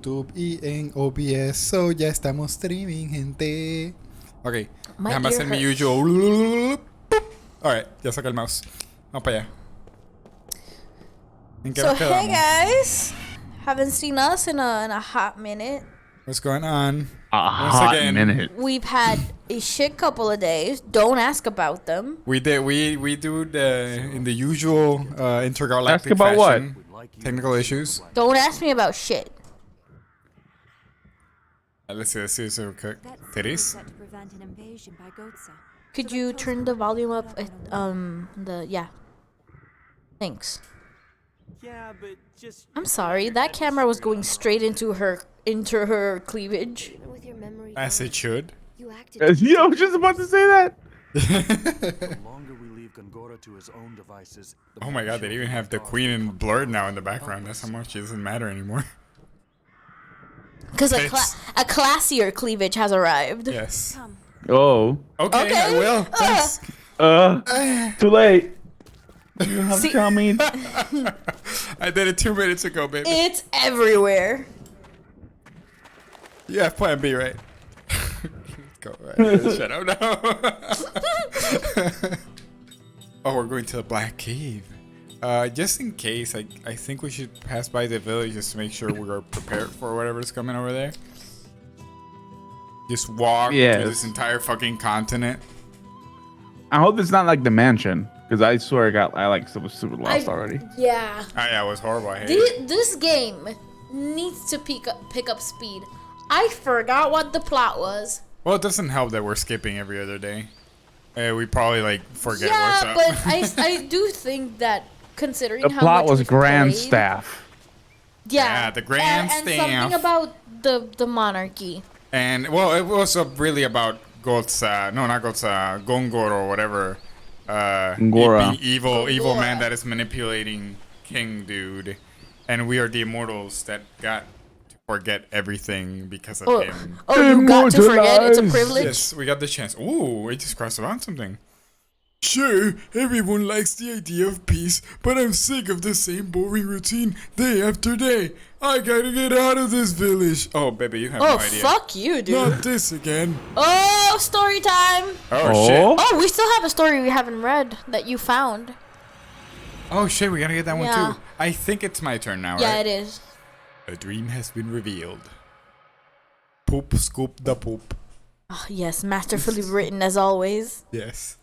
YouTube y en OBS. So ya estamos streaming, gente. Ok, déjame hacer mi usual. Alright, ya saca el mouse. Vamos para allá. So hey guys, haven't seen us in a hot minute. What's going on? Once again, minute. We've had a shit couple of days. Don't ask about them. We do in the usual Inter-Garlactic Ask about fashion. What? Technical issues. Don't ask me about shit. Let's see. So, titties. Could you turn the volume up? Thanks. Yeah, but just I'm sorry, that camera was going straight into her cleavage. With your memory As it should. you acted Yeah, I was just about to say that. the longer we leave Gongora to his own devices, the Oh my god, they even have the queen in blurred now in the background. That's how much it doesn't matter anymore. Because a Tits. classier cleavage has arrived. Yes. Oh. Okay, I will. Thanks. Too late. You don't have to tell me. I did it 2 minutes ago, baby. It's everywhere. You have plan B, right? Go right. Shut up now. Oh, we're going to the Black Cave. Just in case, I think we should pass by the village just to make sure we're prepared for whatever's coming over there. Just walk through this entire fucking continent. I hope it's not like the mansion, because I swear I was super lost already. Yeah. Oh, yeah, it was horrible. I hate it. This game needs to pick up speed. I forgot what the plot was. Well, it doesn't help that we're skipping every other day. We probably forget Yeah, what's up. but I do think that considering The how plot much was we've Grand played- Staff. Yeah, the Grand and Staff. something about the monarchy. And well, it was really about Gongor or whatever. Gongora. Being evil Gongora. man that is manipulating King Dude, and we are the immortals that got to forget everything because of him. Oh, you got to forget. It's a Immortalized. privilege. Yes, we got the chance. Ooh, we just crossed around something. Sure, everyone likes the idea of peace, but I'm sick of the same boring routine day after day. I gotta get out of this village. Oh, baby, you have Oh, no idea. fuck you, dude. Not this again. Oh, story time. Oh, shit. Oh, we still have a story we haven't read that you found. Oh, shit, we gotta get that Yeah. one too. I think it's my turn now, Yeah, right? it is. A dream has been revealed. Poop, scoop the poop. Oh, yes, masterfully written as always. Yes.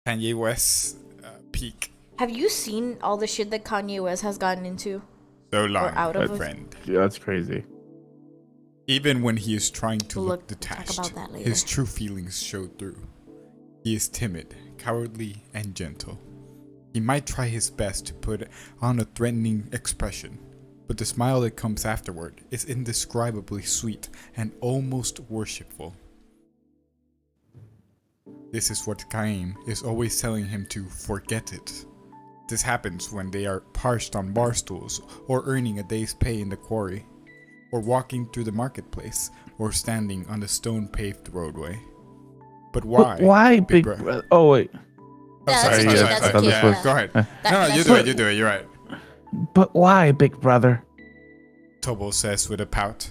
Kanye West peak. Have you seen all the shit that Kanye West has gotten into? So long, out of my it. friend. Yeah, that's crazy. Even when he is trying to look Talk detached, about that later. his true feelings show through. He is timid, cowardly, and gentle. He might try his best to put on a threatening expression, but the smile that comes afterward is indescribably sweet and almost worshipful. This is what Caim is always telling him to forget it. This happens when they are parched on bar stools, or earning a day's pay in the quarry, or walking through the marketplace, or standing on the stone-paved roadway. But why? But why, big bro? brother? Oh, wait. Yeah, Sorry, that's a kid, sorry, that's a sorry. kid, Yeah, yeah. go ahead. No, that's you do it, you're right. But why, big brother? Tobo says with a pout.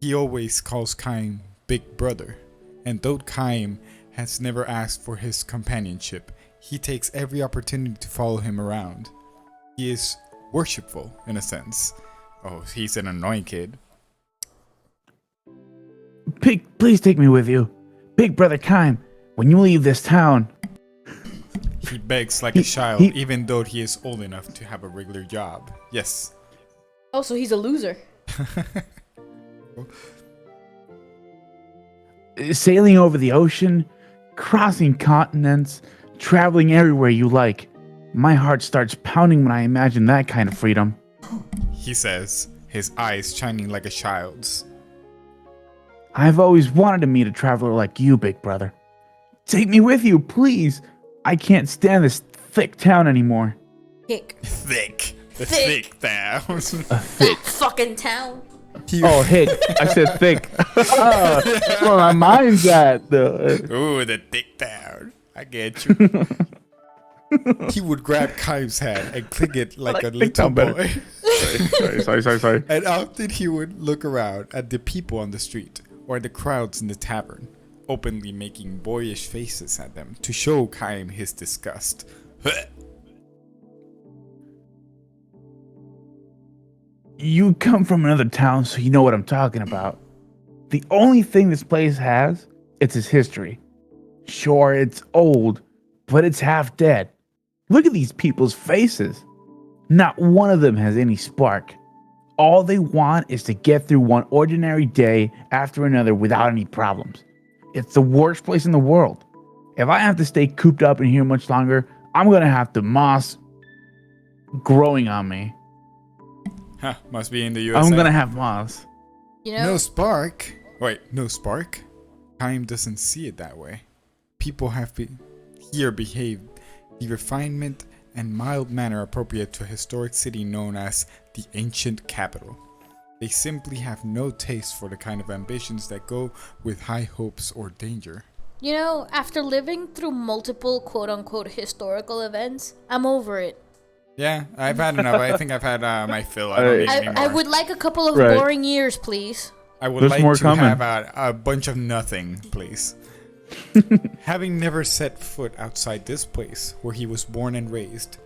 He always calls Caim Big Brother, and though Caim has never asked for his companionship, he takes every opportunity to follow him around. He is worshipful, in a sense. Oh, he's an annoying kid. Please take me with you. Big brother Kime, when you leave this town. He begs like a child, even though he is old enough to have a regular job. Yes. Oh, so he's a loser. Sailing over the ocean, crossing continents, traveling everywhere you like. My heart starts pounding when I imagine that kind of freedom. He says, his eyes shining like a child's. I've always wanted to meet a traveler like you, big brother. Take me with you, please. I can't stand this thick town anymore. Hick. Thick. The Thick. thick there. That fucking town. Oh, hick. I said thick. That's where my mind's at, though. Ooh, the thick town. I get you. He would grab Kai's hand and click it like a Thick little Town better. boy. Sorry. And often he would look around at the people on the street or the crowds in the tavern, openly making boyish faces at them to show Chaim his disgust. You come from another town, so you know what I'm talking about. The only thing this place has, it's its history. Sure, it's old, but it's half dead. Look at these people's faces. Not one of them has any spark. All they want is to get through one ordinary day after another without any problems. It's the worst place in the world. If I have to stay cooped up in here much longer, I'm gonna have the moss growing on me. Huh, must be in the USA. I'm gonna have moss. You know, No spark? Wait, no spark? Chaim doesn't see it that way. People have here behaved the refinement and mild manner appropriate to a historic city known as the ancient capital. They simply have no taste for the kind of ambitions that go with high hopes or danger. you know, after living through multiple quote-unquote historical events, I'm over it. Yeah, I've had enough. I think I've had my fill. I don't need any I more. would like a couple of Right. boring years, please. I would There's like more to coming. have a bunch of nothing, please. Having never set foot outside this place where he was born and raised,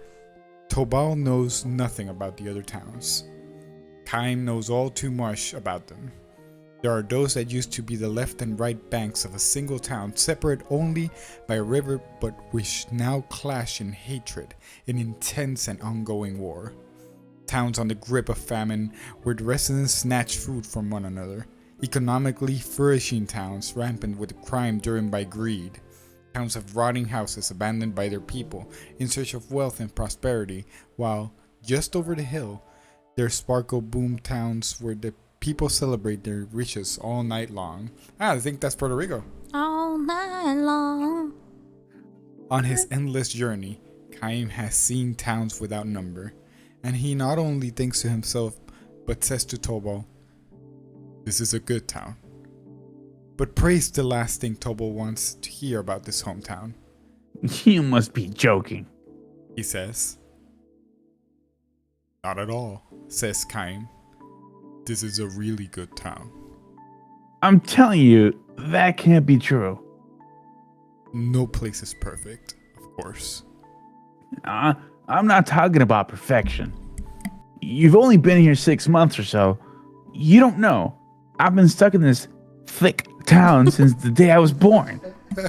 Tobal knows nothing about the other towns. Chaim knows all too much about them. There are those that used to be the left and right banks of a single town, separate only by a river, but which now clash in hatred, in intense and ongoing war. Towns on the grip of famine, where the residents snatch food from one another. Economically flourishing towns, rampant with crime driven by greed. Towns of rotting houses abandoned by their people, in search of wealth and prosperity, while, just over the hill, there sparkle boom towns where the people celebrate their riches all night long. I think that's Puerto Rico. All night long. On his endless journey, Chaim has seen towns without number, and he not only thinks to himself, but says to Tobal, "This is a good town." But praise the last thing Tobal wants to hear about this hometown. You must be joking. He says. "Not at all," says Chaim. "This is a really good town." I'm telling you, that can't be true. No place is perfect, of course. I'm not talking about perfection. You've only been here 6 months or so. You don't know. I've been stuck in this thick town since the day I was born.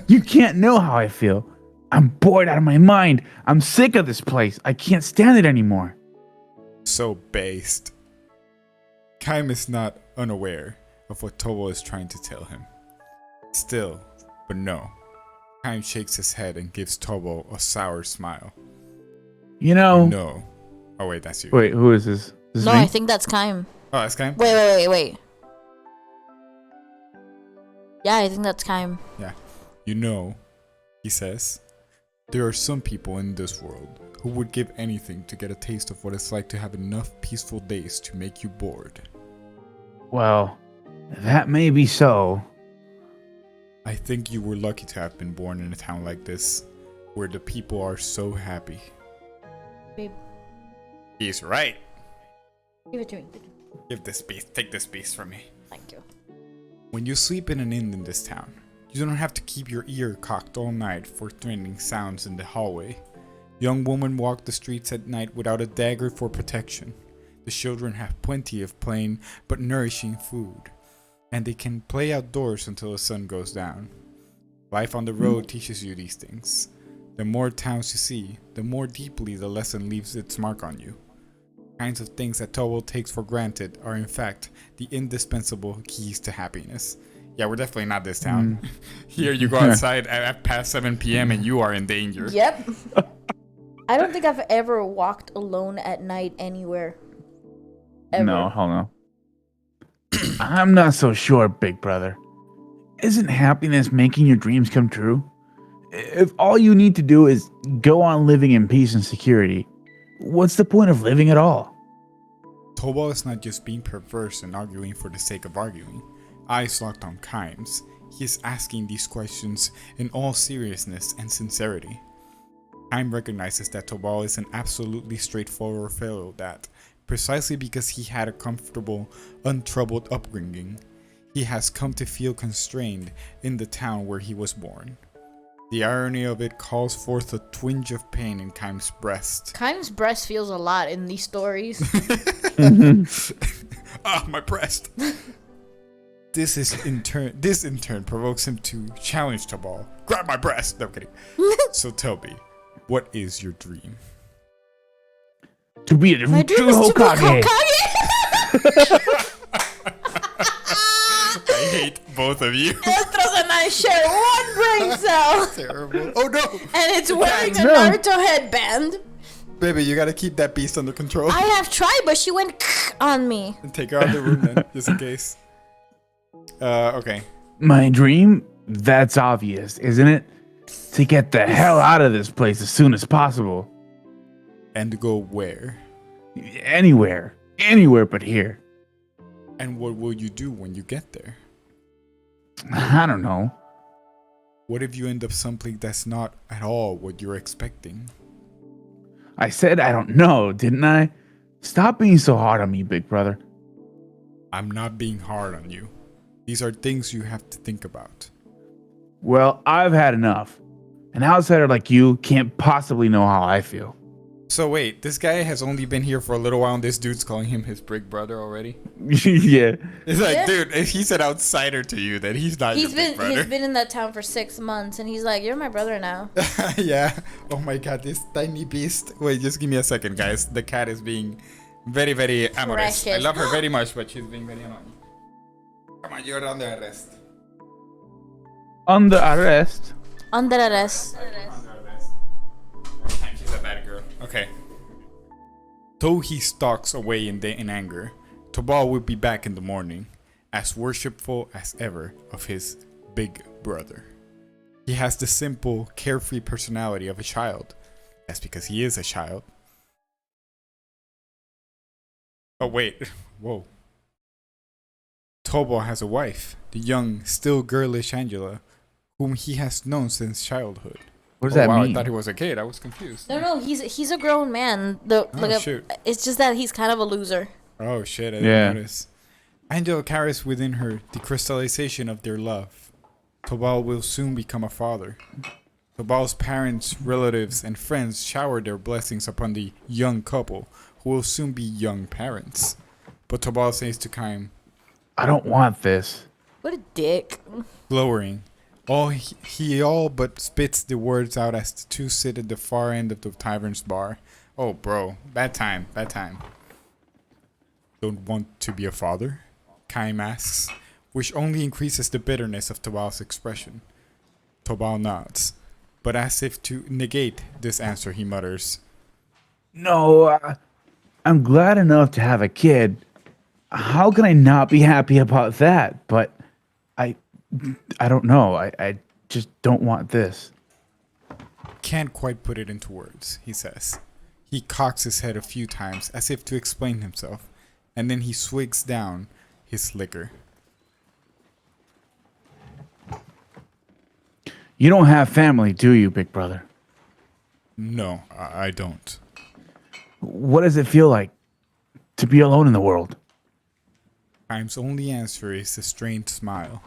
You can't know how I feel. I'm bored out of my mind. I'm sick of this place. I can't stand it anymore. So based. Chaim is not unaware of what Tobal is trying to tell him. Still, but no. Chaim shakes his head and gives Tobal a sour smile. You know... No. Oh wait, that's you. Wait, who is this? This is No, me? I think that's Chaim. Oh, that's Chaim? Wait. Yeah, I think that's Chaim. Yeah. You know, he says, there are some people in this world who would give anything to get a taste of what it's like to have enough peaceful days to make you bored. Well, that may be so. I think you were lucky to have been born in a town like this, where the people are so happy. Babe, He's right. give it to me. Take this beast from me. Thank you. When you sleep in an inn in this town, you don't have to keep your ear cocked all night for threatening sounds in the hallway. Young women walk the streets at night without a dagger for protection. The children have plenty of plain but nourishing food, and they can play outdoors until the sun goes down. Life on the road teaches you these things. The more towns you see, the more deeply the lesson leaves its mark on you. Kinds of things that Tobal takes for granted are in fact the indispensable keys to happiness. Yeah, we're definitely not this town. Here you go outside at past 7 p.m. and you are in danger. Yep. I don't think I've ever walked alone at night anywhere. Ever. No, hold on. I'm not so sure, big brother. Isn't happiness making your dreams come true? If all you need to do is go on living in peace and security, what's the point of living at all? Tobal is not just being perverse and arguing for the sake of arguing. Eyes locked on Chaim's, he is asking these questions in all seriousness and sincerity. Chaim recognizes that Tobal is an absolutely straightforward fellow that, Precisely because he had a comfortable, untroubled upbringing, he has come to feel constrained in the town where he was born. The irony of it calls forth a twinge of pain in Keim's breast. Keim's breast feels a lot in these stories. Ah, my breast! This in turn provokes him to challenge Tobal. Grab my breast! No, I'm kidding. So tell me, what is your dream? To be a My dream true is to be Hokage. Hokage. I hate both of you. Astros and I share one brain cell. Terrible. Oh no! And it's wearing a No. Naruto headband. Baby, you gotta keep that beast under control. I have tried, but she went on me. And take her out of the room then, just in case. Okay. My dream? That's obvious, isn't it? To get the hell out of this place as soon as possible. And go where? Anywhere. Anywhere but here. And what will you do when you get there? I don't know. What if you end up someplace that's not at all what you're expecting? I said I don't know, didn't I? Stop being so hard on me, big brother. I'm not being hard on you. These are things you have to think about. Well, I've had enough. An outsider like you can't possibly know how I feel. So wait, this guy has only been here for a little while and this dude's calling him his big brother already? Yeah. It's like, Yeah. dude, if he's an outsider to you, then he's not your big brother. He's been in that town for 6 months, and he's like, "You're my brother now." Yeah. Oh my god, this tiny beast. Wait, just give me a second, guys. The cat is being very, very amorous. I Precious. love her very much, but she's being very annoying. Come on, you're under arrest. Under arrest. Under arrest. Under arrest. Every time she's a bad girl. Okay. Though he stalks away in anger, Tobal will be back in the morning, as worshipful as ever of his big brother. He has the simple, carefree personality of a child. That's because he is a child. Oh wait, whoa. Tobal has a wife, the young, still girlish Angela, whom he has known since childhood. What does that wow, mean? I thought he was a kid. I was confused. No, he's a grown man. Shoot. It's just that he's kind of a loser. Oh shit, I didn't Yeah. notice. Angela carries within her the crystallization of their love. Tobal will soon become a father. Tobal's parents, relatives, and friends shower their blessings upon the young couple, who will soon be young parents. But Tobal says to Keim, I don't want this. What a dick. glowering, he all but spits the words out as the two sit at the far end of the tavern's bar. Oh bro, bad time. Don't want to be a father? Keim asks, which only increases the bitterness of Tobal's expression. Tobal nods, but as if to negate this answer he mutters, No, I'm glad enough to have a kid. How can I not be happy about that? But I don't know. I just don't want this. can't quite put it into words, he says. He cocks his head a few times as if to explain himself, and then he swigs down his liquor. You don't have family, do you, big brother? No, I don't. What does it feel like to be alone in the world? Keim's only answer is a strained smile.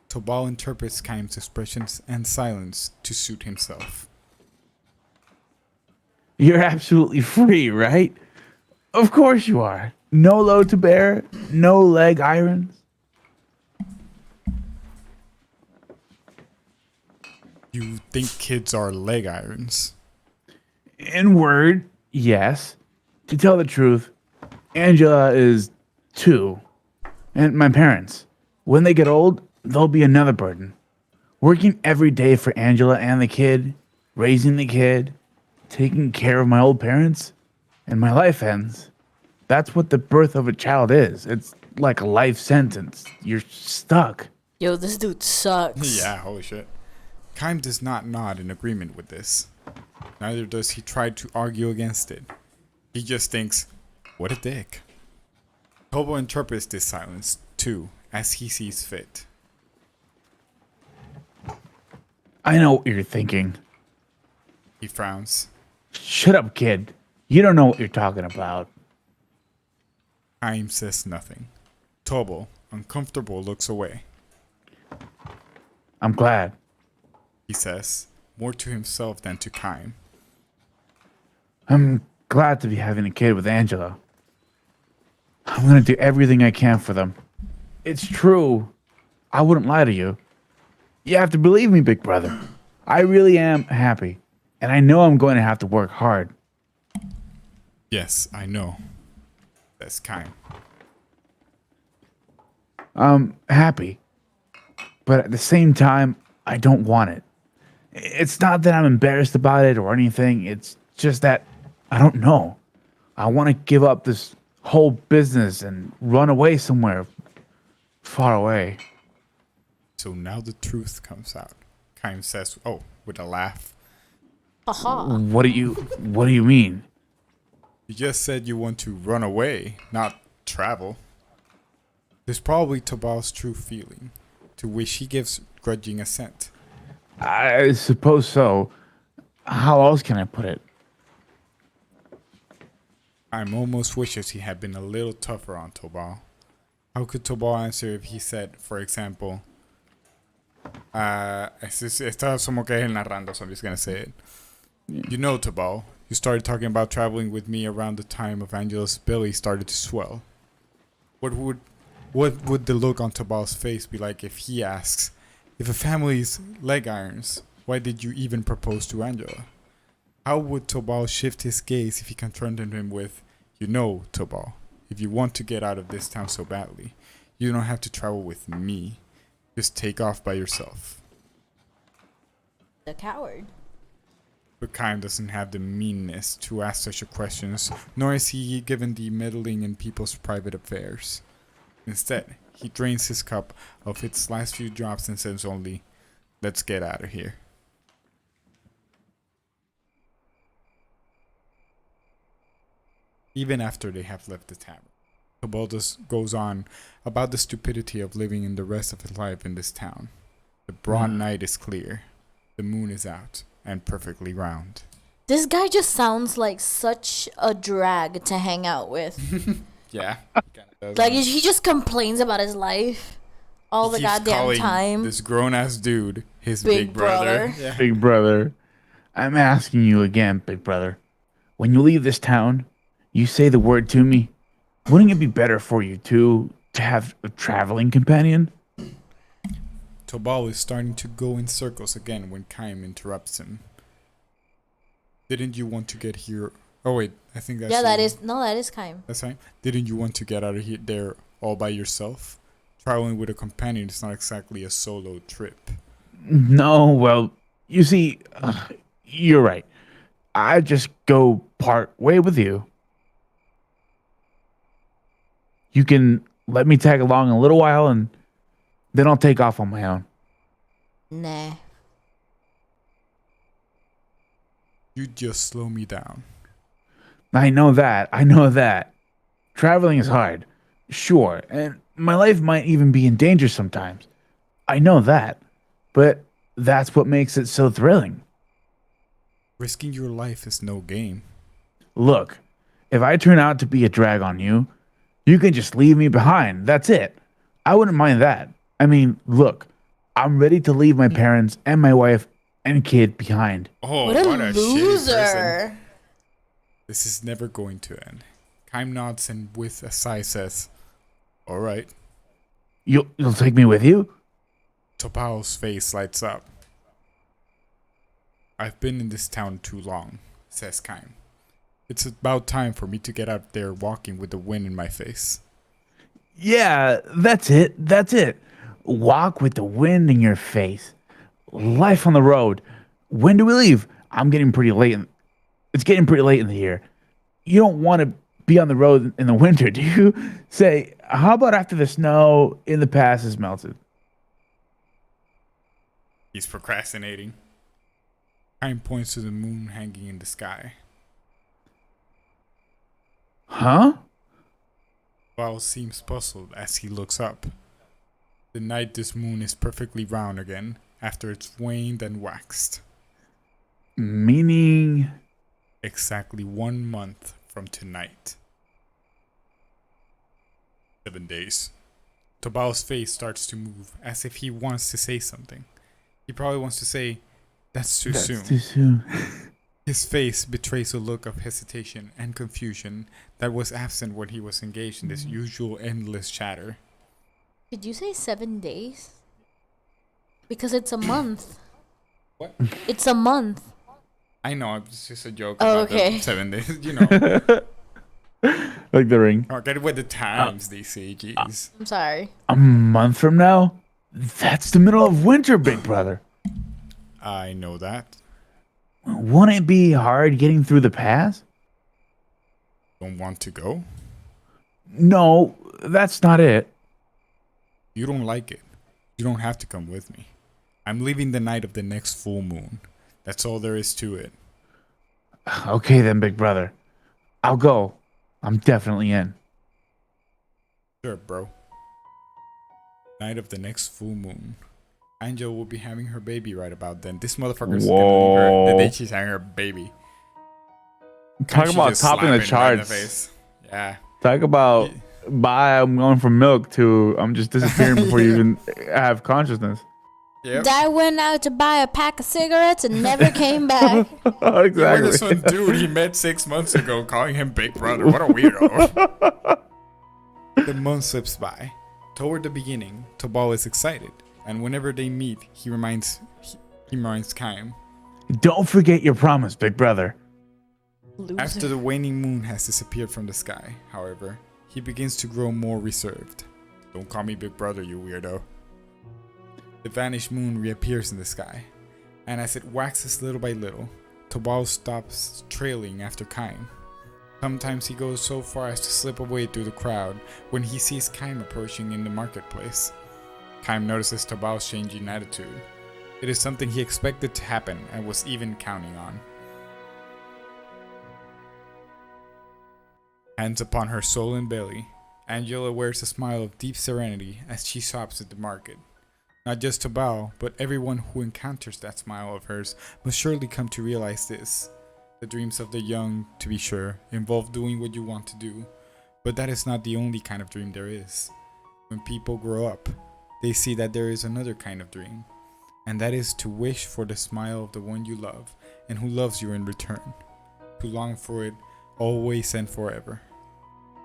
Tobal interprets Keim's expressions and silence to suit himself. You're absolutely free, right? Of course you are. No load to bear, no leg irons. You think kids are leg irons? In word, yes. To tell the truth, Angela is 2. And my parents, when they get old, they'll be another burden. Working every day for Angela and the kid, raising the kid, taking care of my old parents, and my life ends. That's what the birth of a child is. It's like a life sentence. You're stuck. Yo, this dude sucks. Yeah, holy shit. Keim does not nod in agreement with this. Neither does he try to argue against it. He just thinks, what a dick. Tobo interprets this silence, too, as he sees fit. I know what you're thinking. He frowns. Shut up, kid. You don't know what you're talking about. Kaim says nothing. Tobal, uncomfortable, looks away. I'm glad. He says, more to himself than to Kaim. I'm glad to be having a kid with Angela. I'm gonna do everything I can for them. It's true. I wouldn't lie to you. You have to believe me, big brother. I really am happy. And I know I'm going to have to work hard. Yes, I know. Says Kaim. I'm happy. But at the same time, I don't want it. It's not that I'm embarrassed about it or anything. It's just that I don't know. I want to give up this whole business and run away somewhere far away. So now the truth comes out. Kaim says, oh, with a laugh. Haha. What do you mean? You just said you want to run away, not travel. There's probably Tobal's true feeling, to which he gives grudging assent. I suppose so. How else can I put it? Kaim almost wishes he had been a little tougher on Tobal. How could Tobal answer if he said, for example, esto somos que es el narrando, so I'm just gonna say it. You know, Tobal, you started talking about traveling with me around the time of Angela's belly started to swell. What would the look on Tobal's face be like if he asks, if a family's leg irons, why did you even propose to Angela? How would Tobal shift his gaze if he confronted him with, you know, Tobal, if you want to get out of this town so badly, you don't have to travel with me. Just take off by yourself. The coward. But Kaim doesn't have the meanness to ask such a questions, nor is he given the meddling in people's private affairs. Instead, he drains his cup of its last few drops and says only, let's get out of here. Even after they have left the tavern, Tobaldus goes on about the stupidity of living in the rest of his life in this town. The broad night is clear, the moon is out, and perfectly round. This guy just sounds like such a drag to hang out with. Yeah. Like he just complains about his life all the He keeps goddamn calling time. this grown-ass dude his Big big brother. brother. Yeah. Big brother, I'm asking you again, big brother. When you leave this town, you say the word to me. Wouldn't it be better for you to have a traveling companion? Tobal is starting to go in circles again when Kaim interrupts him. Didn't you want to get here? Oh wait, I think that's Yeah, you. that is Kaim. That's right. Didn't you want to get out of here there all by yourself? Traveling with a companion is not exactly a solo trip. No, well, you see, you're right. I just go part way with you. You can let me tag along a little while and then I'll take off on my own. Nah. You just slow me down. I know that. I know that. Traveling is hard. Sure. And my life might even be in danger sometimes. I know that. But that's what makes it so thrilling. Risking your life is no game. Look, if I turn out to be a drag on you, you can just leave me behind. That's it. I wouldn't mind that. I mean, look, I'm ready to leave my parents and my wife and kid behind. Oh, What a shitty person. loser. This is never going to end. Kaim nods and with a sigh says, alright. You'll take me with you? Topal's face lights up. I've been in this town too long, says Kaim. It's about time for me to get out there walking with the wind in my face. Yeah, that's it. That's it. Walk with the wind in your face. Life on the road. When do we leave? I'm getting pretty late. It's getting pretty late in the year. You don't want to be on the road in the winter, do you? Say, how about after the snow in the pass has melted? He's procrastinating. Kaim points to the moon hanging in the sky. Huh? Val seems puzzled as he looks up. The night this moon is perfectly round again, after it's waned and waxed. Meaning? Exactly 1 month from tonight. 7 days. Tobal's face starts to move as if he wants to say something. He probably wants to say, "That's too soon." Too soon. His face betrays a look of hesitation and confusion that was absent when he was engaged in this usual endless chatter. Did you say 7 days? Because it's a month. What? It's a month. I know, it's just a joke Oh, about okay. the 7 days, you know. Like the ring. Oh, get with the times, DC, jeez. I'm sorry. A month from now? That's the middle of winter, big brother. I know that. Wouldn't it be hard getting through the pass? Don't want to go? No, that's not it. You don't like it. You don't have to come with me. I'm leaving the night of the next full moon. That's all there is to it. Okay then, big brother. I'll go. I'm definitely in. Sure, bro. Night of the next full moon. Angel will be having her baby right about then. This motherfucker's gonna leave her the day she's having her baby. Talk She about just topping the slapping him right in the charts. face. Yeah. Talk about bye, I'm going from milk to I'm just disappearing before you even have consciousness. Yep. I went out to buy a pack of cigarettes and never came back. Where Exactly. this one dude he met 6 months ago calling him Big Brother. What a weirdo. The month slips by. Toward the beginning, Tobal is excited, and whenever they meet, he reminds Kaim. Don't forget your promise, big brother. Loser. After the waning moon has disappeared from the sky, however, he begins to grow more reserved. Don't call me Big Brother, you weirdo. The vanished moon reappears in the sky, and as it waxes little by little, Tobal stops trailing after Kaim. Sometimes he goes so far as to slip away through the crowd when he sees Kaim approaching in the marketplace. Kaim notices Tobal's changing attitude. It is something he expected to happen and was even counting on. Hands upon her swollen belly, Angela wears a smile of deep serenity as she shops at the market. Not just Tobal, but everyone who encounters that smile of hers must surely come to realize this. The dreams of the young, to be sure, involve doing what you want to do, but that is not the only kind of dream there is. When people grow up, they see that there is another kind of dream, and that is to wish for the smile of the one you love and who loves you in return, to long for it always and forever.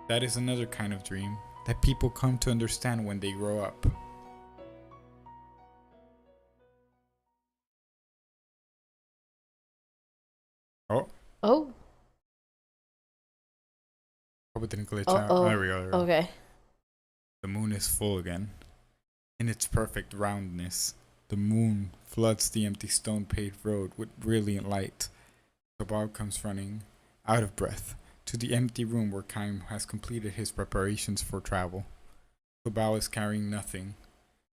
That is another kind of dream that people come to understand when they grow up. Oh. Hope it didn't glitch Oh, out. oh. There we go. There we go. Okay. The moon is full again. In its perfect roundness, the moon floods the empty stone-paved road with brilliant light. Tobal comes running, out of breath, to the empty room where Kaim has completed his preparations for travel. Tobal is carrying nothing.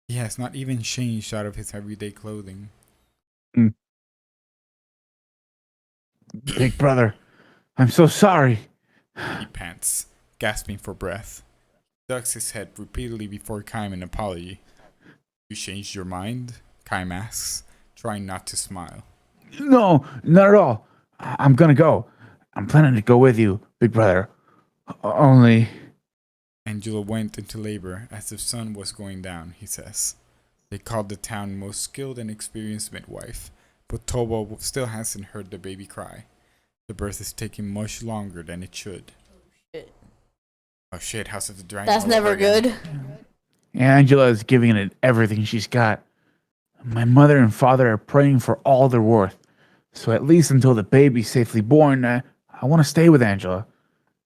He has not even changed out of his everyday clothing. Big brother, I'm so sorry. He pants, gasping for breath. He ducks his head repeatedly before Kaim an apology. You changed your mind? Kaim asks, trying not to smile. No, not at all. I'm gonna go. I'm planning to go with you, big brother. Only... Angela went into labor as the sun was going down, he says. They called the town most skilled and experienced midwife, but Tobal still hasn't heard the baby cry. The birth is taking much longer than it should. Shit. Oh shit, House of the Dragon. That's all never over again. good. Angela is giving it everything she's got. My mother and father are praying for all they're worth. So at least until the baby's safely born, I want to stay with Angela.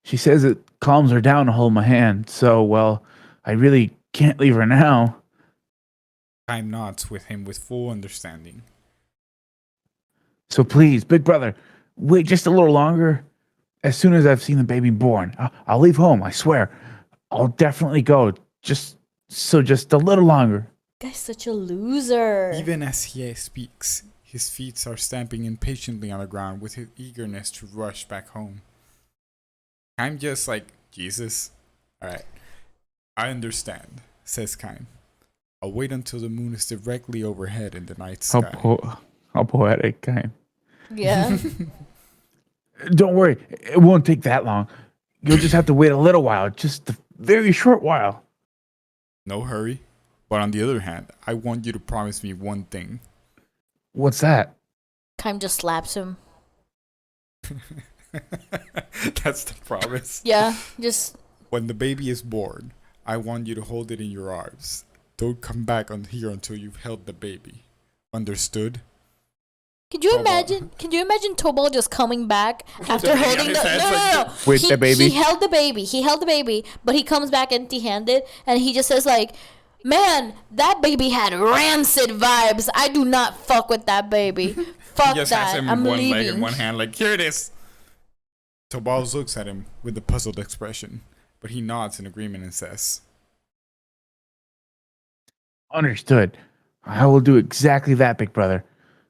She says it calms her down to hold my hand, so, well, I really can't leave her now. Kaim nods with him with full understanding. So please, big brother, wait just a little longer. As soon as I've seen the baby born, I'll leave home, I swear. I'll definitely go, just a little longer. Guy's such a loser. Even as he speaks, his feet are stamping impatiently on the ground with his eagerness to rush back home. I'm just like, Jesus. Alright. I understand, says Kaim. I'll wait until the moon is directly overhead in the night sky. How poetic, kind. Yeah. Don't worry, it won't take that long. You'll just have to wait a little while, just very short while. No hurry. But on the other hand, I want you to promise me one thing. What's that? Kaim just slaps him. That's the promise. Yeah, just When the baby is born, I want you to hold it in your arms. Don't come back on here until you've held the baby. Understood? Could you Tobal. imagine? Can you imagine Tobal just coming back after baby holding on the his hands no. With the baby? He held the baby. He held the baby, but he comes back empty-handed, and he just says like, "Man, that baby had rancid vibes. I do not fuck with that baby. Fuck He just has that. him I'm with one leaving." leg and one hand, like, here it is. Tobal looks at him with a puzzled expression, but he nods in agreement and says, Understood. I will do exactly that, big brother.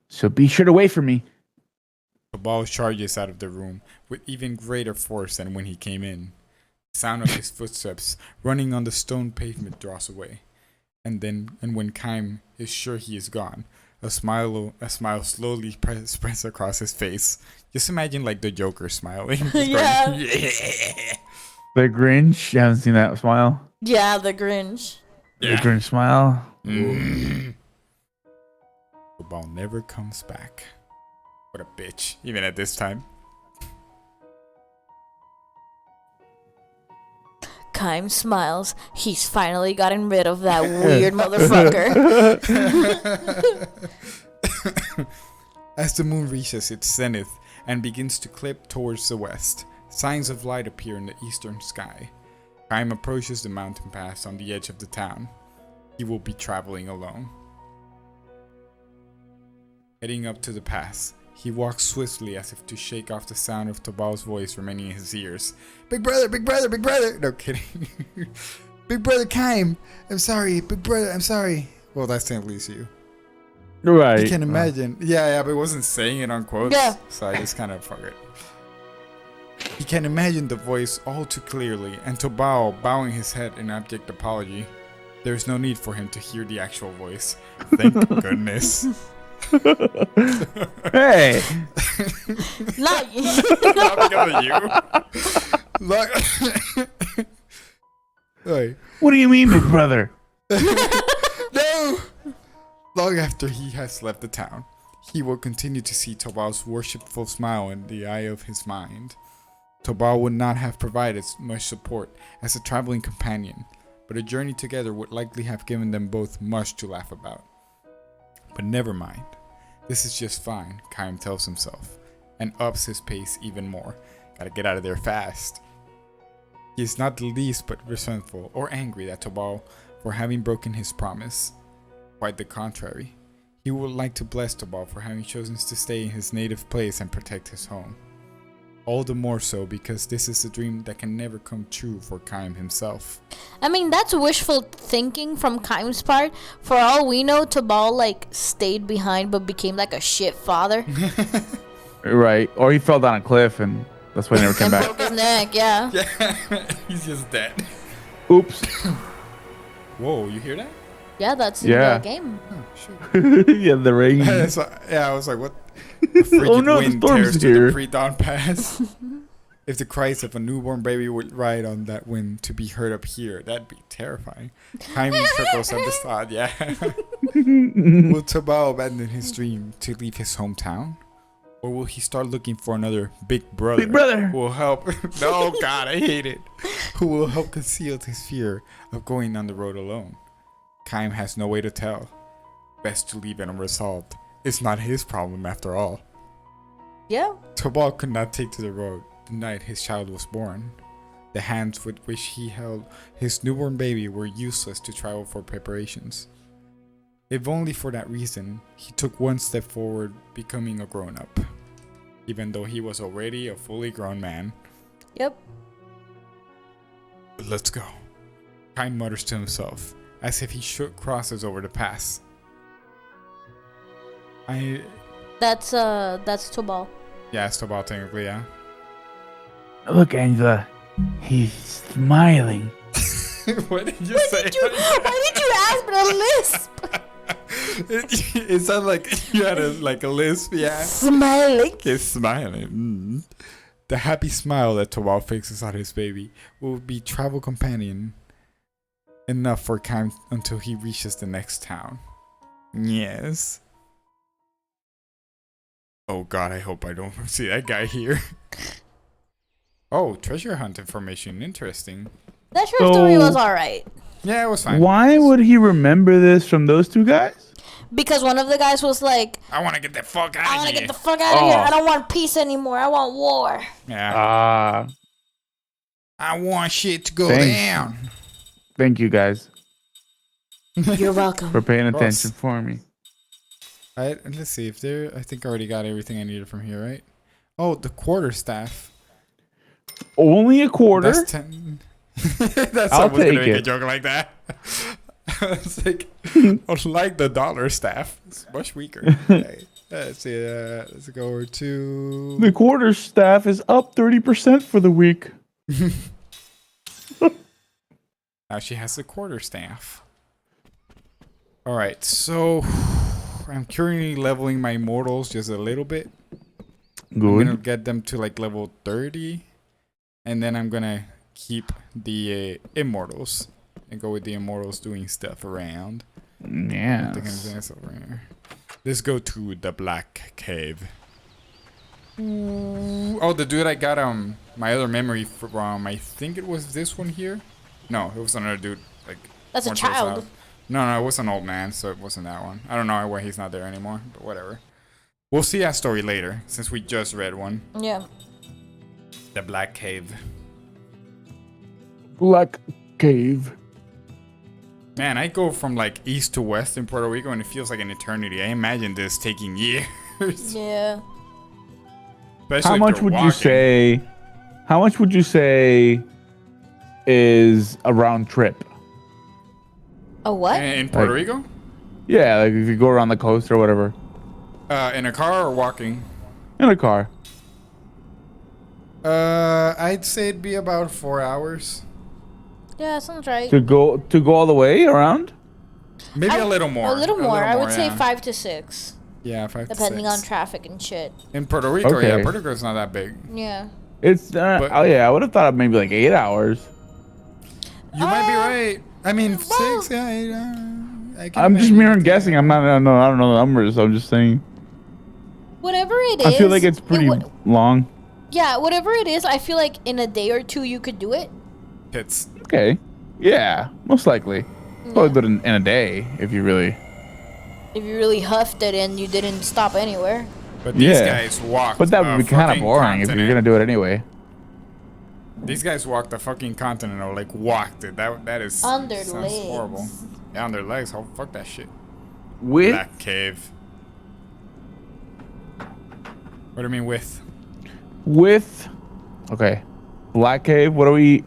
So be sure to wait for me. Tobal charges out of the room with even greater force than when he came in. The sound of his footsteps running on the stone pavement draws away. And when Kaim is sure he is gone, a smile slowly spreads across his face. Just imagine like the Joker smiling. Just going, Yeah. yeah. The Grinch. You haven't seen that smile? Yeah, the Grinch. The Grinch smile. Tobal never comes back. What a bitch, even at this time. Kaim smiles. He's finally gotten rid of that weird motherfucker. As the moon reaches its zenith and begins to clip towards the west, signs of light appear in the eastern sky. Kaim approaches the mountain pass on the edge of the town. He will be traveling alone. Heading up to the pass, he walks swiftly as if to shake off the sound of Tobal's voice remaining in his ears. Big brother, big brother, big brother! No kidding. Big brother Kaim! I'm sorry, big brother, I'm sorry. Well, that's St. Lucia. Right. You can imagine. Yeah, but it wasn't saying it on quotes. Yeah. So I just kind of fuck it. He can imagine the voice all too clearly, and Tobal bowing his head in abject apology. There is no need for him to hear the actual voice. Thank goodness. Hey. Not Not because of you. Like, Oi. What do you mean, big brother? No! Long after he has left the town, he will continue to see Tobal's worshipful smile in the eye of his mind. Tobal would not have provided much support as a traveling companion, but a journey together would likely have given them both much to laugh about. But never mind. This is just fine, Kaim tells himself, and ups his pace even more. Gotta get out of there fast. He is not the least bit resentful or angry at Tobal for having broken his promise. Quite the contrary. He would like to bless Tobal for having chosen to stay in his native place and protect his home. All the more so because this is a dream that can never come true for Kaim himself. I mean, that's wishful thinking from Kaim's part. For all we know, Tobal like stayed behind but became like a shit father Right. Or he fell down a cliff and that's why he never came and back. broke his neck. Yeah. Yeah, he's just dead. Oops. Whoa, you hear that? Yeah, that's Yeah. the game. Oh, shoot. Yeah, the rain. Yeah, I was like, what? The frigid Oh no, the wind storm's tears through here. the pre-dawn pass. If the cries of a newborn baby would ride on that wind to be heard up here, that'd be terrifying. Kaim chuckles at the thought, yeah. Will Tobal abandon his dream to leave his hometown? Or will he start looking for another big brother? Big brother. Who will help? No, God, I hate it. Who will help conceal his fear of going on the road alone? Kaim has no way to tell. Best to leave it unresolved. It's not his problem after all. Yeah. Tobal could not take to the road the night his child was born. The hands with which he held his newborn baby were useless to travel for preparations. If only for that reason, he took one step forward, becoming a grown-up, even though he was already a fully grown man. Yep. But let's go. Kaim mutters to himself, as if he crosses over the pass. That's Tobal. Yeah, it's Tobal technically, yeah. Look, Angela. He's smiling. What did you say? Why did you ask for a lisp? It sounded like you had a lisp, yeah. Smiling. He's smiling. The happy smile that Tawal fixes on his baby will be travel companion enough for Kaim until he reaches the next town. Yes. Oh god, I hope I don't see that guy here. Oh, treasure hunt information. Interesting. That short story was alright. Yeah, it was fine. Why would he remember this from those two guys? Because one of the guys was like, I want to get the fuck out I of want to here. get the fuck out of here. I don't want peace anymore. I want war. Yeah. I want shit to go down. Thank you guys You're welcome. for paying attention for me. Alright, let's see if there. I think I already got everything I needed from here, right? Oh, the quarterstaff. Only a quarter? That's 10. That's I'll someone's gonna take make a it. joke like that. It's like, unlike the dollar staff, it's much weaker. Okay. Let's see. Let's go over to. The quarter staff is up 30% for the week. Now she has the quarter staff. All right, so I'm currently leveling my mortals just a little bit. I'm gonna Good. get them to like level 30, and then I'm gonna keep the immortals and go with the immortals doing stuff around. I think I'm doing Yes. this over here. Let's go to the Black Cave. Oh, the dude I got my other memory from. I think it was this one here. No, it was another dude. Like That's a more towards child. south. No, it was an old man, so it wasn't that one. I don't know why he's not there anymore, but whatever. We'll see that story later, since we just read one. Yeah. The Black Cave. Black Cave. Man, I go from like east to west in Puerto Rico, and it feels like an eternity. I imagine this taking years. Yeah. Especially How if much you're would you walking. say? How much would you say is a round trip? A what? In Puerto Like- Rico? Yeah, like if you go around the coast or whatever. In a car or walking? In a car. I'd say it'd be about 4 hours. Yeah, sounds right. To go all the way around? Maybe a little more. A little more. I would say yeah. 5 to 6, Yeah, 5 depending to on 6. traffic and shit. In Puerto Rico, yeah, Okay. Puerto Rico's not that big. Yeah. It's But- oh yeah, I would have thought maybe like 8 hours. You might be Uh, right. I mean, well- 6, yeah. I can I'm just imagine. mere guessing. I don't know the numbers. I'm just saying. Whatever it is. I feel like it's pretty long. Yeah, whatever it is, I feel like in a day or two you could do it. It's Okay. Yeah, most likely. Probably do it in a day if you really. If you really huffed it and you didn't stop anywhere. But these Yeah. guys walked. But that would a be kind of fucking boring if you're continent. gonna do it anyway. These guys walked the fucking continent, or like walked it. That is On their sounds legs. horrible. Yeah, on their legs. Oh, fuck that shit. With Black Cave. What do you mean with? okay, Black Cave. What are we?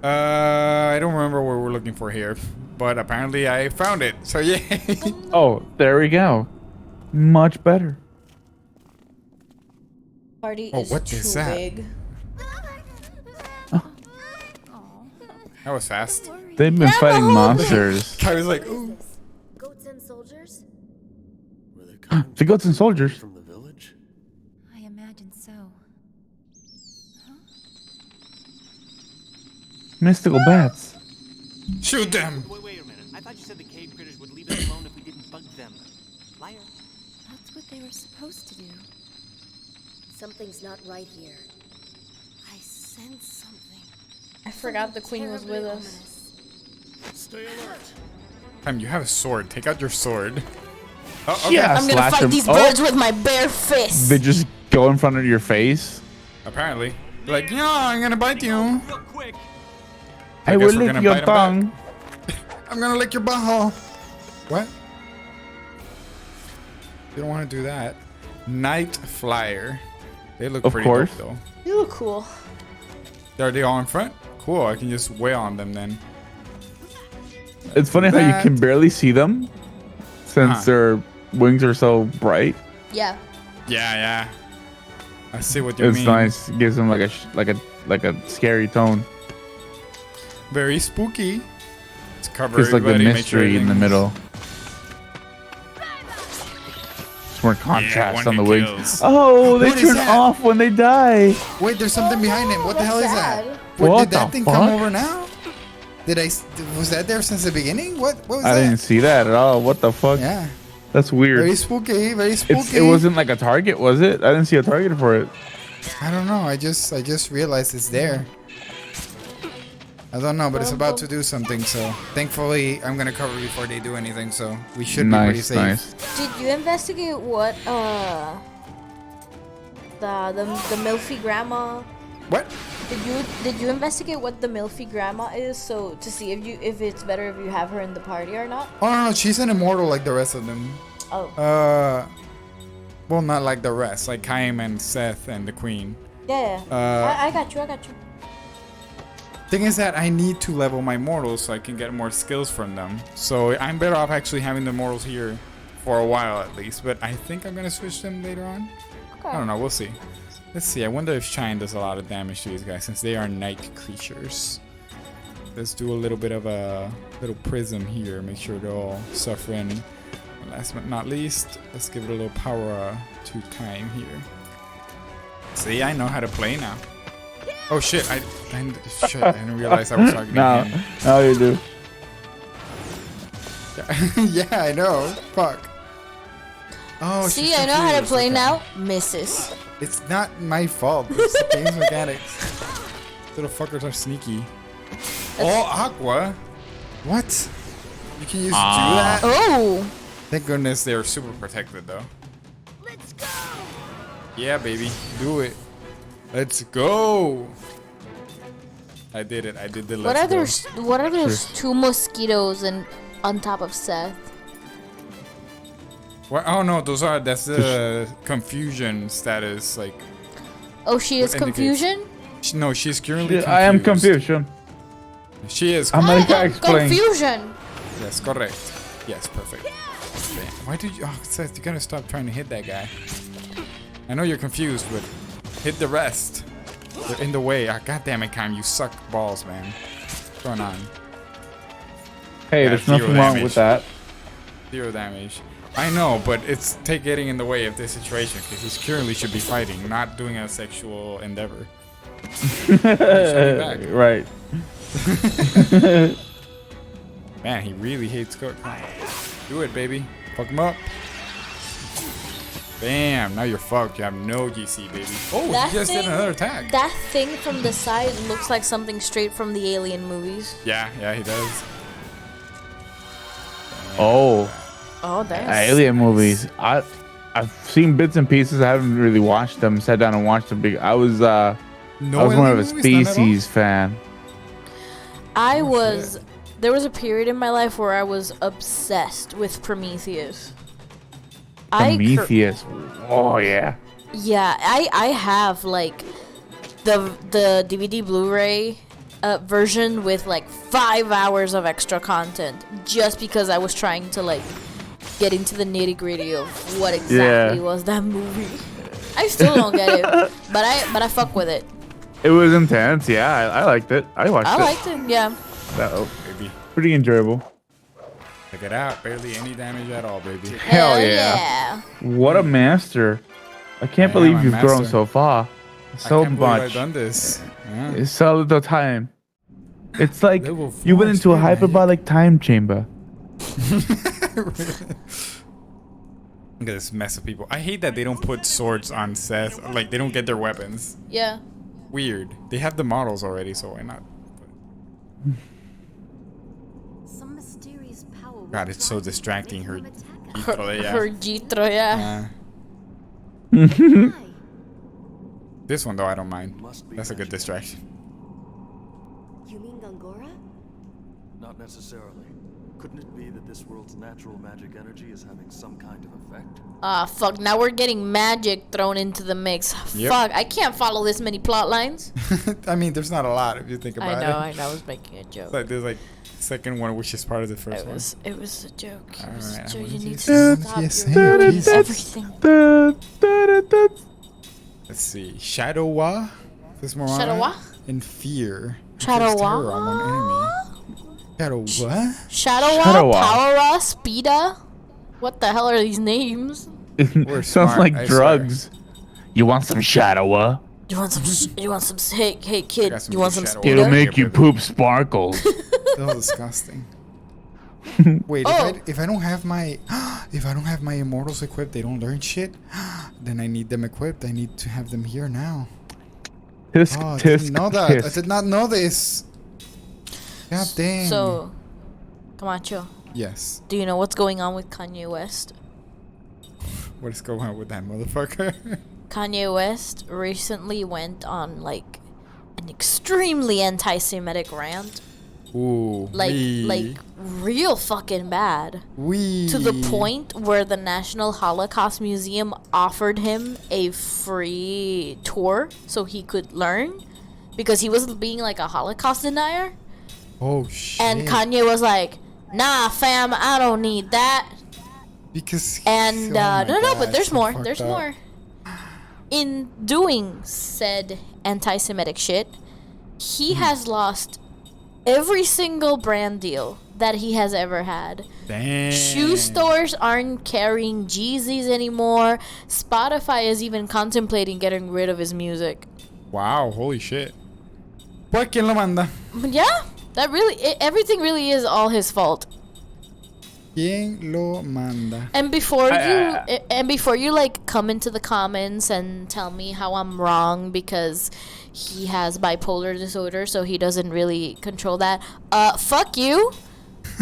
I don't remember what we're looking for here, but apparently I found it. So yay! Oh, there we go. Much better. Party Oh, is what too is that? big. That was fast. They've been fighting monsters. I was like, ooh. Goats and soldiers? Were they coming The goats and soldiers. from the village? I imagine so. Mystical bats. Shoot them! Wait a minute. I thought you said the cave critters would leave us alone if we didn't bug them. Liar. That's what they were supposed to do. Something's not right here. I sense something. I forgot the queen was with Terribly us. ominous. Stay alert. You have a sword. Take out your sword. Oh, okay. Yeah. I'm gonna Slash fight them. these Oh. birds with my bare fists. They just go in front of your face. Apparently. Like, yeah, I'm gonna bite you. Real quick. I guess will we're lick gonna your bite 'em back. tongue. I'm gonna lick your butthole. What? You don't want to do that. Night Flyer. They look Of pretty course. dope, though. You look cool. Are they all in front? Cool. I can just wail on them then. It's funny how you That- can barely see them since Huh. their wings are so bright. Yeah. Yeah. I see what you It's mean. nice. It gives them like a scary tone. Very spooky. Let's cover It's like the everybody, make sure mystery in the everything's- middle. Just more contrast on the one-hit wings. kills. Oh, they What is turn that? off when they die. Wait, there's something behind him. What the hell is that? What Did that the thing fuck? come over now? Was that there since the beginning? What was I that? didn't see that at all. What the fuck? Yeah. That's weird. Very spooky, very spooky. It wasn't like a target, was it? I didn't see a target for it. I don't know. I just realized it's there. I don't know, but it's about to do something. So thankfully, I'm gonna cover before they do anything. So we should be pretty safe. Nice. Did you investigate what the Milfy grandma? What? Did you investigate what the Milfy grandma is, so to see if it's better if you have her in the party or not? Oh no, she's an immortal like the rest of them. Oh. Well, not like the rest, like Kaim and Seth and the Queen. Yeah. I got you. Thing is that I need to level my mortals so I can get more skills from them. So I'm better off actually having the mortals here for a while at least. But I think I'm gonna switch them later on. Okay. I don't know. We'll see. Let's see. I wonder if Shine does a lot of damage to these guys since they are night creatures. Let's do a little bit of a little prism here. Make sure they're all suffering. And last but not least, let's give it a little power to time here. See, I know how to play now. Oh shit! I didn't realize I was talking to him. Now you do. Yeah, I know. Fuck. Oh, See, she's I know how to confused. play Okay. now. Misses. It's not my fault. It's the game's mechanics. Little fuckers are sneaky. Oh, Aqua. What? You can use do that? Oh. Thank goodness they are super protected though. Let's go! Yeah, baby. Do it. Let's go. I did it. I did the let's go. What are those two mosquitoes and on top of Seth? What? Oh no, that's the confusion status. Like, Oh, she is What indicates- confusion? no, she's currently confused. I am confused. She is. I'm I gonna am explain. confusion. Yes, correct. Yes, perfect. Damn. Why did you? Oh, Seth, you gotta stop trying to hit that guy. I know you're confused, but hit the rest. They're in the way. Ah, God damn it, Cam, you suck balls, man. What's going on? Hey, Yeah, there's zero nothing wrong damage. with that. 0 damage. I know, but it's getting in the way of this situation because he currently should be fighting, not doing a sexual endeavor. Back. Right. Man, he really hates Cook. Do it, baby. Fuck him up. Bam. Now you're fucked. You have no GC, baby. Oh, That he just did thing- another attack. That thing from the side looks like something straight from the Alien movies. Yeah, he does. Oh, Oh, that's alien movies. I've seen bits and pieces. I haven't really watched them. Sat down and watched them. I was No more of a alien movies? None at all? Species fan. I was. There was a period in my life where I was obsessed with Prometheus. Prometheus. Oh yeah. Yeah, I have like the DVD Blu-ray version with like 5 hours of extra content just because I was trying to like get into the nitty-gritty of what exactly was that movie. I still don't get it, but I fuck with it. It was intense. Yeah, I liked it. I watched I it. liked it. Yeah. Baby. Pretty enjoyable. Check it out. Barely any damage at all, baby. Hell yeah. What a master. I can't I believe am a you've grown master. so far. I So can't believe I've much. done this. Yeah. It's so little time. It's like Level you went 4 into a speed, man. hyperbolic time chamber. Look at this mess of people. I hate that they don't put swords on Seth. Like, they don't get their weapons. Yeah. Weird. They have the models already, so why not? Some mysterious power. God, it's so distracting. Her. Her Jitro, yeah. Uh, this one, though, I don't mind. That's a good distraction. You mean Gongora? Not necessarily. Couldn't it be that this world's natural magic energy is having some kind of effect? Ah, fuck. Now we're getting magic thrown into the mix. Yep. Fuck. I can't follow this many plot lines. I mean, there's not a lot if you think about it. I know. I was making a joke. Like, there's like second one, which is part of the first one. It was a joke. It was a Alright, joke. I You wanna need see to it. stop Yes, your yes. everything. Let's see. Shadowa. Fismorana. Shadowa? And Fear. Shadowa? Inflicts terror on one enemy. Shadowa? Shadowa, Shadowa. Powera, Speeda. What the hell are these names? We're Sounds smart, like I drugs. You want some shadowa? You want some? You want some? Hey kid, got some you want good some shadow It'll speeder? make you poop sparkles. So disgusting. Wait, Oh. if I don't have my if I don't have my immortals equipped, they don't learn shit. Then I need them equipped. I need to have them here now. Tisk, Oh, I tisk, didn't know that. I tisk. did not know this. God dang. So, Camacho, Yes. do you know what's going on with Kanye West? What is going on with that motherfucker? Kanye West recently went on like an extremely anti-Semitic rant, Ooh. like real fucking bad. To the point where the National Holocaust Museum offered him a free tour so he could learn because he was being like a Holocaust denier. Oh shit. And Kanye was like, "Nah, fam, I don't need that." Because. And oh my no, God, but there's so more. fucked There's up. more. In doing said anti-Semitic shit, he has lost every single brand deal that he has ever had. Damn. Shoe stores aren't carrying Jeezys anymore. Spotify is even contemplating getting rid of his music. Wow. Holy shit. ¿Por quién lo manda? But yeah, that really, everything really is all his fault. ¿Quién lo manda? And before you like come into the comments and tell me how I'm wrong because he has bipolar disorder, so he doesn't really control that. Fuck you.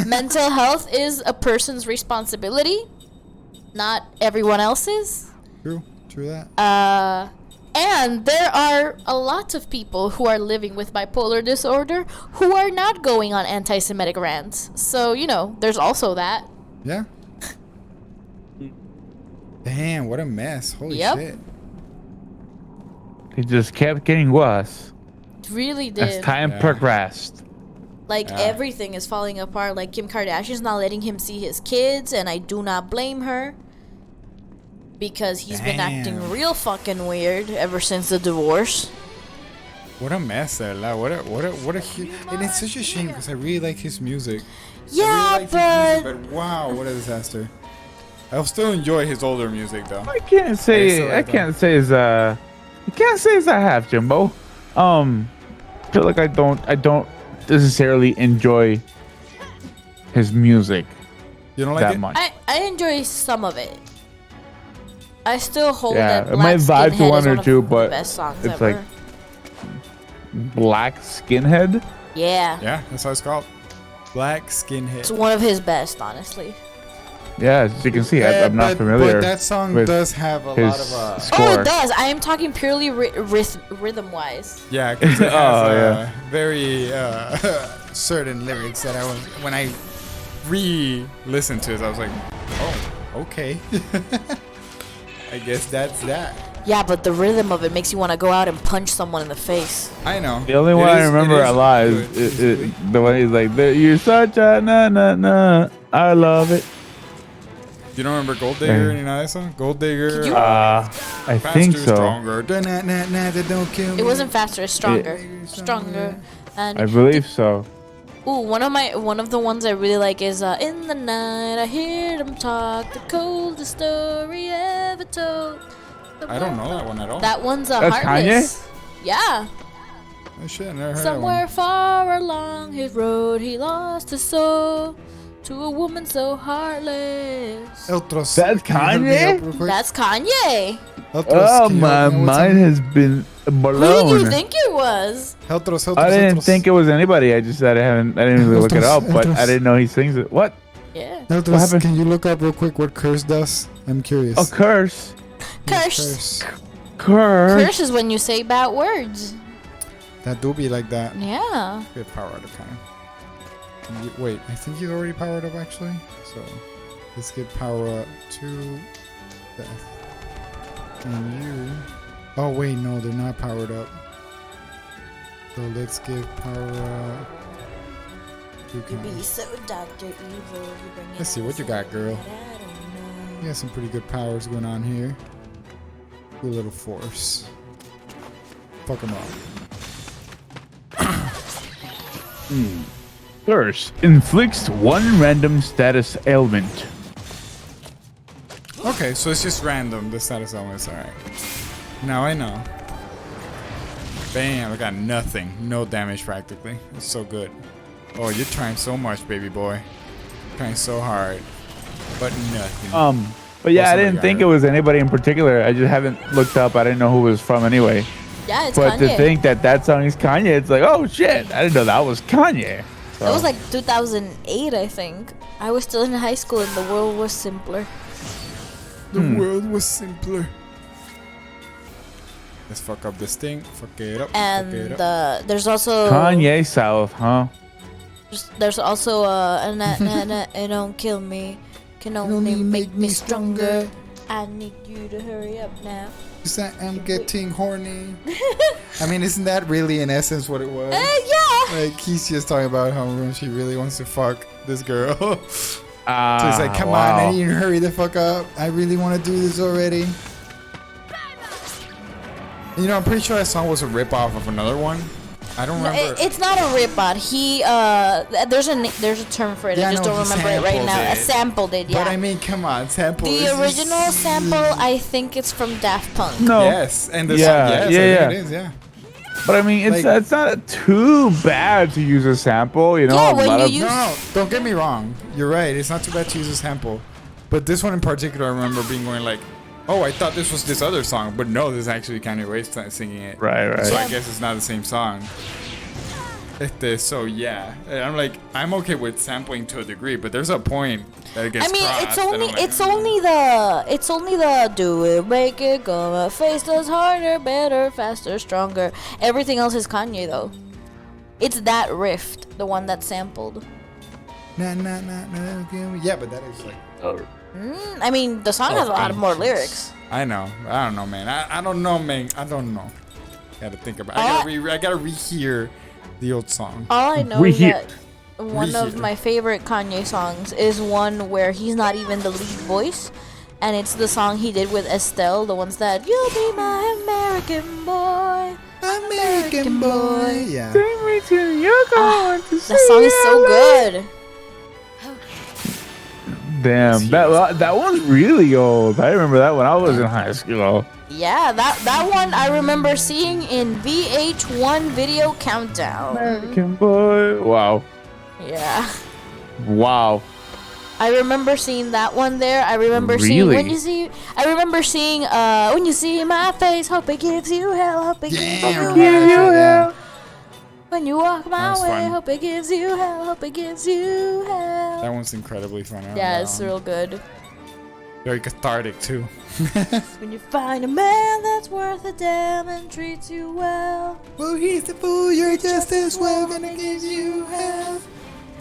Mental health is a person's responsibility, not everyone else's. True that. And there are a lot of people who are living with bipolar disorder who are not going on anti-Semitic rants. So, you know, there's also that. Yeah. Damn, what a mess. Holy Yep. shit. It just kept getting worse It really as did. time Yeah. progressed. Like, everything is falling apart. Like, Kim Kardashian's not letting him see his kids, and I do not blame her. Because he's been acting Damn. real fucking weird ever since the divorce. What a mess there, la. What a and it's such a shame because I really like his music. Yeah, I really like but... his music, but wow, what a disaster. I'll still enjoy his older music though. I can't say I can't say is I have, Jimbo. Feel like I don't necessarily enjoy his music You don't like that it? much. I enjoy some of it. I still hold Yeah, that it Black might vibe to Skinhead one is or one of two, the but best songs it's ever. like Black Skinhead. Yeah. Yeah, that's how it's called. Black It's Skinhead. one of his best, honestly. Yeah, as you can see, I'm not familiar. But that song with does have a his lot of score. Oh, it does. I am talking purely rhythm-wise. yeah, 'cause it has yeah. very certain lyrics that when I re-listened to it, I was like, oh, okay. I guess that's that. Yeah, but the rhythm of it makes you want to go out and punch someone in the face. I know. The only one I remember alive is the one he's like, "You're such a na na na. I love it." You don't remember Gold Digger? Any of that song? Gold Digger. Could you- I Faster, think so. Stronger. Don't kill me. It wasn't faster, it's stronger. Stronger. And I believe so. ooh, one of the ones I really like is "In the Night I Hear Them Talk, the coldest story ever told." I don't know that one at all. That one's That's Heartless. Yeah. Oh, shit, I never heard Somewhere far along his road, he lost his soul to a woman so heartless. that one. Eltros. That's Can you help me Kanye? up real quick? That's Kanye. Eltros, Oh, can you my help me with mind something? has been Who did blown. you think it was? Eltros. I didn't think it was anybody. I didn't really look it up, but Eltros. I didn't know he sings it. What? Yeah. Eltros, happened? can you look up real quick what curse does? I'm curious. A curse. Curse. Curse. Curse is when you say bad words. That do be like that. Yeah. Get power out of time. Wait, I think he's already powered up actually. So let's get power up to death. And you. Oh wait, no, they're not powered up. So let's give power up. to You be Kanye. so Dr. Evil. You bring Let's see what you got, girl. You got some pretty good powers going on here. Do a little force. Fuck him up. Curse inflicts one random status ailment. Okay. Okay, so it's just random. The status elements. All right. Now I know. Bam! I got nothing. No damage practically. It's so good. Oh, you're trying so much, baby boy. Trying so hard, but nothing. But yeah, Well, I didn't think it was anybody in particular. I just haven't looked up. I didn't know who it was from anyway. Yeah, it's But Kanye. to think that song is Kanye, it's like, oh shit, I didn't know that was Kanye. So, That was like 2008, I think. I was still in high school and the world was simpler. The world was simpler. Let's fuck up this thing. Fuck it up. And fuck it up. there's also Kanye South, huh? there's also it don't kill me, can only make me stronger. I need you to hurry up now. I'm getting horny. I mean, isn't that really in essence what it was? Yeah. Like, he's just talking about how much he really wants to fuck this girl. So he's like, come on, I need you to hurry the fuck up. I really want to do this already. You know, I'm pretty sure that song was a rip-off of another one. I don't remember. It's not a rip-off. He there's a term for it. Yeah, I just no, don't he remember it right sampled now. it. I sampled it, yeah. But I mean, come on, sample. The This original is- sample, I think it's from Daft Punk. No. Yes, and the Yeah, song, yes, yeah, I yeah. think it is, yeah. But I mean, it's not too bad to use a sample, you know. Yeah, a when lot you of- use- No, don't get me wrong. You're right. It's not too bad to use a sample. But this one in particular, I remember being going like, oh, I thought this was this other song. But no, this is actually Kanye West singing it. Right. So I guess it's not the same song. So yeah, I'm like, I'm okay with sampling to a degree, but there's a point that it gets I mean, crossed, and I'm like, it's only the do it, make it go, my face does harder, better, faster, stronger. Everything else is Kanye though. It's that riff, the one that's sampled. nah, give me-" Yeah, but that is like. I mean, the song has a lot of more lyrics. I know. I don't know, man. I don't know, man. I don't know. Gotta think about. Uh, I gotta rehear the old song. All I know is Rehear. that one of Rehear. my favorite Kanye songs is one where he's not even the lead voice, and it's the song he did with Estelle, the ones that "You'll be my American boy." American boy. Yeah. Take me to your going to That song is so good. Damn, that one's really old. I remember that when I was in high school. Yeah, that one I remember seeing in VH1 Video Countdown. American Boy. Wow. Yeah. Wow. I remember seeing that one there. I remember seeing Really? when you see when you see my face, hope it gives you hell, hope it gives you Yeah, hell. yeah. When you walk my That's way, fun. hope it gives you hell, hope it gives you hell. That one's incredibly fun. I Yeah, remember it's that one. real good. Very cathartic too. When you find a man that's worth a damn and treats you well. Well, he's the fool. You're just as well gonna give you hell.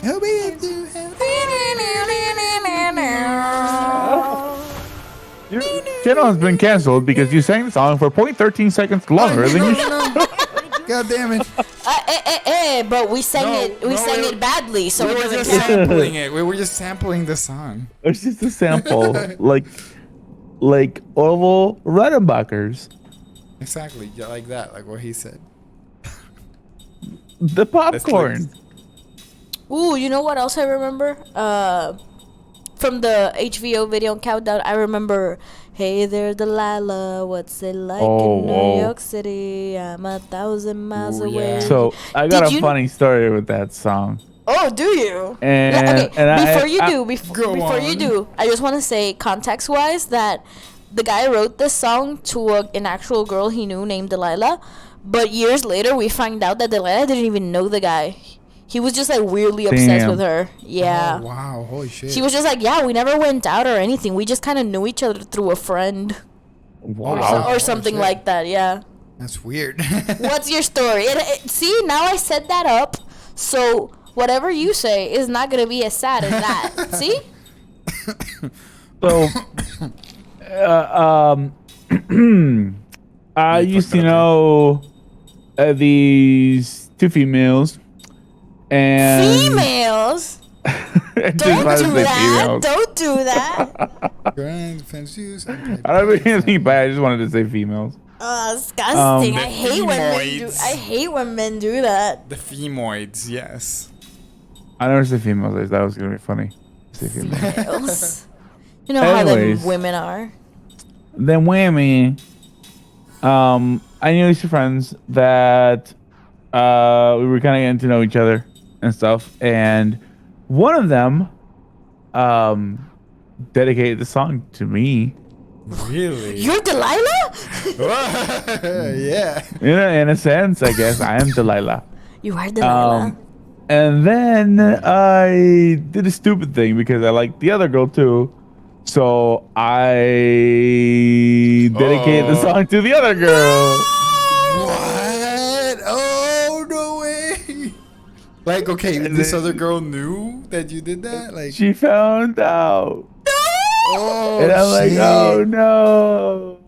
He'll be give you hell. Your channel has been canceled because you sang the song for 0.13 seconds longer than you should. God damn it. But we sang No, it. We no, sang it- it badly, so We it were doesn't just count. sampling it. We were just sampling the song. It's just a sample, like Orville Redenbacher's Exactly, yeah, like that, like what he said. The Popcorn. Ooh, you know what else I remember? From the HVO Video Countdown, I remember, "Hey there, Delilah, what's it like in New York City? I'm 1,000 miles Ooh, away." yeah. So I got Did a you- funny story with that song. Oh, do you? And- okay, and before I- you I- do, before you do, I just want to say, context-wise, that the guy wrote this song to an actual girl he knew named Delilah, but years later we find out that Delilah didn't even know the guy. He was just like weirdly obsessed Damn. with her. Yeah. Oh, wow, holy shit. She was just like, yeah, we never went out or anything. We just kind of knew each other through a friend Wow. or something shit. like that. Yeah. That's weird. What's your story? See, now I set that up, so whatever you say is not gonna be as sad as that. See? So, I used to know these two females, and Females. I just Don't wanted to do say that. females. Don't do that. Grand defense use. I don't mean anything bad. I just wanted to say females. Disgusting. The I hate when men do. femoids. I hate when men do that. The femoids, yes. I never say females. I thought it was gonna be funny. Say females. Females. You know how Anyways. them women are. Then whammy. I knew these two friends that we were kind of getting to know each other and stuff, and one of them dedicated the song to me. Really? You're Delilah? Yeah. In a sense, I guess I am Delilah. You are Delilah. And then I did a stupid thing because I liked the other girl too. So I dedicated the song to the other girl. What? Oh, no way. Like, okay, And this then- other girl knew that you did that? Like, She found out. oh, And I'm like, shit. oh no.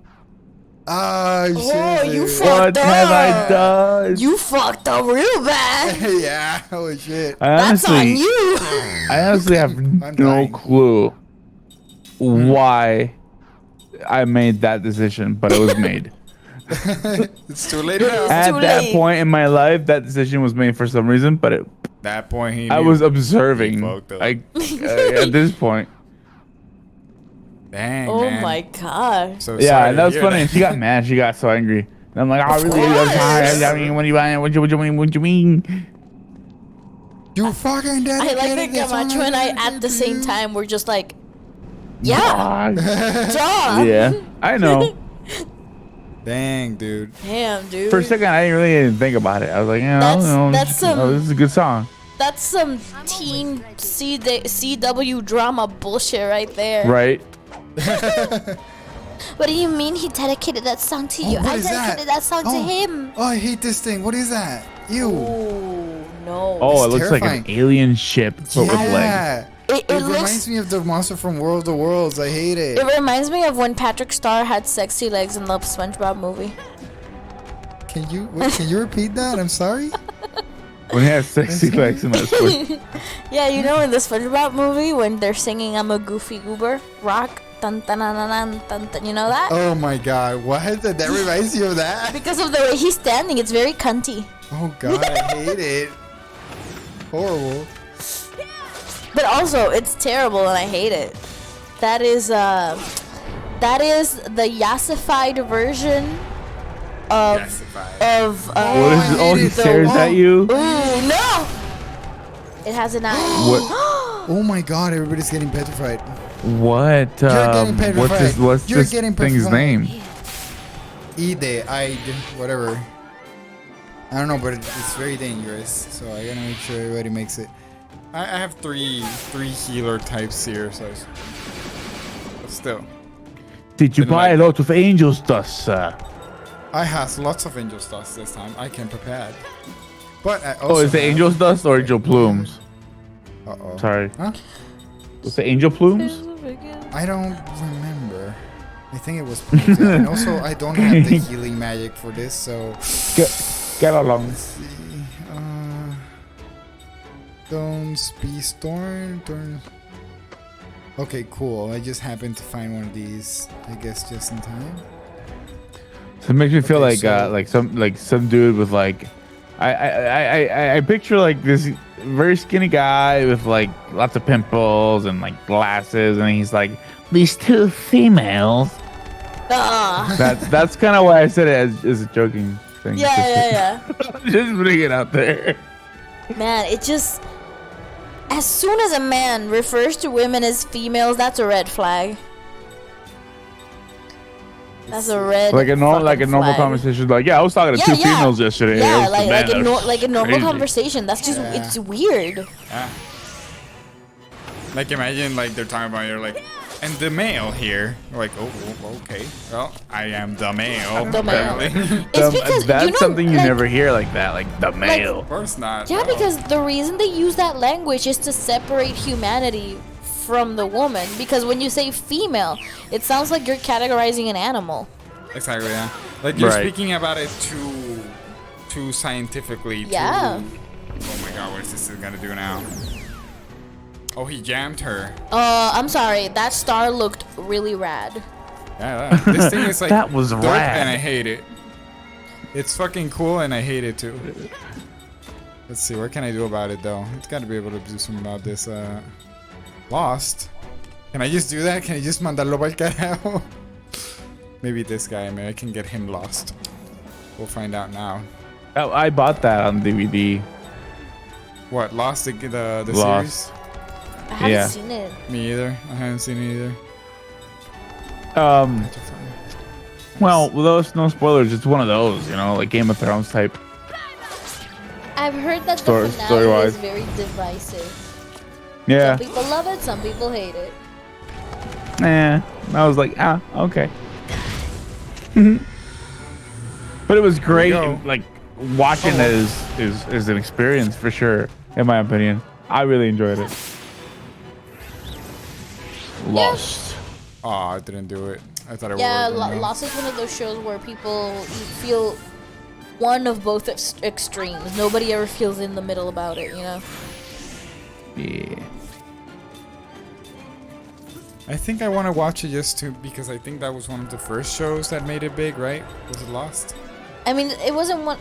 Oh, shit. Oh, you dude. fucked What have I up. done? You fucked up real bad. Yeah, oh, shit. That's on you. I honestly have I'm no dying. clue why I made that decision, but it was made. It's too late now. At too that late. point in my life, that decision was made for some reason, but That point, he I knew. was observing. He fucked up. At this point. Dang, Oh man. my god. So Yeah, sorry and to that was hear funny. And she got mad. She got so angry. And I'm like, oh, really? I'm course. tired. I mean, what do you want? What you mean? What you mean? You fucking I dedicated like that this song Camacho and I at the same time we're just like, yeah, duh. Yeah, I know. Dang, dude. Damn, dude. For a second, I didn't really think about it. I was like, yeah, I don't know. That's some- Oh, this is a good song. That's some teen CW drama bullshit right there. Right? What do you mean he dedicated that song to you? what I is that? dedicated that song to Oh. him. Oh, I hate this thing. What is that? Ew. Oh no. Oh, it It's looks like an terrifying. alien ship, but with legs. Yeah. It It looks. reminds me of the monster from World of Worlds. I hate it. It reminds me of when Patrick Star had sexy legs in the SpongeBob movie. Can you repeat that? I'm sorry. When he has sexy legs in that split. Yeah, you know in the SpongeBob movie when they're singing "I'm a Goofy Goober," rock, dun dun dun dun dun dun. You know that? Oh my god, what? That reminds you of that? Because of the way he's standing, it's very cunty. Oh god, I hate it. Horrible. But also, it's terrible and I hate it. That is the yassified version of Yassified. of What is it? Oh, he hate it, stares though. at you. Ooh, no! It has an eye. What? Oh my god, everybody's getting petrified. What? getting petrified. What's You're this getting thing's petrified. name? Whatever. I don't know, but it's very dangerous. So I gotta make sure everybody makes it. I have three healer types here, so but still. Did you Didn't buy like a lot of angels dust, sir? I have lots of angel dust this time. I can prepare. But I also Oh, is it have- angels dust or angel plumes? Uh-oh. Sorry. Huh? Was it angel plumes? I don't remember. I think it was plumes, yeah. And also, I don't have the healing magic for this, so... Get along. Let's see. Don't be storm. Okay, cool. I just happened to find one of these. I guess just in time. So it makes me feel Okay, like so- some dude with like I picture like this very skinny guy with like lots of pimples and like glasses, and he's like, these two females. That's kind of why I said it as a joking thing. Yeah. Just putting it out there. Man, it just. As soon as a man refers to women as females, that's a red flag. That's a red. Like a normal fucking normal flag. conversation. Like, yeah, I was talking to two females yesterday. Yeah, It was like man, a that was like a normal crazy. conversation. That's just it's weird. Yeah. Like imagine like they're talking about you're like, and the male here. You're like, oh, okay. Well, I am the male. The male. apparently. It's because That's you know, something you like, never hear like that, like the male. Of course not. Yeah, no. because the reason they use that language is to separate humanity from the woman. Because when you say female, it sounds like you're categorizing an animal. Exactly, yeah. Like you're Right. speaking about it too scientifically. Yeah. Oh my god, what is this gonna do now? Oh, he jammed her. I'm sorry. That star looked really rad. Yeah, this thing is like That was dope rad. and I hate it. It's fucking cool and I hate it too. Let's see, what can I do about it though? It's gotta be able to do something about this. Lost. Can I just do that? Can I just mandarlo pa'l carajo? Maybe this guy. Maybe I can get him lost. We'll find out now. Oh, I bought that on DVD. What? Lost the Lost. series? I haven't Yeah. seen it. Me either. I haven't seen it either. Well, with those no spoilers, it's one of those, like Game of Thrones type. I've heard that the finale Story-wise. is very divisive. Yeah. Some people love it, some people hate it. I was like, okay. But it was great. go. Like watching it is an experience for sure, in my opinion. I really enjoyed it. Lost. Oh, I didn't do it. I thought it Yeah, would. Lost is one of those shows where people feel one of both extremes. Nobody ever feels in the middle about it, Yeah. I think I want to watch it just because I think that was one of the first shows that made it big, right? Was it Lost? I mean, it wasn't one.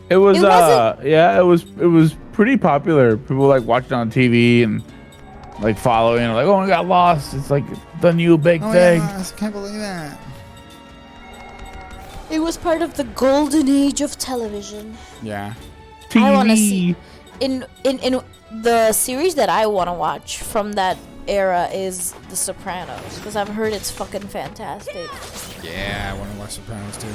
It was It wasn't- yeah, it was pretty popular. People like watching on TV and like following, like, oh, I got lost. It's like the new big thing. I can't believe that. It was part of the golden age of television. Yeah. TV. I want to see in the series that I want to watch from that era is The Sopranos, because I've heard it's fucking fantastic. Yeah, I want to watch Sopranos too.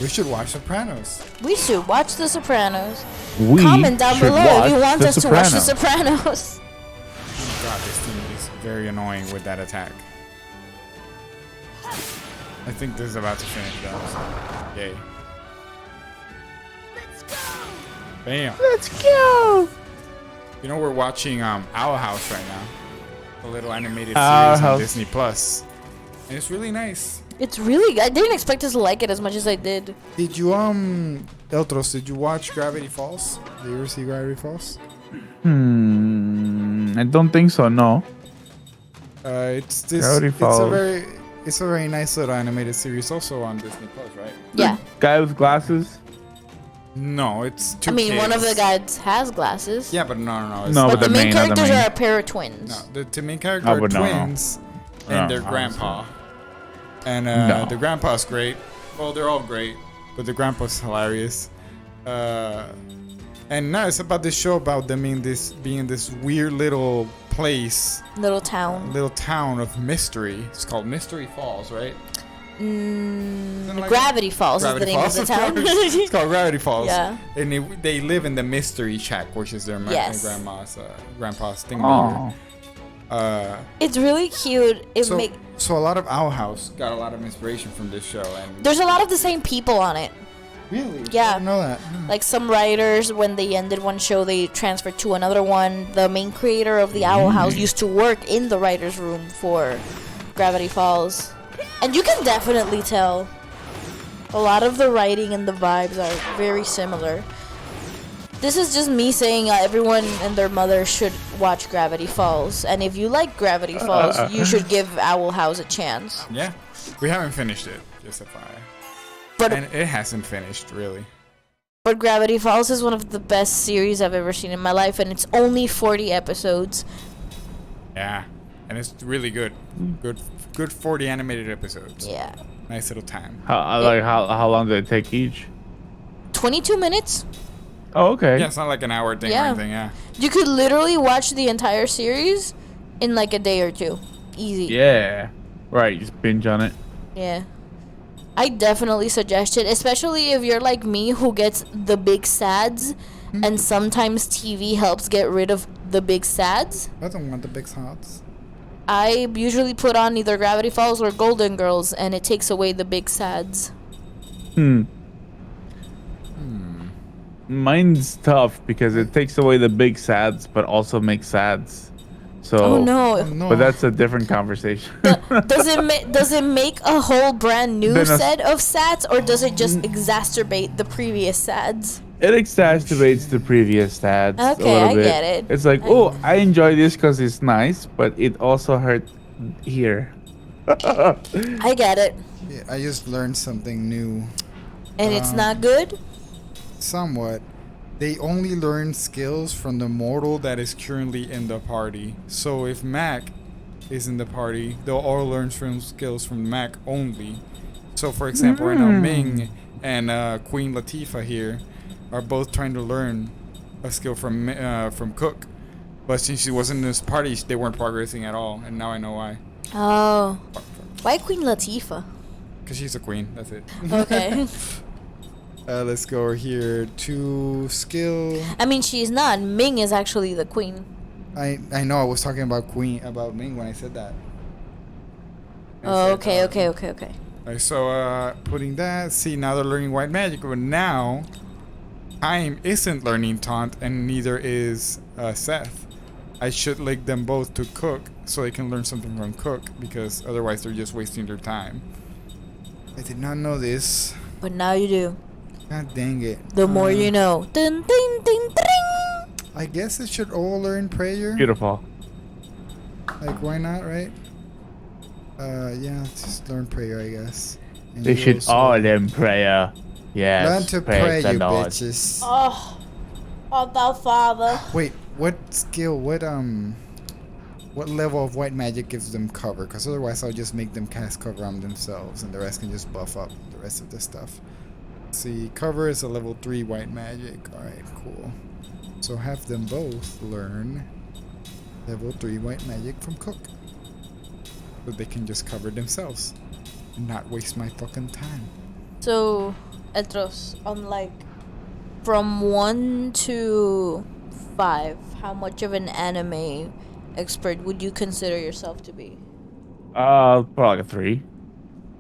We should watch Sopranos. We should watch The Sopranos. We Comment down should below if you watch want The us to watch The Sopranos. Sopranos. Oh God, this team is very annoying with that attack. I think this is about to finish though. So, yay. Bam. Let's go. You know, we're watching Owl House right now. A little animated Owl series on House. Disney Plus. And it's really nice. It's really good. I didn't expect us to like it as much as I did. Did you Eltros, did you watch Gravity Falls? Did you ever see Gravity Falls? I don't think so. No. It's this Gravity Falls. It's a very nice little animated series also on Disney Plus, right? Yeah. Guy with glasses. No, it's two I mean, one of kids. the guys has glasses. Yeah, but no. It's No, But but the main not the characters main. are a pair of twins. No, the main character Oh, are but no. twins and No, their grandpa. And No. the grandpa's great. Well, they're all great, but the grandpa's hilarious. And now it's about this show about them being this weird little place, Little town. little town of mystery. It's called Mystery Falls, right? Something like Gravity Falls Gravity is the name Falls, of the town. it's called Gravity Falls. Yeah. And they live in the Mystery Shack, which is their Yes. grandpa's thing. Oh. It's really cute. So a lot of Owl House got a lot of inspiration from this show, and There's a lot of the same people on it. really, Yeah. I didn't know that. Like some writers, when they ended one show, they transferred to another one. The main creator of the Owl House used to work in the writer's room for Gravity Falls. And you can definitely tell a lot of the writing and the vibes are very similar. This is just me saying everyone and their mother should watch Gravity Falls. And if you like Gravity Falls, you should give Owl House a chance. Yeah, we haven't finished it, just a fire, But and it hasn't finished really. But Gravity Falls is one of the best series I've ever seen in my life, and it's only 40 episodes. Yeah, and it's really good. Good 40 animated episodes. Yeah. Nice little time. How long did it take each? 22 minutes? Oh, okay. Yeah, it's not like an hour thing or Yeah. anything. Yeah. You could literally watch the entire series in like a day or two. Easy. Yeah. Right. Just binge on it. Yeah. I definitely suggest it, especially if you're like me who gets the big sads, and sometimes TV helps get rid of the big sads. I don't want the big shots. I usually put on either Gravity Falls or Golden Girls, and it takes away the big sads. Mine's tough because it takes away the big sads, but also makes sads. So. Oh no. No. But that's a different conversation. Does it make a whole brand new Then a- set of sads, or does it just exacerbate the previous sads? It exacerbates the previous stats a Okay, little I bit. get it. It's like, oh, I enjoy this because it's nice, but it also hurt here. I get it. Yeah, I just learned something new. And it's not good? Somewhat. They only learn skills from the mortal that is currently in the party. So if Mac is in the party. They'll all learn from skills from Mac only. So, for example, right now Ming and Queen Latifah here are both trying to learn a skill from Cook. But since she wasn't in this party, they weren't progressing at all, and now I know why. Oh. Why Queen Latifah? Because she's a queen, that's it. Okay. Let's go over here to skill. I mean, she's not. Ming is actually the queen. I know, I was talking about Ming when I said that. Oh, okay. Alright, so putting that, see, now they're learning white magic, but now Time isn't learning taunt, and neither is Seth. I should link them both to Cook so they can learn something from Cook, because otherwise they're just wasting their time. I did not know this. But now you do. God dang it. The more you know. Dun, ding, ding, ding. I guess they should all learn prayer. Beautiful. Like, why not, right? Yeah, just learn prayer, I guess. And They you should also all learn prayer. Yes. learn to praise pray, the you Lord. bitches. Oh, thou Father. Wait, what skill, what level of white magic gives them cover? Because otherwise I'll just make them cast cover on themselves and the rest can just buff up the rest of the stuff. See, cover is a level 3 white magic. Alright, cool. So have them both learn level 3 white magic from Cook. So they can just cover themselves and not waste my fucking time. So, Etros, on like from 1 to 5, how much of an anime expert would you consider yourself to be? Probably like a 3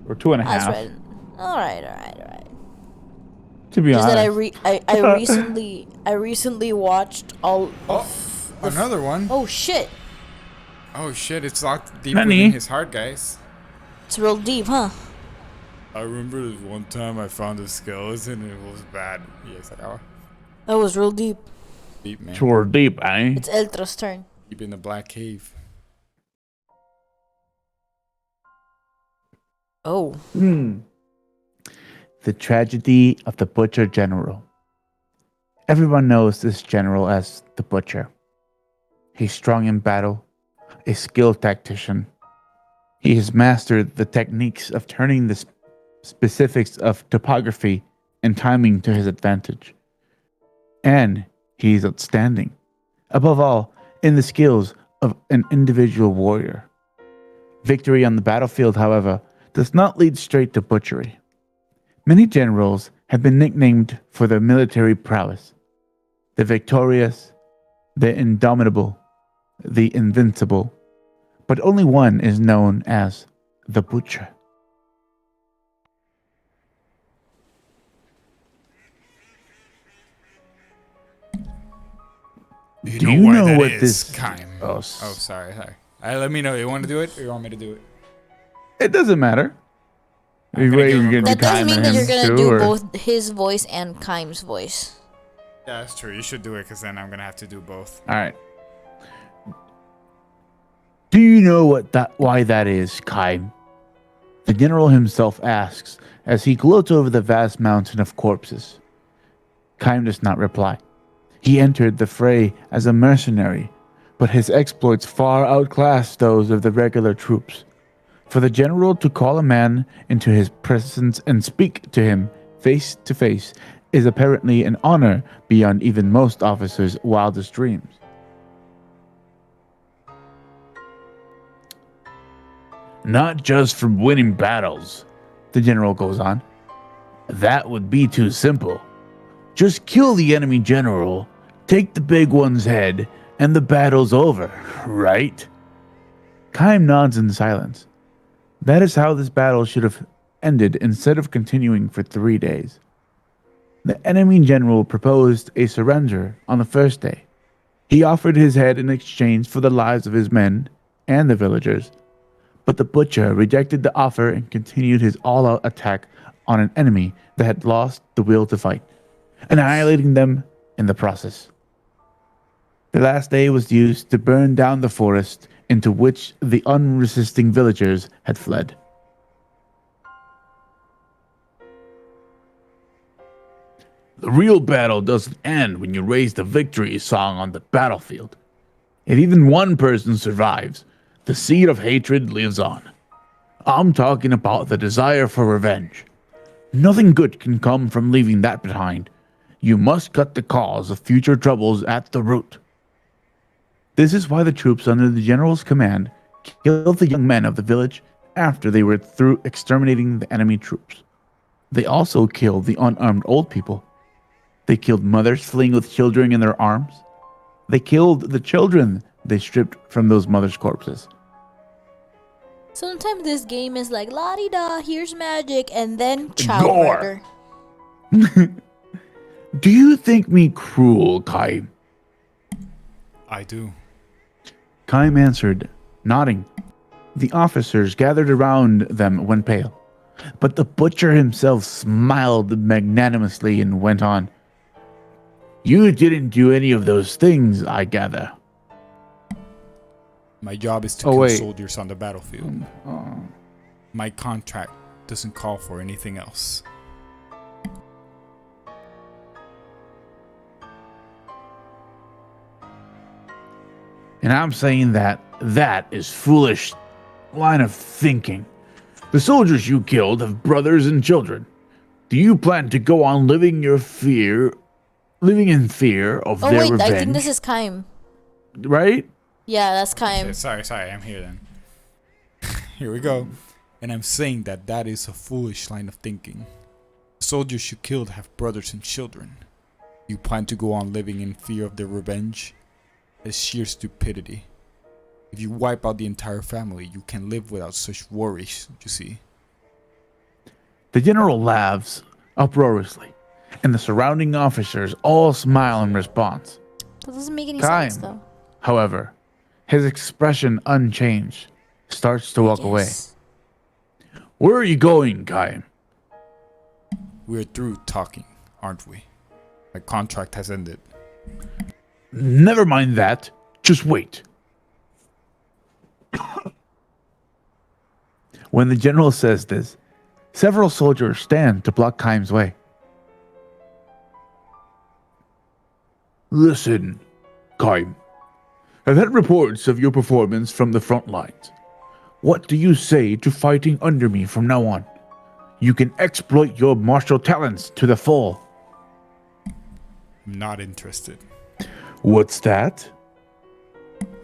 or 2.5. That's right. All right. To be Just honest. that I recently watched all. Oh, another one. Oh shit! Oh shit, it's locked deep Nani? within his heart, guys. It's real deep, huh? I remember this one time I found a skeleton and it was bad. Yes, oh, That was real deep. deep, man. Sure deep, eh? It's Eltra's turn. Deep in the black cave. Oh. The tragedy of the Butcher General. Everyone knows this general as the Butcher. He's strong in battle, a skilled tactician. He has mastered the techniques of turning the specifics of topography and timing to his advantage. And he's outstanding, above all, in the skills of an individual warrior. Victory on the battlefield, however, does not lead straight to butchery. Many generals have been nicknamed for their military prowess. The victorious, the indomitable, the invincible, but only one is known as the Butcher. Do you know what this Kime? Oh, Oh, sorry. Let me know. You want to do it, or you want me to do it? it doesn't matter. I'm gonna give him a You're That doesn't timing mean that him you're gonna too, do or- both his voice and Kaim's voice. Yeah, that's true. You should do it, because then I'm gonna have to do both. All right. Do you know why that is, Kaim? The general himself asks as he gloats over the vast mountain of corpses. Kaim does not reply. He entered the fray as a mercenary, but his exploits far outclass those of the regular troops. For the general to call a man into his presence and speak to him face to face is apparently an honor beyond even most officers' wildest dreams. Not just from winning battles, the general goes on. That would be too simple. Just kill the enemy general, take the big one's head, and the battle's over, right? Kaim nods in silence. That is how this battle should have ended instead of continuing for 3 days. The enemy general proposed a surrender on the first day. He offered his head in exchange for the lives of his men and the villagers, but the Butcher rejected the offer and continued his all-out attack on an enemy that had lost the will to fight, annihilating them in the process. The last day was used to burn down the forest into which the unresisting villagers had fled. The real battle doesn't end when you raise the victory song on the battlefield. If even one person survives, The seed of hatred lives on. I'm talking about the desire for revenge. Nothing good can come from leaving that behind. You must cut the cause of future troubles at the root. This is why the troops under the general's command killed the young men of the village after they were through exterminating the enemy troops. They also killed the unarmed old people. They killed mothers fleeing with children in their arms. They killed the children they stripped from those mothers' corpses. Sometimes this game is like la-di-da, here's magic, and then child Gore. murder. Do you think me cruel, Kai? I do. Kaim answered, nodding. The officers gathered around them went pale, but the butcher himself smiled magnanimously and went on. You didn't do any of those things, I gather. My job is to Oh, kill wait. soldiers on the battlefield. My contract doesn't call for anything else. And I'm saying that is foolish line of thinking. The soldiers you killed have brothers and children. Do you plan to go on living in fear of Oh their wait, revenge? I think this is Kaim. Right? Yeah, that's Kaim. Sorry, I'm here then. Here we go. And I'm saying that is a foolish line of thinking. The soldiers you killed have brothers and children. You plan to go on living in fear of their revenge? It's sheer stupidity. If you wipe out the entire family, you can live without such worries, you see. The general laughs uproariously, and the surrounding officers all smile in response. That doesn't make any Kaim, sense though. however, his expression unchanged, starts to walk away. Yes. Where are you going, Kaim? We're through talking, aren't we? My contract has ended. Never mind that. Just wait. When the general says this, several soldiers stand to block Kaim's way. Listen, Kaim. I've had reports of your performance from the front lines. What do you say to fighting under me from now on? You can exploit your martial talents to the full. I'm not interested. What's that?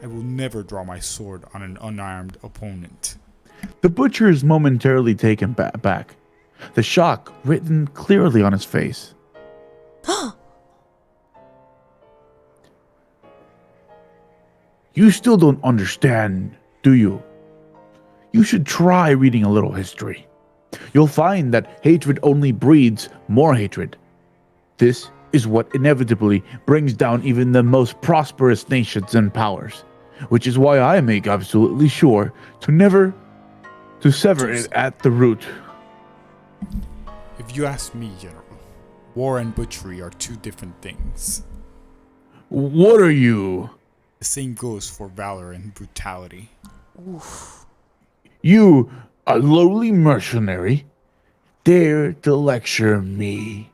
I will never draw my sword on an unarmed opponent. The butcher is momentarily taken back, the shock written clearly on his face. You still don't understand, do you? You should try reading a little history. You'll find that hatred only breeds more hatred. This is what inevitably brings down even the most prosperous nations and powers, which is why I make absolutely sure to sever it at the root. If you ask me, General, war and butchery are two different things. What are you? The same goes for valor and brutality. You, a lowly mercenary, dare to lecture me?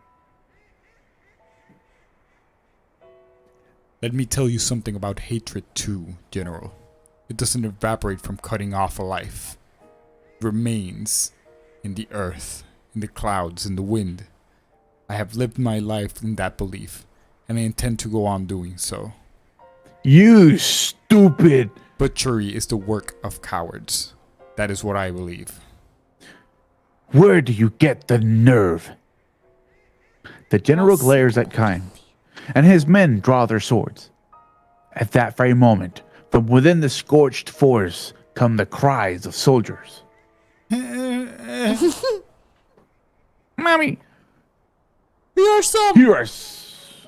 Let me tell you something about hatred too, General. It doesn't evaporate from cutting off a life. It remains in the earth, in the clouds, in the wind. I have lived my life in that belief, and I intend to go on doing so. You stupid! Butchery is the work of cowards. That is what I believe. Where do you get the nerve? The general glares at Kaim, and his men draw their swords. At that very moment, from within the scorched forest come the cries of soldiers. Mommy, Here are some. here are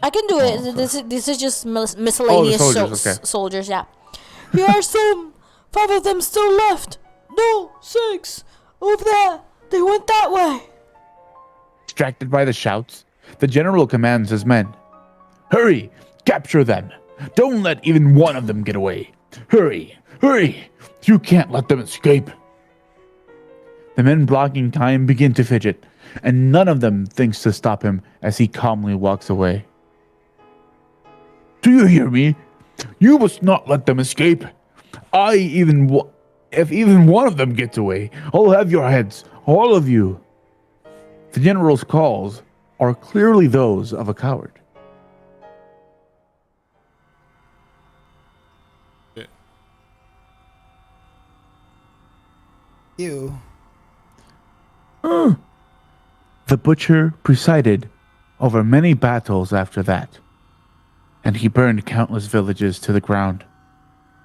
I can do it. This is just miscellaneous soldiers, okay. soldiers. Yeah. Here are some. 5 of them still left. No, 6. Over there. They went that way. distracted by the shouts. The general commands his men. Hurry! Capture them! Don't let even one of them get away! Hurry! Hurry! You can't let them escape! The men blocking time begin to fidget, and none of them thinks to stop him as he calmly walks away. Do you hear me? You must not let them escape! If even one of them gets away, I'll have your heads, all of you. The general's calls are clearly those of a coward. Ew. The butcher presided over many battles after that, and he burned countless villages to the ground,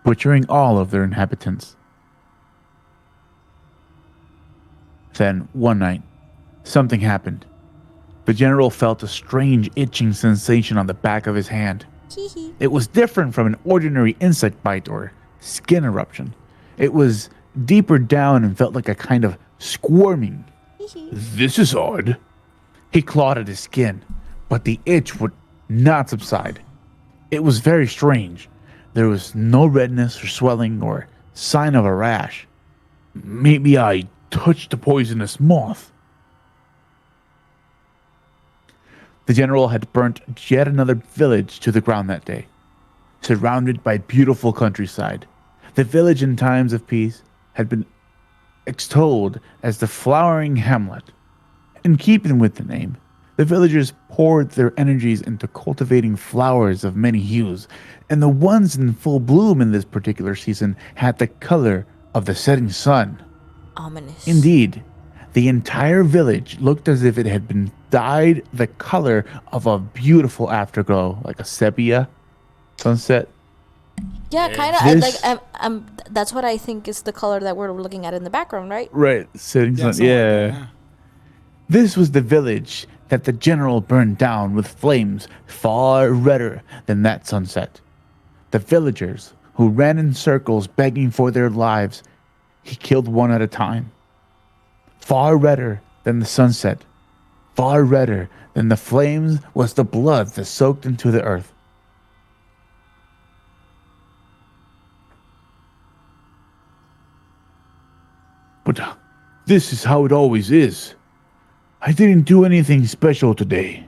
butchering all of their inhabitants. Then, one night, something happened. The general felt a strange itching sensation on the back of his hand. It was different from an ordinary insect bite or skin eruption. It was deeper down and felt like a kind of squirming. This is odd. He clawed at his skin, but the itch would not subside. It was very strange. There was no redness or swelling or sign of a rash. Maybe I touched a poisonous moth. The general had burnt yet another village to the ground that day, surrounded by beautiful countryside. The village in times of peace had been extolled as the flowering hamlet. In keeping with the name, the villagers poured their energies into cultivating flowers of many hues, and the ones in full bloom in this particular season had the color of the setting sun. Ominous. Indeed, the entire village looked as if it had been dyed the color of a beautiful afterglow, like a sepia sunset. Yeah, kind of. This- That's what I think is the color that we're looking at in the background, right? Right, setting sun. something like Yeah. that, This was the village that the general burned down with flames far redder than that sunset. The villagers, who ran in circles begging for their lives, he killed one at a time. Far redder than the sunset, far redder than the flames was the blood that soaked into the earth. But this is how it always is. I didn't do anything special today.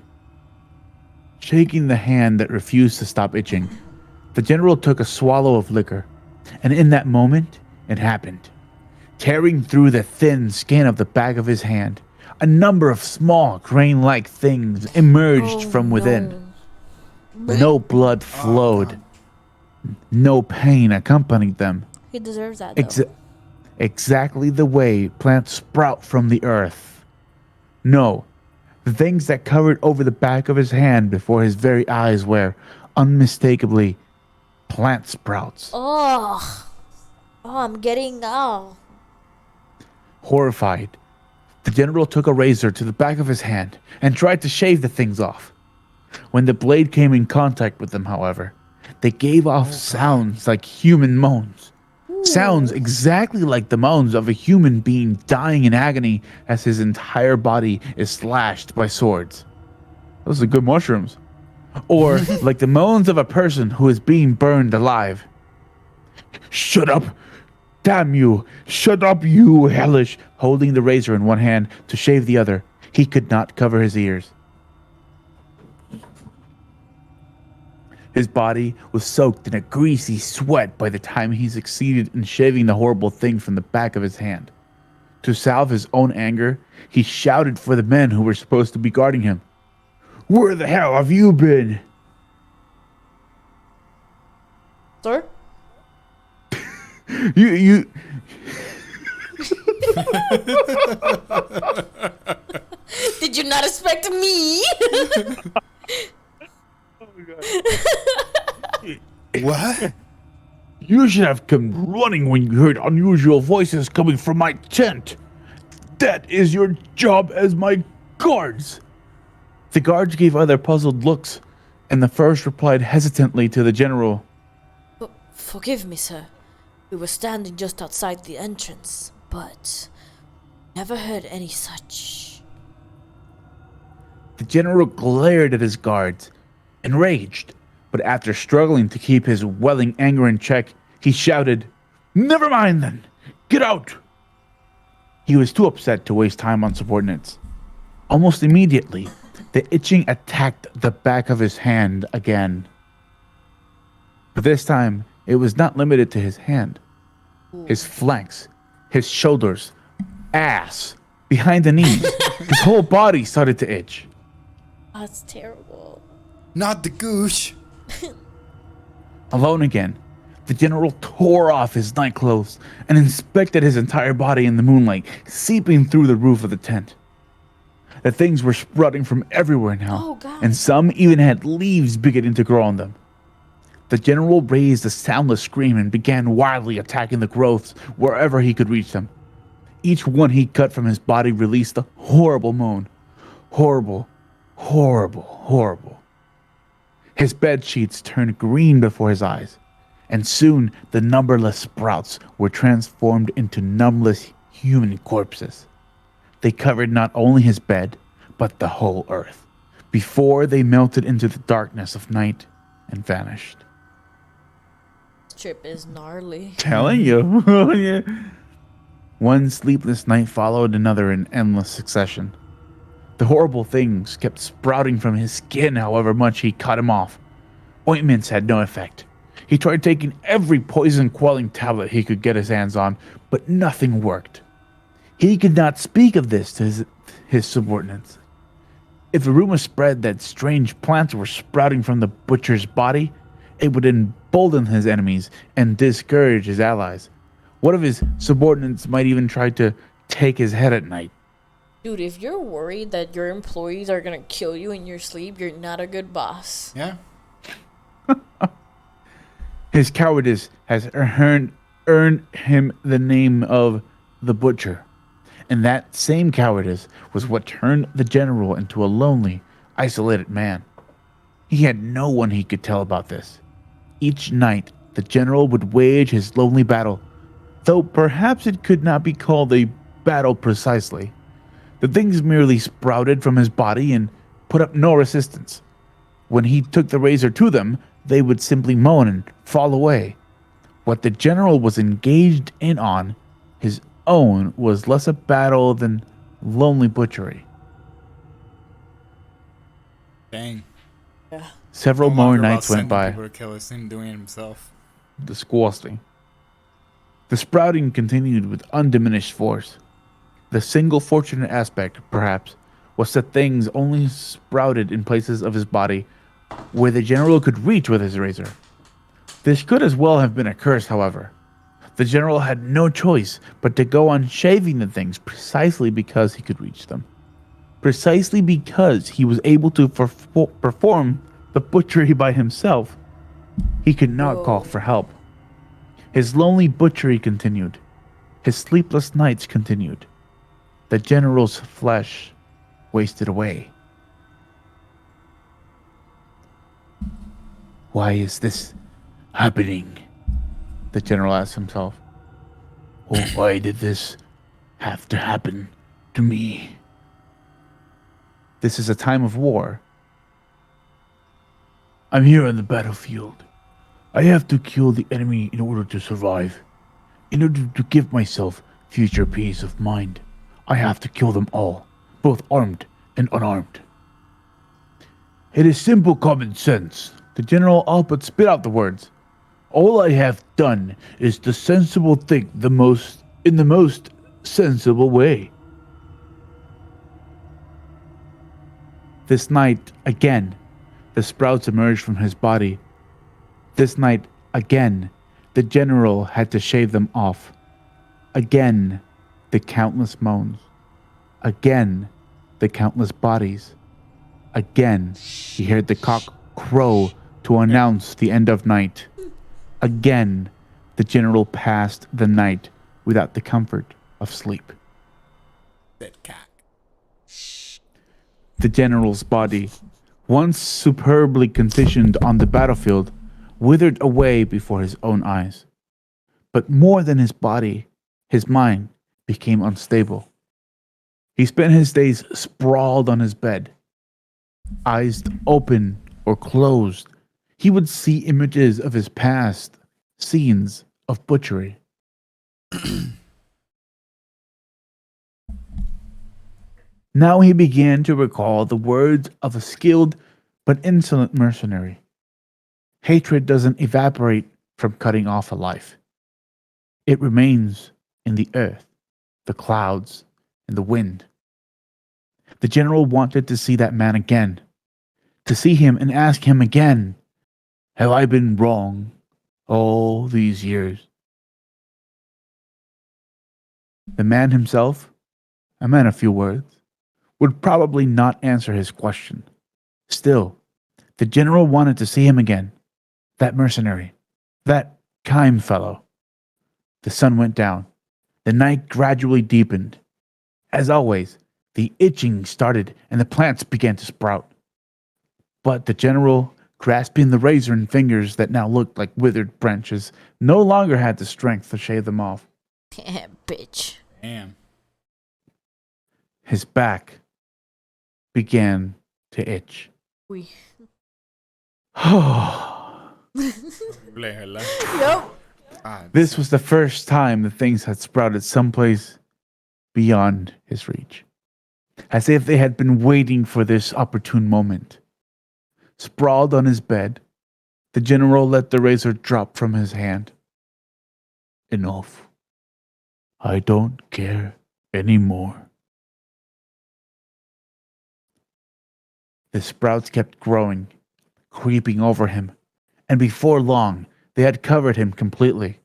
Shaking the hand that refused to stop itching, the general took a swallow of liquor, and in that moment, it happened. Tearing through the thin skin of the back of his hand, a number of small grain-like things emerged from within. No blood flowed. No pain accompanied them. He deserves that, though. Exactly the way plants sprout from the earth. No, the things that covered over the back of his hand before his very eyes were unmistakably plant sprouts. Oh, I'm getting Horrified, the general took a razor to the back of his hand and tried to shave the things off. When the blade came in contact with them, however, they gave off sounds like human moans. Sounds exactly like the moans of a human being dying in agony as his entire body is slashed by swords. Those are good mushrooms. Or like the moans of a person who is being burned alive. Shut up! Damn you! Shut up, you hellish! Holding the razor in one hand to shave the other, he could not cover his ears. His body was soaked in a greasy sweat by the time he succeeded in shaving the horrible thing from the back of his hand. To salve his own anger, he shouted for the men who were supposed to be guarding him. Where the hell have you been? Sir? You... Did you not expect me? What? You should have come running when you heard unusual voices coming from my tent. That is your job as my guards. The guards gave other puzzled looks, and the first replied hesitantly to the general. Forgive me, sir. We were standing just outside the entrance, but never heard any such. The general glared at his guards, enraged, but after struggling to keep his welling anger in check, he shouted, Never mind then! Get out! He was too upset to waste time on subordinates. Almost immediately, the itching attacked the back of his hand again. But this time, it was not limited to his hand. his flanks, his shoulders, ass, behind the knees. His whole body started to itch. That's terrible. Not the goosh. Alone again, the general tore off his night clothes and inspected his entire body in the moonlight, seeping through the roof of the tent. The things were sprouting from everywhere now, Oh, God. and some even had leaves beginning to grow on them. The general raised a soundless scream and began wildly attacking the growths wherever he could reach them. Each one he cut from his body released a horrible moan. Horrible, horrible, horrible. His bed sheets turned green before his eyes, and soon the numberless sprouts were transformed into numberless human corpses. They covered not only his bed, but the whole earth, before they melted into the darkness of night and vanished. This trip is gnarly. Telling you. Yeah. One sleepless night followed another in endless succession. The horrible things kept sprouting from his skin however much he cut him off. Ointments had no effect. He tried taking every poison-quelling tablet he could get his hands on, but nothing worked. He could not speak of this to his subordinates. If a rumor spread that strange plants were sprouting from the butcher's body, it would embolden his enemies and discourage his allies. One of his subordinates might even try to take his head at night. Dude, if you're worried that your employees are gonna kill you in your sleep, you're not a good boss. Yeah. His cowardice has earned him the name of the Butcher, and that same cowardice was what turned the general into a lonely, isolated man. He had no one he could tell about this. Each night, the general would wage his lonely battle, though perhaps it could not be called a battle precisely. The things merely sprouted from his body and put up no resistance. When he took the razor to them, they would simply moan and fall away. What the general was engaged in on his own was less a battle than lonely butchery. Dang. Several No more longer about nights went sending by. people to kill us and doing it himself. Disgusting. The sprouting continued with undiminished force. The single fortunate aspect, perhaps, was that things only sprouted in places of his body where the general could reach with his razor. This could as well have been a curse, however. The general had no choice but to go on shaving the things precisely because he could reach them. Precisely because he was able to perform the butchery by himself, he could not call for help. His lonely butchery continued. His sleepless nights continued. The general's flesh wasted away. Why is this happening? The general asked himself. Oh, why did this have to happen to me? This is a time of war. I'm here on the battlefield. I have to kill the enemy in order to survive. In order to give myself future peace of mind, I have to kill them all, both armed and unarmed. It is simple common sense. The general all but spit out the words. All I have done is the sensible thing in the most sensible way. This night, again, the sprouts emerged from his body. This night, again, the general had to shave them off. Again, the countless moans. Again, the countless bodies. Again, he heard the cock crow to announce the end of night. Again, the general passed the night without the comfort of sleep. Dead cat. The general's body, once superbly conditioned on the battlefield, withered away before his own eyes. But more than his body, his mind became unstable. He spent his days sprawled on his bed. Eyes open or closed, he would see images of his past, scenes of butchery. Now he began to recall the words of a skilled but insolent mercenary. Hatred doesn't evaporate from cutting off a life. It remains in the earth, the clouds, and the wind. The general wanted to see that man again, to see him and ask him again, have I been wrong all these years? The man himself, a man of few words, would probably not answer his question. Still, the general wanted to see him again, that mercenary, that Kime fellow. The sun went down. The night gradually deepened. As always, the itching started and the plants began to sprout. But the general, grasping the razor in fingers that now looked like withered branches, no longer had the strength to shave them off. Bitch. Damn. His back began to itch. We. Yup. This was the first time the things had sprouted someplace beyond his reach, as if they had been waiting for this opportune moment. Sprawled on his bed, the general let the razor drop from his hand. Enough. I don't care anymore. The sprouts kept growing, creeping over him, and before long, they had covered him completely.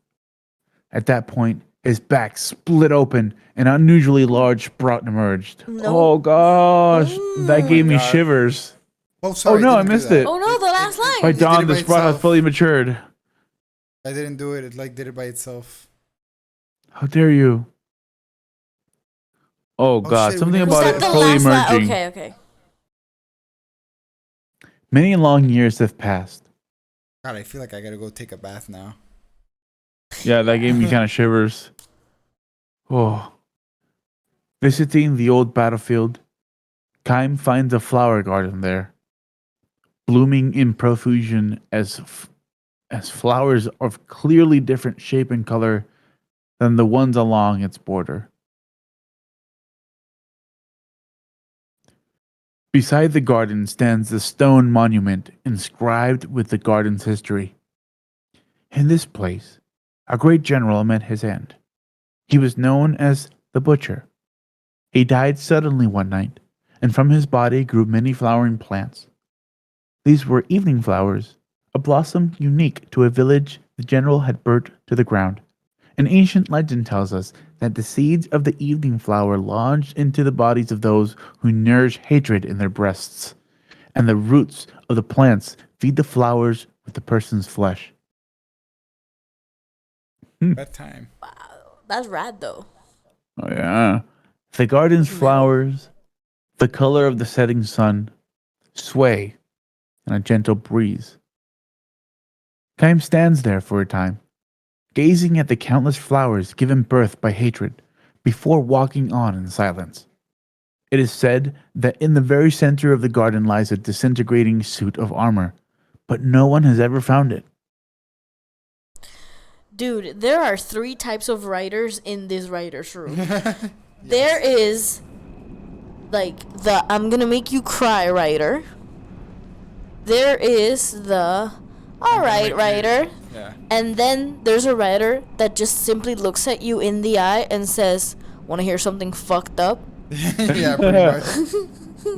At that point, his back split open and an unusually large sprout emerged. No. Oh gosh, that gave me God. shivers. Oh, sorry. Oh no, I didn't do missed that. it. Oh no, the last line. By It did dawn, it the by sprout has itself. fully matured. I didn't do it. It like did it by itself. How dare you? Oh god, shit, we something never about said it the fully last line? emerging. Okay. Many long years have passed. God, I feel like I gotta go take a bath now. Yeah, that gave me kind of shivers. Oh. Visiting the old battlefield, Kime finds a flower garden there, blooming in profusion as flowers of clearly different shape and color than the ones along its border. Beside the garden stands the stone monument inscribed with the garden's history. In this place, a great general met his end. He was known as the Butcher. He died suddenly one night, and from his body grew many flowering plants. These were evening flowers, a blossom unique to a village the general had burnt to the ground. An ancient legend tells us that the seeds of the evening flower lodged into the bodies of those who nourish hatred in their breasts, and the roots of the plants feed the flowers with the person's flesh. Bedtime. That's rad though. Oh yeah. The garden's flowers, the color of the setting sun, sway in a gentle breeze. Time stands there for a time, gazing at the countless flowers given birth by hatred, before walking on in silence. It is said that in the very center of the garden lies a disintegrating suit of armor, but no one has ever found it. Dude, there are 3 types of writers in this writer's room. There is, like, the I'm gonna make you cry writer. There is the alright writer. Yeah. And then there's a writer that just simply looks at you in the eye and says, wanna hear something fucked up? Yeah, pretty much.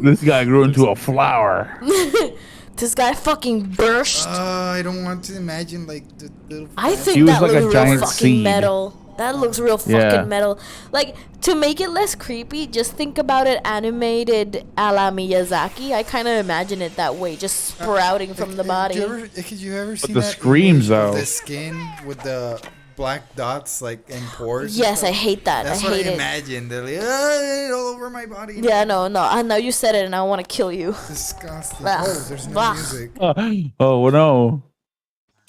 This guy grew into a flower. This guy fucking burst. I don't want to imagine like the little. I think He was that like a looks real giant fucking seed. metal. That looks real fucking Yeah. metal. Like, to make it less creepy, just think about it animated a la Miyazaki. I kind of imagine it that way, just sprouting from the body. Could you ever see the that screams, image of though. the skin with the black dots like and pores? Yes, I hate that. That's I what hate I it. imagine. They're like all over my body. Yeah, no. I know you said it and I want to kill you. Disgusting. Ugh. Oh, there's no Ugh. music. Oh no.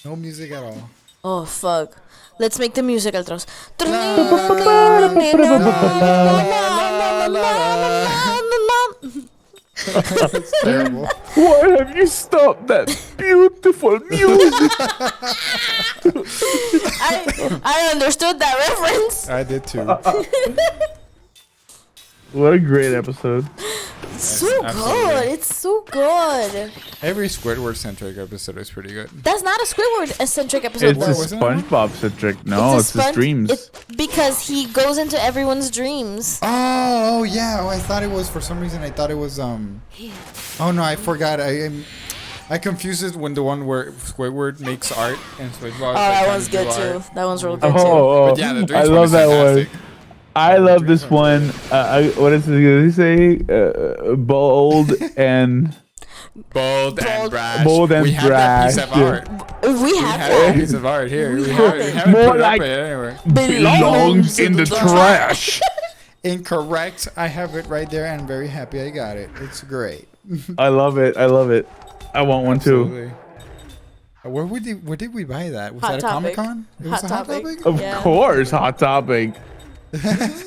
No music at all. Oh, fuck. Let's make the music, Altros. It's terrible. Why have you stopped that beautiful music? I understood that reference. I did too. What a great episode. It's so absolutely. good. It's so good. Every Squidward-centric episode is pretty good. That's not a Squidward-centric episode, It's though. a wasn't it? SpongeBob centric. No, it's his dreams. Because he goes into everyone's dreams. Oh yeah. Oh, I thought it was for some reason. I thought it was Oh no, I forgot. I confused it when the one where Squidward makes art and SpongeBob. Oh, that one's good too. That one's real good too. Oh, But yeah, the I dreams love one is that fantastic. one. I love this one. What is it? He say? Bold and Bold and brash. Bold and we have that piece brash, of art. We We have have that that. piece of art here. We have haven't, it. haven't More put it like- up anywhere. belongs in the trash. Incorrect. I have it right there. I'm very happy I got it. It's great. I love it. I love it. I want one too. Absolutely. Where did we buy that? Was Hot that a Topic. Comic Con? It was Hot a Hot Topic. Topic? Of Yeah. course, Hot Topic.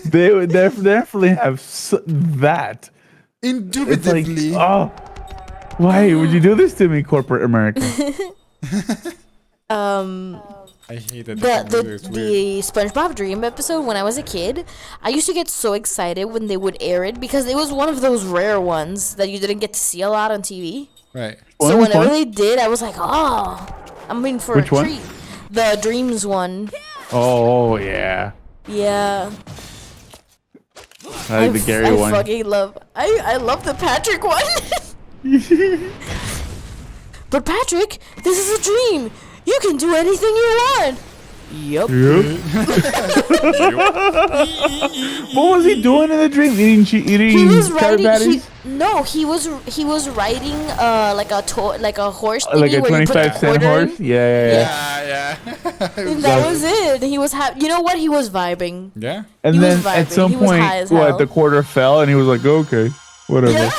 They would definitely have that. It's like, Indubitably. oh, why would you do this to me, corporate America? I hate that. The SpongeBob Dream episode when I was a kid, I used to get so excited when they would air it because it was one of those rare ones that you didn't get to see a lot on TV. Right. So Which whenever one? they did, I was like, oh, I'm in for Which a one? treat. The Dreams one. Oh yeah, Yeah. I like the Gary I one. fucking love. I love the Patrick one. But Patrick, this is a dream. You can do anything you want. Yup. Yep. What was he doing in the dream? Eating He was Krabby riding. Patties? He was riding like a horse thingy Like a where you put a 25-cent quarter in. horse? Yeah. Yeah. And that was it. He was You know what? He was vibing. Yeah. And He was then at vibing. some He was point, high as hell. the quarter fell, and he was like, "Okay, whatever."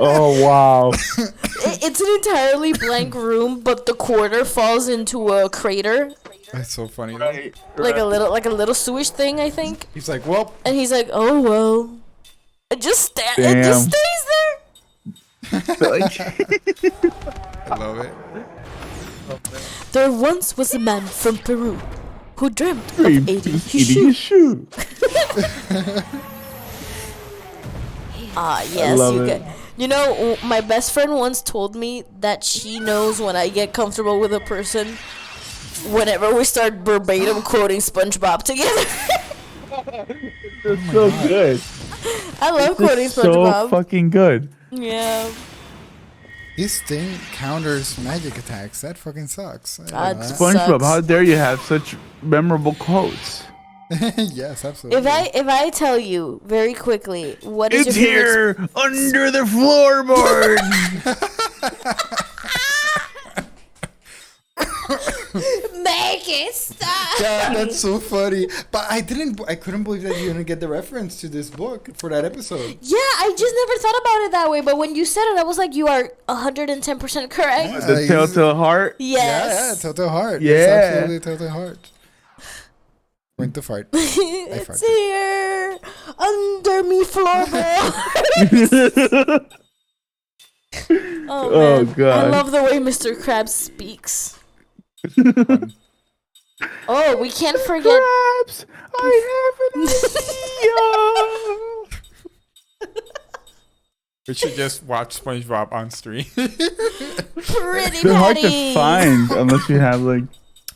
Oh wow. It's an entirely blank room, but the quarter falls into a crater, That's so funny. Though. like a little sewage thing, I think. He's like, well, And he's like, "Oh well," it just Damn. stays there. I love it. There once was a man from Peru who dreamt of He eating was his eating shoe. his shoe. Yes, love you it. get. You know, my best friend once told me that she knows when I get comfortable with a person whenever we start verbatim quoting SpongeBob together. That's so good. I love quoting It's so SpongeBob. fucking good. Yeah. This thing counters magic attacks. That fucking sucks. I God, know that. SpongeBob, Sucks. how dare you have such memorable quotes? Yes, absolutely. If I tell you very quickly what is It's your favorite here under the floorboard. make it stop. Yeah, that's so funny. But I couldn't believe that you didn't get the reference to this book for that episode. Yeah, I just never thought about it that way, but when you said it, I was like, you are 110% correct. The Telltale Heart. Yeah, Yes. Telltale Heart. Yeah. It's absolutely Telltale Heart. Went to fart. It's farted. here under me floorboard. Oh, Oh, man. God. I love the way Mr. Krabs speaks. Oh, we can't forget. Perhaps I have an idea. We should just watch SpongeBob on stream. Pretty They're hard to Patties. find unless you have like.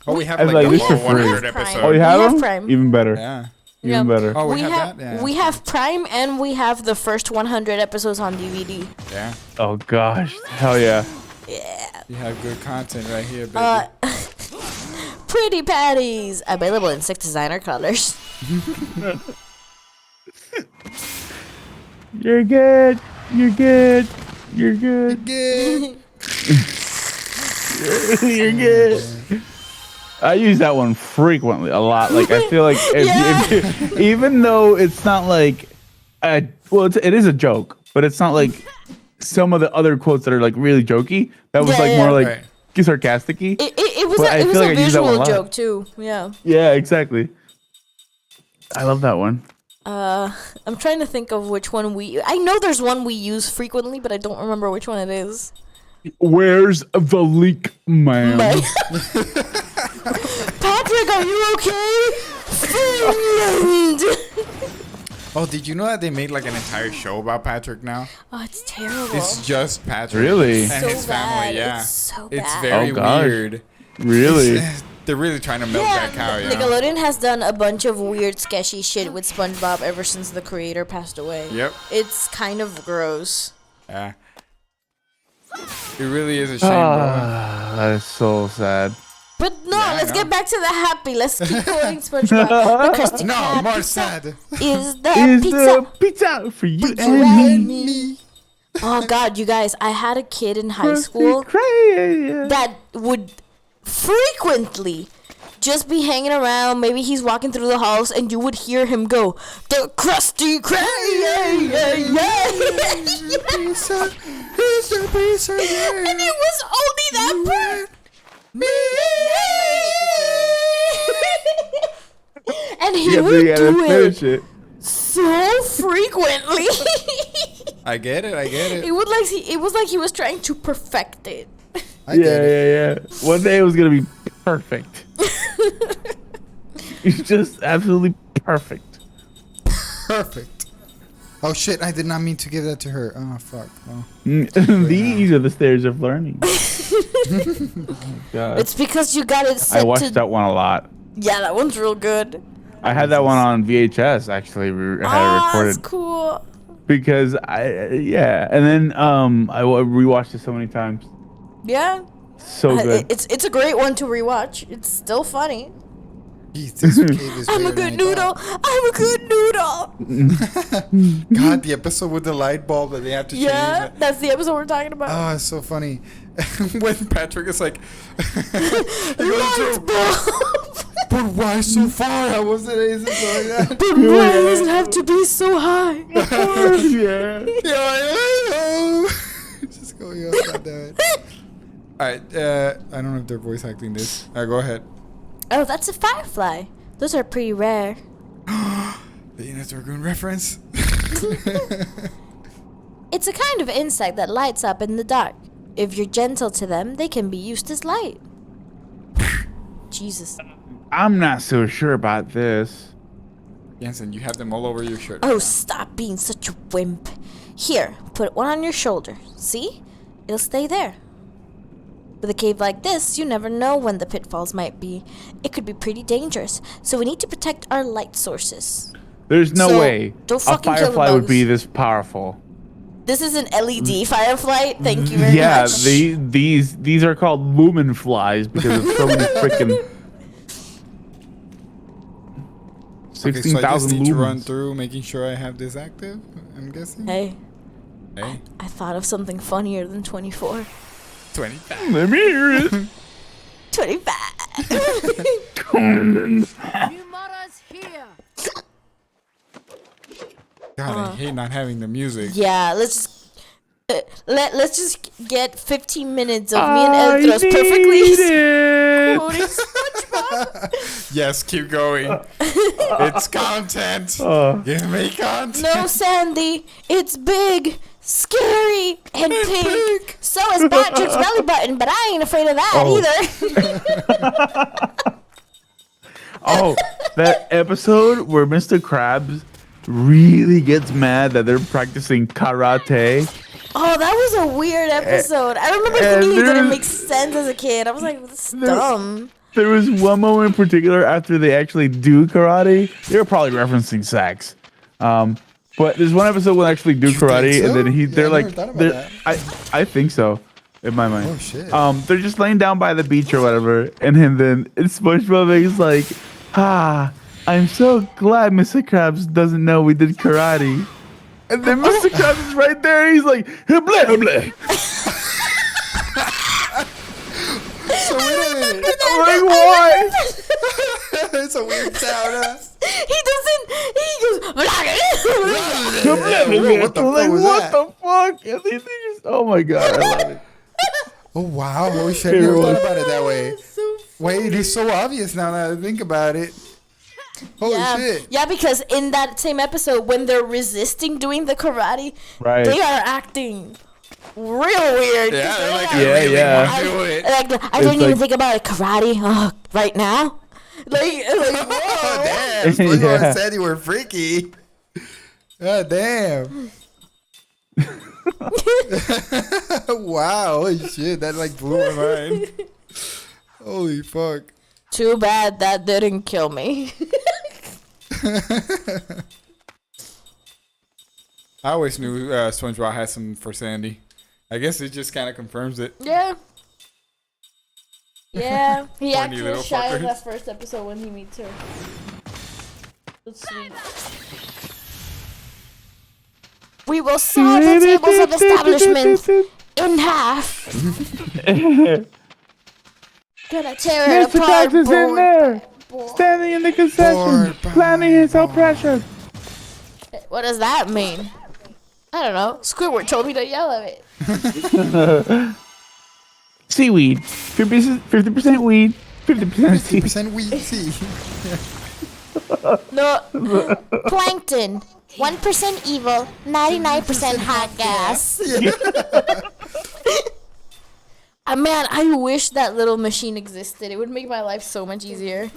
Oh, we have I like like a this whole for free. 100 Prime. episode. Oh, you have We have them? Prime. Even better. Yeah. Even better. Oh, we We have have that? Yeah. we have Prime and we have the first 100 episodes on DVD. Yeah. Oh gosh, hell yeah. Yeah. You have good content right here, baby. Pretty Patties available in 6 designer colors. You're good. You're good. You're good. Good. You're good. I use that one frequently, a lot. Like I feel like if you, even though it's not like, well, it is a joke, but it's not like some of the other quotes that are like really jokey. That was Yeah, like yeah. more like Right. sarcastic-y. It was But I it was feel a like I use that one a visual lot. joke too. Yeah. Yeah, exactly. I love that one. I'm trying to think of which one I know there's one we use frequently, but I don't remember which one it is. Where's the leak, man? Patrick, are you okay? Finland. Oh, did you know that they made like an entire show about Patrick now? Oh, it's terrible. It's just Patrick. Really? And so his bad. family, yeah. It's so It's bad. very Oh, gosh. weird. Really? They're really trying to milk that cow, you know? Nickelodeon has done a bunch of weird, sketchy shit with SpongeBob ever since the creator passed away. Yep. It's kind of gross. Yeah. It really is a shame, bro. That is so sad. But no, Yeah, I let's know. get back to the happy. Let's keep quoting SpongeBob. The Krusty No, Krab more pizza sad. is the Is pizza. the pizza for you Pizza and me? me. Oh God, you guys! I had a kid in high school Krusty that would frequently just be hanging around. Maybe he's walking through the halls, and you would hear him go, "The Krusty Krab." Pizza, pizza, pizza, yeah. And it was only that part. And he would do finish it it. so frequently. I get it. It was like he was trying to perfect it. I get it. Yeah. One day it was gonna be perfect. It's just absolutely perfect. Perfect. Oh shit, I did not mean to give that to her. Oh fuck. Oh. These are the stairs of learning. Oh, God. It's because you got it set I watched to. that one a lot. Yeah, that one's real good. I had that one on VHS actually. I had it That's recorded cool. because and then I rewatched it so many times. Yeah, So good. it's a great one to rewatch. It's still funny. Jeez, this cave is I'm a weirder good than I noodle. I'm a good noodle. thought. God, the episode with the light bulb that they have to Yeah, change. that's the episode we're talking about. Oh, it's so funny. When Patrick is like, he goes Light through, bulb. but why so far? I wasn't able to like that. But why does it have to be so high? Yeah. Yeah, I know. Just go, yo, God damn it. Alright, I don't know if they're voice acting this. Go ahead. Oh, that's a firefly. Those are pretty rare. The Inner Dragoon reference. It's a kind of insect that lights up in the dark. If you're gentle to them, they can be used as light. Jesus. I'm not so sure about this. Jensen, you have them all over your shirt. Oh, stop being such a wimp. Here, put one on your shoulder. See? It'll stay there. With a cave like this, you never know when the pitfalls might be. It could be pretty dangerous, so we need to protect our light sources. There's no So, way don't a fucking kill the firefly would bugs. be this powerful. This is an LED firefly. Thank you very Yeah, much. these are called lumen flies because of so many freaking Okay, so I just 16,000 need to run lumens. through making sure I have this active, I'm guessing. Hey, Hey, I thought of something funnier than 24. 25. Let me hear it. 25. Numara's here. God, I hate not having the music. Yeah, let's just get 15 minutes of me and Eltros perfectly quoting SpongeBob. Yes, keep going. It's content. Give me content. No, Sandy, it's big, scary, and pink. So is Patrick's belly button, but I ain't afraid of that either. Oh, that episode where Mr. Krabs really gets mad that they're practicing karate. Oh, that was a weird episode. I remember and thinking it didn't there's- make sense as a kid. I was like, this is dumb. There was one moment in particular after they actually do karate. They were probably referencing sex. But there's one episode when they actually do karate, so? and then Yeah, they're I like, never thought about they're- that. I think so, in my mind. Oh, shit. They're just laying down by the beach or whatever, and then it's SpongeBob is like, I'm so glad Mr. Krabs doesn't know we did karate. And then Mr. Krabs is right there, and he's like, blah, blah. So wait a minute. I'm like, why? It's a weird sound. He doesn't. He goes. What the I'm fuck like, was what that? the fuck? And they just, oh my god, I love it. Oh wow, holy shit! I never thought about it that way. Wait, it's so obvious now that I think about it. Holy shit! Yeah, because in that same episode, when they're resisting doing the karate, Right. they are acting real weird. 'cause Yeah, they're like, I Yeah, really yeah. want to do it. I didn't even like- think about it. Karate right now. Like Oh whoa. damn! SpongeBob Yeah. said you were freaky. God damn. Wow, holy shit, that like blew my mind. Holy fuck. Too bad that didn't kill me. I always knew SpongeBob had some for Sandy. I guess it just kind of confirms it. Yeah. Yeah, he Funny actually little was shy in fuckers. that first episode when he meets her. That's sweet. We will saw the tables of establishments in half. Gonna tear it Mr. apart. Dax is in board there, by board. standing in the concession, Board by planning his own pressure. What does that mean? I don't know. Squidward told me to yell at it. Seaweed, 50% weed, 50% seaweed. 50% weed tea. No. Plankton. 1% evil, 99% hot gas. Man, I wish that little machine existed. It would make my life so much easier.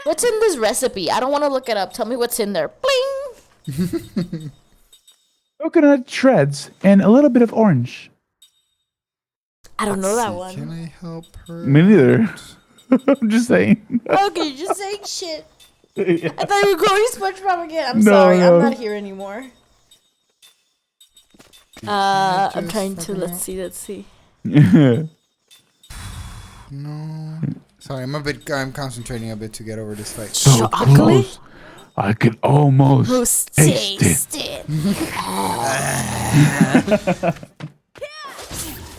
What's in this recipe? I don't want to look it up. Tell me what's in there. Bling! Coconut shreds and a little bit of orange. I don't know that Can one. I help her? Me neither. I'm just saying. Okay, you're just saying shit. I thought you were going SpongeBob again. I'm No, sorry. no. I'm not here anymore. I'm trying to. Let's see. No. Sorry, I'm concentrating a bit to get over this fight. So Chocolate? close. I could almost Who's taste it. tasted?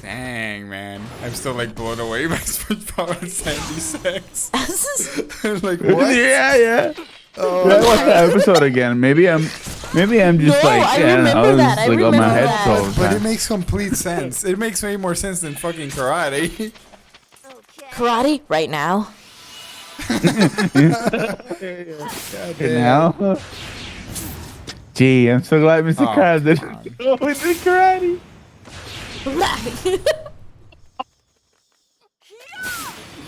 Dang, man. I'm still like blown away by SpongeBob and Sandy sex. Like, what? Yeah. Oh, I watched the episode again. Maybe I'm just No, like, I yeah, remember I was that. just I like on my remember head that. all the but it time. makes complete sense. It makes way more sense than fucking karate. Karate right now. God damn. Now, gee, I'm so glad Mr. Oh, Krabs did come on. go with the karate.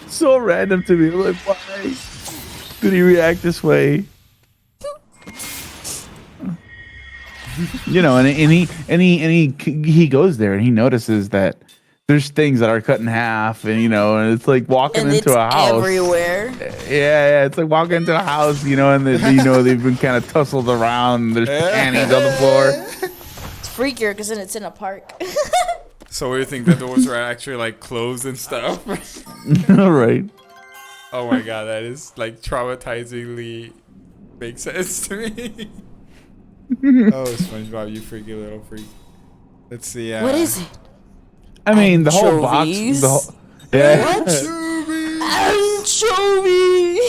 So random to me. Like, why did he react this way? You know, and he goes there and he notices that there's things that are cut in half, and you know, and it's like walking And into it's a house. everywhere. Yeah, it's like walking into a house, you know, and you know they've been kind of tussled around. There's panties on the floor. It's freakier because then it's in a park. So we think that those were actually like clothes and stuff. All right. Oh my god, that is like traumatizingly makes sense to me. Oh, SpongeBob, you freaky little freak. Let's see. What is it? I mean, the whole box. Anchovies? The whole, yeah. Anchovy!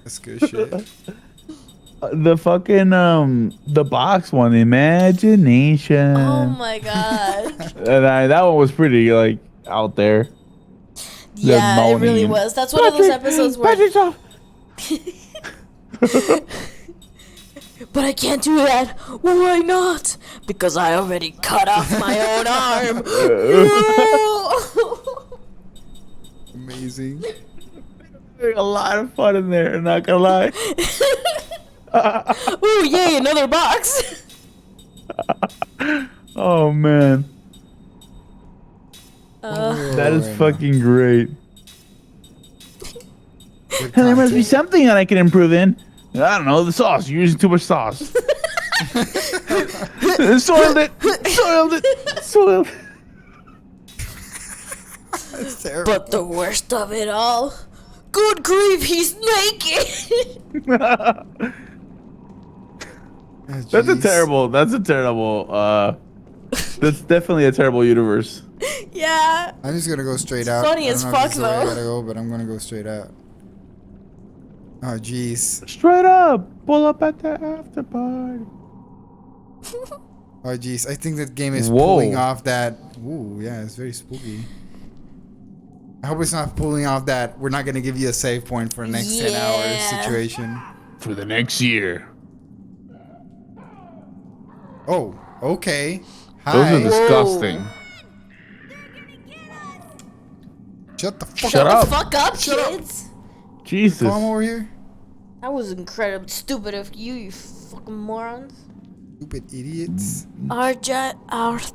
That's good shit. The fucking the box one, imagination. Oh my god. And that one was pretty like out there. Yeah, it really moaning. was. That's one of those episodes where. Patrick's off. But I can't do that. Why not? Because I already cut off my own arm. Amazing. There's a lot of fun in there. Not gonna lie. Ooh, yay, another box. Oh man, that is fucking great. Good And there must be content. something that I can improve in. I don't know, the sauce. You're using too much sauce. Soiled it. That's terrible. But the worst of it all, good grief, he's naked. That's a Jeez. terrible. That's definitely a terrible universe. Yeah. I'm just gonna go straight out. Funny I as don't know if fuck, this is the way I though. gotta go, but I'm gonna go straight out. Oh jeez. Straight up, pull up at the after party. Oh jeez. I think that game is Whoa. pulling off that. Ooh, yeah, it's very spooky. I hope it's not pulling off that we're not gonna give you a save point for the next 10 hours Yeah. situation. For the next year. Oh, okay. Hi. Those are disgusting. Shut the fuck Shut up. up. Fuck up, Shut up. kids. Jesus. Come over here. That was incredibly stupid of you, you fucking morons. Stupid idiots. Art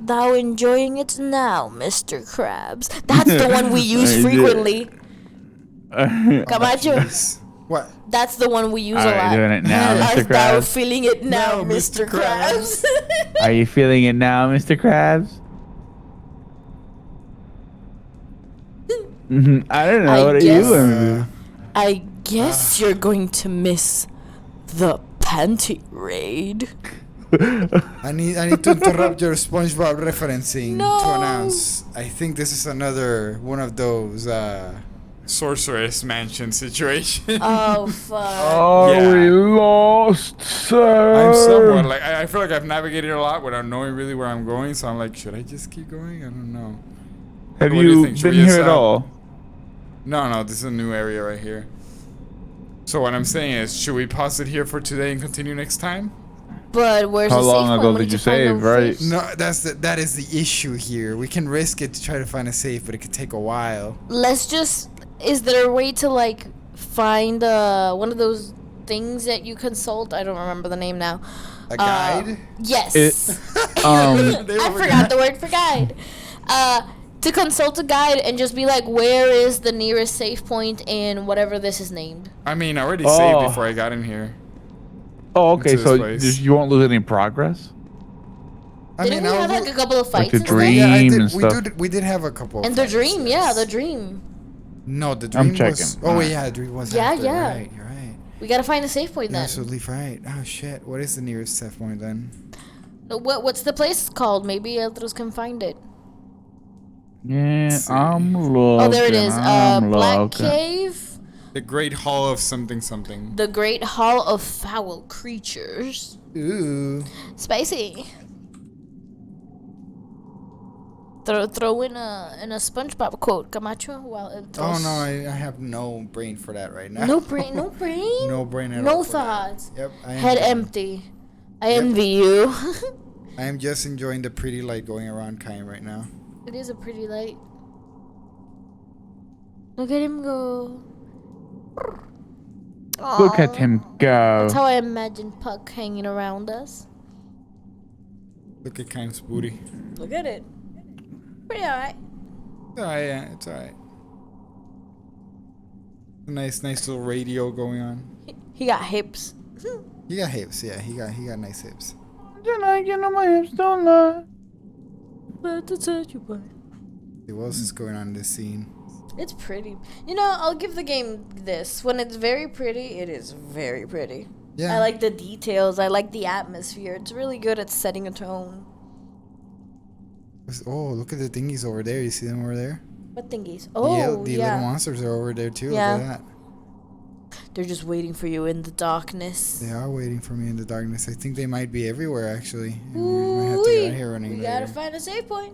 thou enjoying it now, Mr. Krabs? That's the one we use I did. frequently. Oh, Camacho. jeez. What? That's the one we use a Are lot. you doing it now, Mr. Art thou Krabs? feeling it now, No, Mr. Mr. Krabs? Are you feeling it now, Mr. Krabs? I don't know. I What are guess- you gonna I guess you're going to miss the panty raid. I need to interrupt your SpongeBob referencing No. to announce. I think this is another one of those sorceress mansion situations. Oh fuck. Are Yeah. we lost, sir? I'm somewhat like I feel like I've navigated a lot without knowing really where I'm going. So I'm like, should I just keep going? I don't know. Have What do you you think? Should been we here just, at all? No, this is a new area right here. So what I'm saying is, should we pause it here for today and continue next time? But where's How the safe long point? ago We did need you to find save, a right? safe- No, that is the issue here. We can risk it to try to find a safe, but it could take a while. Let's just. Is there a way to like find one of those things that you consult? I don't remember the name now. A guide? Yes. They I were- forgot the word for guide. To consult a guide and just be like, where is the nearest safe point in whatever this is named? I mean, I already saved Oh. before I got in here. Oh, okay. Into this So place. you won't lose any progress. I Didn't we I'll have like ro- a couple of fights the and stuff? dream Yeah, I did. and stuff. We did have a couple. Of And the fights, dream, yeah, yes. the dream. No, the I'm dream was. checking. Oh Alright. yeah, the dream was. Yeah, after. yeah. Right, you're right. We gotta find a safe point You're then. absolutely right. Oh shit, what is the nearest safe point then? No, what's the place called? Maybe others can find it. Yeah, see. I'm looking. Oh, there it is. I'm Black looking. Cave. The Great Hall of something something. The Great Hall of Foul Creatures. Ooh. Spicy. Throw in a SpongeBob quote, Camacho. While it Oh throws- no, I have no brain for that right now. No brain, no brain. No brain at all. No for that. thoughts. Yep. I am Head done. empty. I envy you. I am just enjoying the pretty light going around Kaim right now. It is a pretty light. Look at him go. Look Aw. at him go. That's how I imagine Puck hanging around us. Look at Kaim's booty. Look at it. Pretty alright. It's alright, yeah, it's alright. A nice little radio going on. He got hips. He got hips, yeah. He got nice hips. You know my hips don't lie. But to touch you, boy. See what else is going on in this scene? It's pretty. You know, I'll give the game this. When it's very pretty, it is very pretty. Yeah. I like the details. I like the atmosphere. It's really good at setting a tone. Oh, look at the thingies over there. You see them over there? What thingies? The Oh, little yeah. monsters are over there too. Yeah. Look at that. They're just waiting for you in the darkness. They are waiting for me in the darkness. I think they might be everywhere actually. And we might have to get out of here running We gotta later. find a safe point.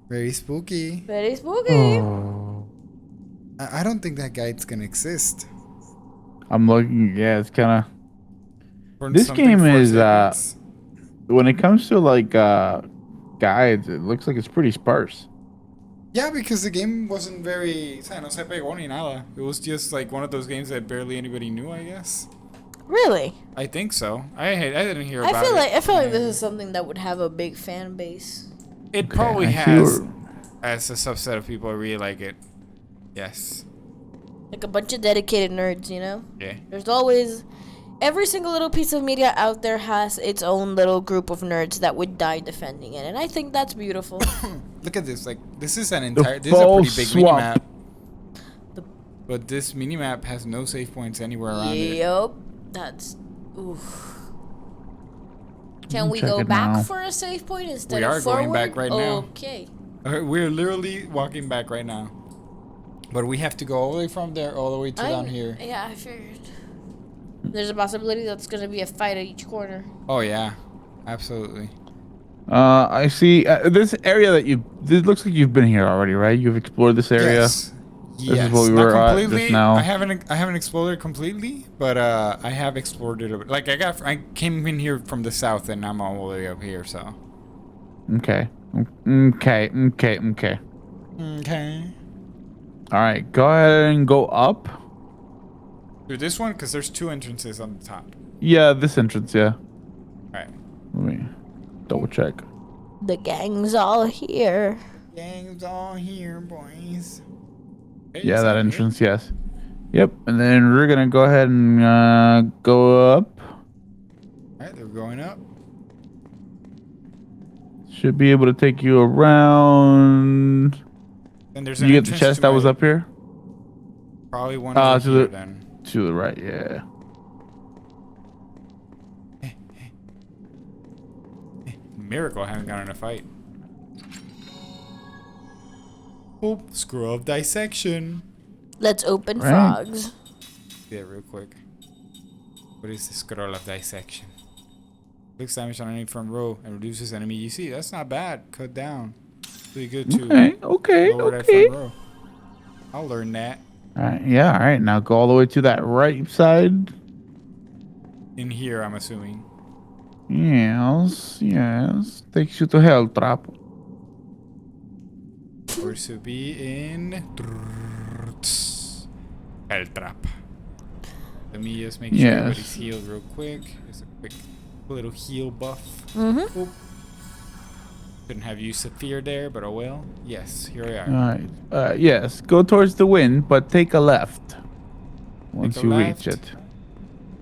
Very spooky. Very spooky. Oh. I don't think that guide's gonna exist. I'm looking. Yeah, it's kind of. For This something game for is, segments. When it comes to like guides, it looks like it's pretty sparse. Yeah, because the game wasn't very. No se pegó ni nada. It was just like one of those games that barely anybody knew, I guess. Really? I think so. I didn't hear about I it. feel like this is something that would have a big fan base. It probably I has, feel- as a subset of people who really like it. Yes. Like a bunch of dedicated nerds, you know? Yeah. There's always every single little piece of media out there has its own little group of nerds that would die defending it, and I think that's beautiful. Look at this. Like, this is an entire. This is a fall pretty big swamp. minimap. The- But this minimap has no save points anywhere around it. Yep. That's oof. Can we Check go it back now. for a safe point instead We of are forward? going back right now. Okay. We're literally walking back right now. But we have to go all the way from there all the way to down here. Yeah, I figured. There's a possibility that's gonna be a fight at each corner. Oh yeah, absolutely. I see this area that you. This looks like you've been here already, right? You've explored this area. Yes. This is what we Not were at completely. just now. I haven't explored it completely, but I have explored it a bit. Like I came in here from the south and I'm all the way up here, so. Okay. Okay. Okay. All right. Go ahead and go up. Through this one? Because there's 2 entrances on the top. Yeah, this entrance, yeah. Alright. Let me double check. The gang's all here. Gang's all here, boys. Hey, Yeah, it's that not entrance, yes. Yep, and then we're gonna go ahead and go up. Alright, they're going up. Should be able to take you around. And there's Did an you get the entrance chest to that was my- up here? Probably one over to here the then. to the right, yeah. Miracle I haven't gotten in a fight. Oh, screw of dissection. Let's open Right. frogs. Yeah, real quick. What is the scroll of dissection? Looks damage on any front row and reduces enemy UC. That's not bad. Cut down. Pretty good too. Okay. Lower that front row. I'll learn that. All right, yeah, all right. Now go all the way to that right side. In here, I'm assuming. Yes. Takes you to Hell Trap. Or to be in Hell Trap. Let me just make sure Yes. everybody's healed real quick. Just a quick little heal buff. Mm-hmm. Oop. Couldn't have used Saphir there, but oh well. Yes, here we are. All right. Yes. Go towards the wind, but take a left once a you left? reach it.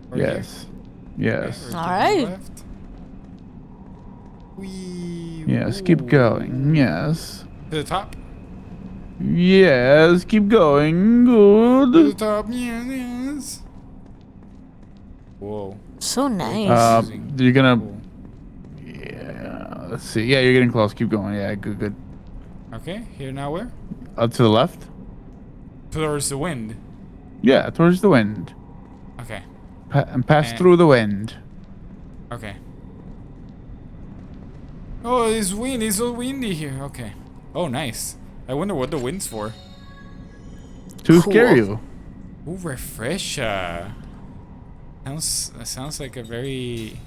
Right here? Yes. Yes. Or All to the right. left. Whee, Yes. Keep ooh. going. Yes. To the top. Yes. Keep going. To the Good. top. Yes. Whoa. So nice. You're gonna. Cool. Yeah. Let's see. Yeah, you're getting close. Keep going. Yeah. Good. Okay, here now where? To the left. Towards the wind. Yeah. Towards the wind. Okay. And pass And- through the wind. Okay. Oh, it's wind. It's so windy here. Okay. Oh, nice. I wonder what the wind's for. To Cool. scare you. Ooh, refresher. Sounds like a very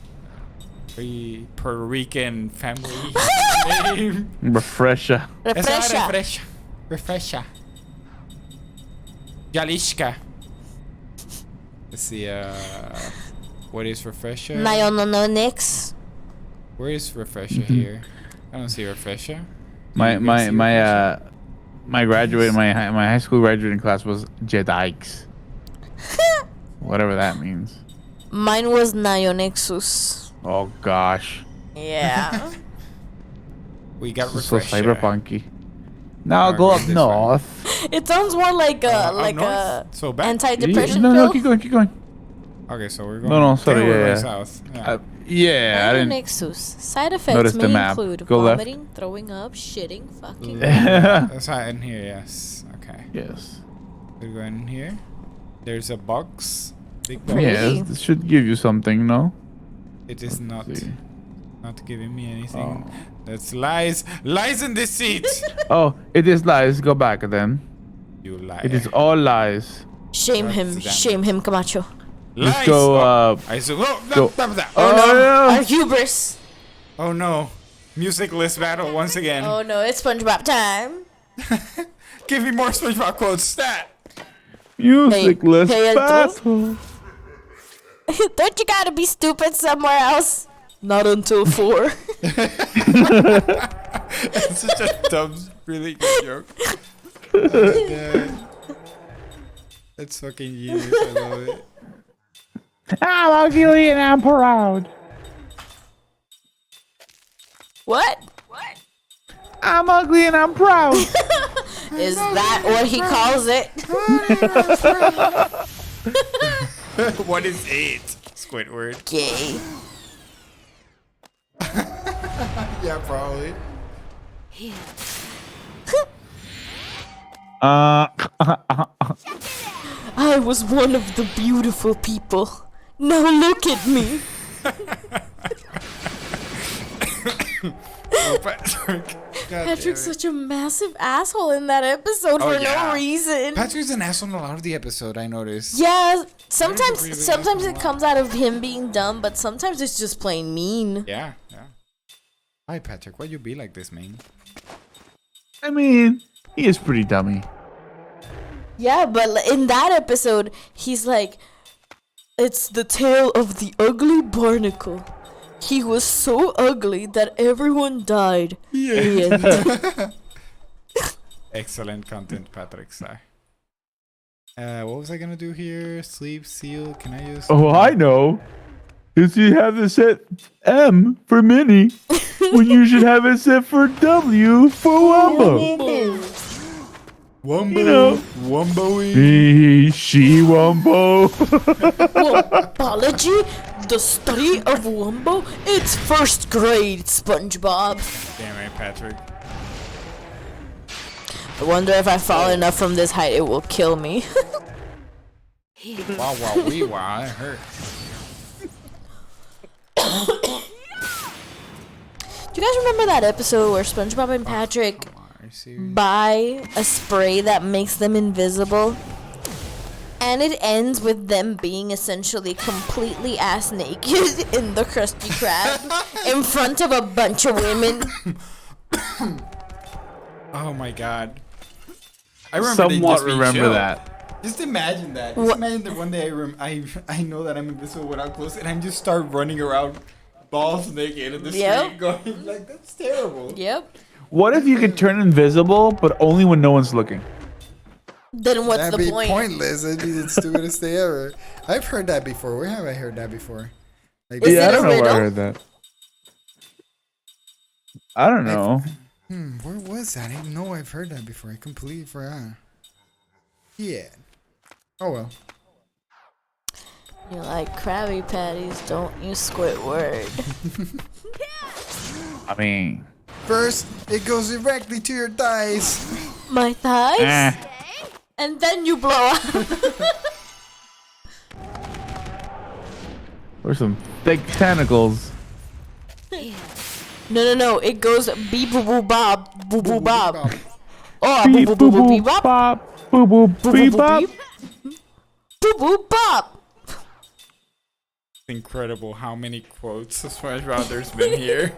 Puerto Rican family name. Refresher. It's not Refresha. Refresher. Jalisca. Let's see. What is refresher? Nix. Where is refresher here? I don't see refresher. My You guys see refresher? my graduate my high school graduating class was Jedikes. Whatever that means. Mine was Nionexus. Oh gosh. Yeah. We got This is so refresher. cyberpunky. Now Alright, go we're up this way. north. It sounds more like Up a north? So back? anti-depression No, pill. keep going. Okay, so we're going. No, sorry, we're going yeah. south. Yeah. Yeah, I didn't. Nionexus. Side effects Notice the may map. include Go left. vomiting, throwing up, shitting, fucking. That's hot in here. Yes. Okay. Yes. We're going in here. There's a box. Big box. Pretty. Yes, this should give you something, no? It is not see. not giving me anything. Oh. That's lies. Lies and deceit. Oh, it is lies. Go back then. You lie. It is all lies. Shame him. That's Shame him, Camacho. lies. Just go. I said, oh, go- oh no. Our hubris. Oh no. Music list battle once again. Oh no, it's SpongeBob time. Give me more SpongeBob quotes. Stat. Musicless hey, battle. Don't you gotta be stupid somewhere else? Not until 4. It's such a dumb, really good joke. Oh, God. That's fucking genius. I love it. I'm ugly and I'm proud. What? I'm ugly and I'm proud. Is that what he calls it? What is it? Squidward. Gay. Yeah, probably. I was one of the beautiful people. Now look at me. Oh, Patrick. God Patrick's damn it. such a massive asshole in that episode Oh, for yeah. no reason. Patrick's an asshole in a lot of the episode, I noticed. Yeah, agree sometimes with that a it lot. comes out of him being dumb, but sometimes it's just plain mean. Yeah. Hi, Patrick. Why you be like this, man? I mean, he is pretty dummy. Yeah, but in that episode, he's like, it's the tale of the ugly barnacle. He was so ugly that everyone died. The end. Excellent content, Patrick. Sorry. What was I gonna do here? Sleep, seal. Can I use? Oh, I know. Is you have it set M for mini when you should have it set for W for Wumbo. Wumbo. You know. Wumboing. He, she, Wumbo. Wombology? The study of Wumbo? It's first grade, SpongeBob. Damn it, Patrick. I wonder if I fall enough from this height, it will kill me. Wow, wow, wee, wow. It hurt. Do you guys remember that episode where SpongeBob and Patrick Are you serious? buy a spray that makes them invisible? And it ends with them being essentially completely ass naked in the Krusty Krab in front of a bunch of women. Oh my god. I remember they Somewhat just being remember chill. that. Just imagine that. Just imagine that one day I know that I'm invisible without clothes and I just start running around balls naked in the street going like, that's terrible. Yep. What if you could turn invisible, but only when no one's looking? Then what's That'd the be point? pointless. That'd be the stupidest thing ever. I've heard that before. Where have I heard that before? Like, Is Yeah, it I a don't know where riddle? I heard that. I don't know. where was that? I know I've heard that before. I completely forgot. Yeah. Oh well. You like Krabby Patties, don't you, Squidward? I mean, First, it goes directly to your thighs. My thighs? eh. And then you blow up. Or some thick tentacles. No. It goes beep boo boo bob, boo boo bob. Oh, boo Beep boo boo boo beep bop, bop. bop, boo boo Boo boo beep boo bop. beep. Boo boo bop. Incredible how many quotes of SpongeBob there's been here.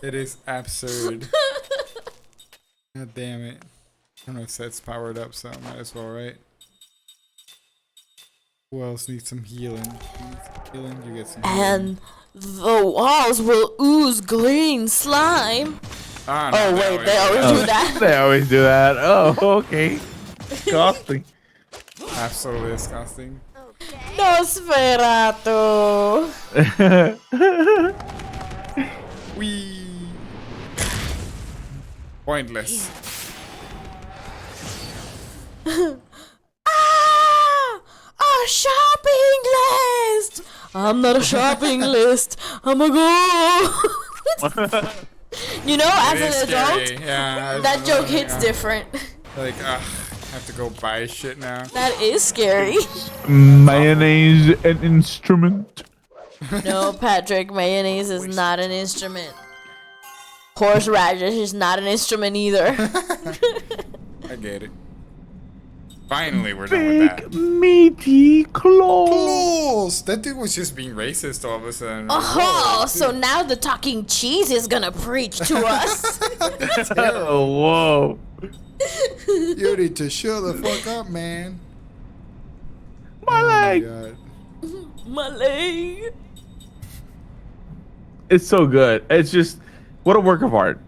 It is absurd. God damn it. I don't know if Seth's powered up, so I might as well, right? Who else needs some healing? You need some healing? You get some healing. And the walls will ooze green slime. Ah, no, Oh no, wait, no, they no, always no. do that. They always do that. Oh, okay. Disgusting. Absolutely disgusting. Nosferatu. Wee. Pointless. Ah! A shopping list! I'm not a shopping list. I'm a girl. You know, as It is an adult, scary. Yeah, that joke hits different. Like, I have to go buy shit now. That is scary. Mayonnaise, an instrument. No, Patrick, mayonnaise is not an instrument. Horseradish is not an instrument either. I get it. Finally, we're done with that. Big meaty claws. Close! That dude was just being racist all of a sudden. Like, Oh, whoa, so now the talking cheese is gonna preach to us. Oh, whoa. you need to shut the fuck up, man. My Oh my leg. god. My leg. It's so good. It's just, what a work of art.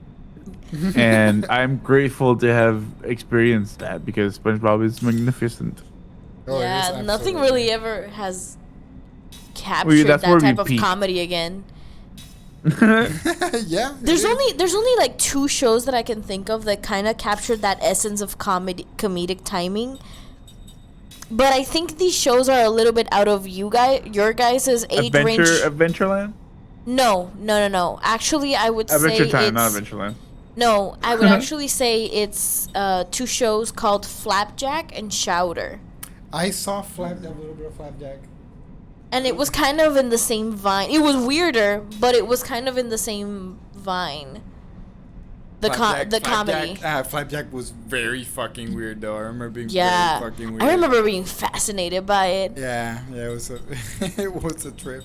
And I'm grateful to have experienced that because SpongeBob is magnificent. Oh, it Yeah, is nothing absolutely- really ever has captured that's that where we type of peak. comedy again. Yeah. There's it is. only like 2 shows that I can think of that kind of captured that essence of comedic timing. But I think these shows are a little bit out of your guys' age range. Adventureland? No. Actually, I would Adventure say Time, not it's Adventureland. no. I would actually say it's 2 shows called Flapjack and Chowder, I saw a little bit of Flapjack. and it was kind of in the same vine. It was weirder, but it was kind of in the same vine. The comedy. Flapjack was very fucking weird though. I remember being Yeah, very fucking weird. I remember being fascinated by it. Yeah, it was a it was a trip.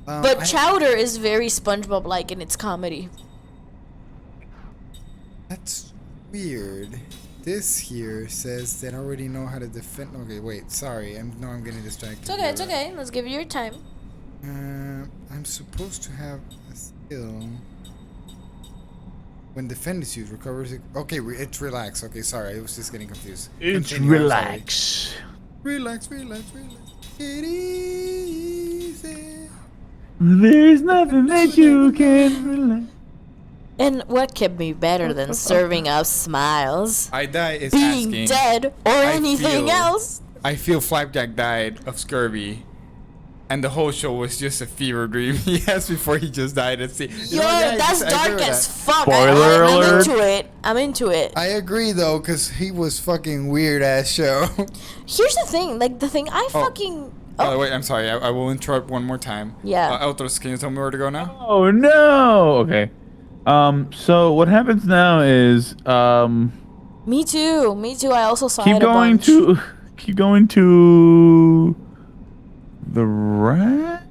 But Chowder is very SpongeBob-like in its comedy. That's weird. this here says that I already know how to defend. Okay, wait. Sorry, I'm getting distracted. It's okay. It's okay. Let's give you your time. I'm supposed to have a skill. When defend is used, recovers it. Okay, it's relax. Okay, sorry, I was just getting confused. It's Continue, I'm relax. sorry. Relax. It easy. There's nothing that you can relax. And what can be better than serving up smiles, I die is being asking. dead, or anything feel- else? I feel Flapjack died of scurvy. And the whole show was just a fever dream he has before he just died at sea. Yo, that's dark as fuck. Spoiler I'm alert. into it. I'm into it. I agree though, cause he was fucking weird ass show. Here's the thing. Like, the thing I fucking... By the way, I'm sorry. I will interrupt one more time. Yeah. Eltros, can you tell me where to go now? Oh no. Okay. So what happens now is Me too. I also saw keep it a going bunch. to the right.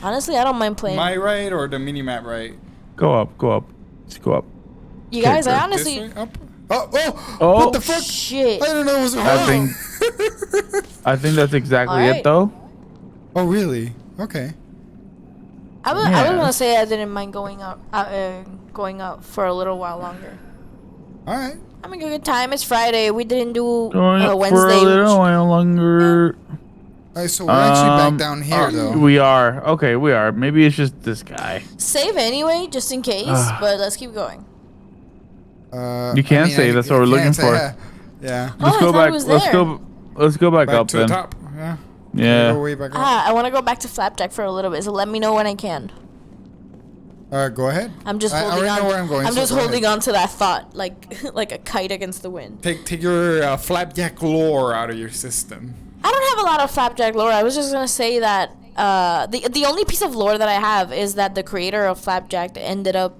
Honestly, I don't mind playing. My right or the mini map right? Go up. Just go up. You guys, I This honestly... way? Up? Oh! Oh. What the fuck? Shit. I don't know what's wrong. I think that's exactly Alright. it though. Oh really? Okay. I was Yeah. gonna say I didn't mind going up for a little while longer. All right. I'm having a good time. It's Friday. We didn't do Going up Wednesday. for a little while longer. All right. So we're actually back down here though. We are. Okay, we are. Maybe it's just this guy. Save anyway, just in case. But let's keep going. You can say that's what we're looking for. Yeah. Oh, Let's I go thought it back. was Let's there. go. Let's go back up to then. the top. Yeah. Yeah. Go way back up. I want to go back to Flapjack for a little bit. So let me know when I can. Go ahead. I'm just I holding already on. know where I'm going. I'm so just go holding ahead. on to that thought, like a kite against the wind. Take your Flapjack lore out of your system. I don't have a lot of Flapjack lore. I was just gonna say that the only piece of lore that I have is that the creator of Flapjack ended up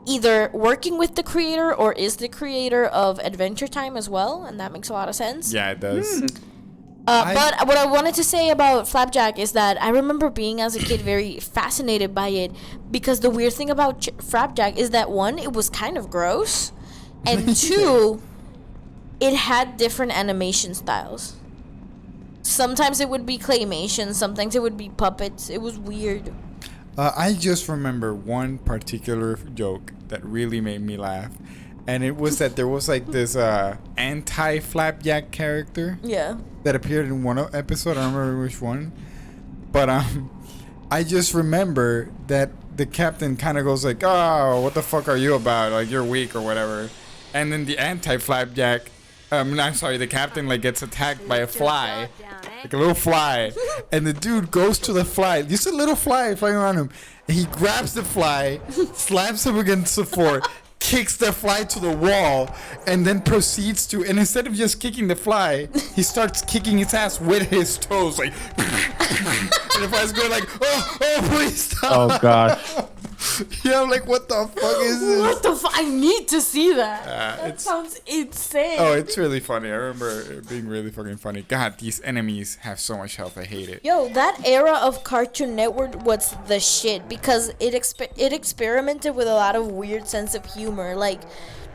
either working with the creator or is the creator of Adventure Time as well, and that makes a lot of sense. Yeah, it does. But what I wanted to say about Flapjack is that I remember being as a kid very fascinated by it because the weird thing about Flapjack is that one, it was kind of gross, and two, it had different animation styles. Sometimes it would be claymation, sometimes it would be puppets. It was weird. I just remember one particular joke that really made me laugh. And it was that there was like this anti-Flapjack character Yeah. that appeared in one episode. I don't remember which one. But I just remember that the captain kind of goes like, "Oh, what the fuck are you about? Like, you're weak or whatever." And then the anti-Flapjack, I'm sorry, the captain like gets attacked by a fly. Like a little fly. And the dude goes to the fly. Just a little fly flying around him. And he grabs the fly, slaps him against the floor, kicks the fly to the wall, and then proceeds to, and instead of just kicking the fly, he starts kicking its ass with his toes. Like, and the fly's going like, oh, please stop. Oh gosh. Yeah, I'm like, what the fuck is this? What the fuck? I need to see that. That it's- sounds insane. Oh, it's really funny. I remember it being really fucking funny. God, these enemies have so much health. I hate it. Yo, that era of Cartoon Network was the shit because it experimented with a lot of weird sense of humor. Like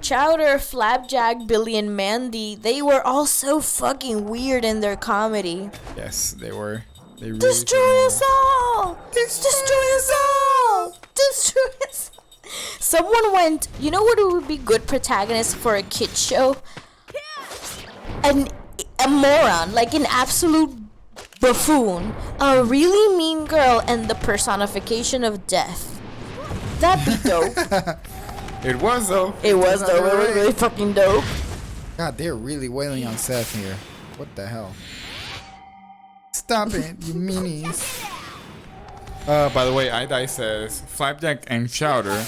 Chowder, Flapjack, Billy, and Mandy, they were all so fucking weird in their comedy. Yes, they were. They really Destroy us all! Destroy us all! Destroy us all! Someone went, you know what would be good protagonist for a kid's show? A moron, like an absolute buffoon. A really mean girl and the personification of death. That'd be dope. It was though. It was Not though. It was right. really fucking dope. God, they're really wailing on Seth here. What the hell? Stop it, you meanies. By the way, iDie says Flapjack and Chowder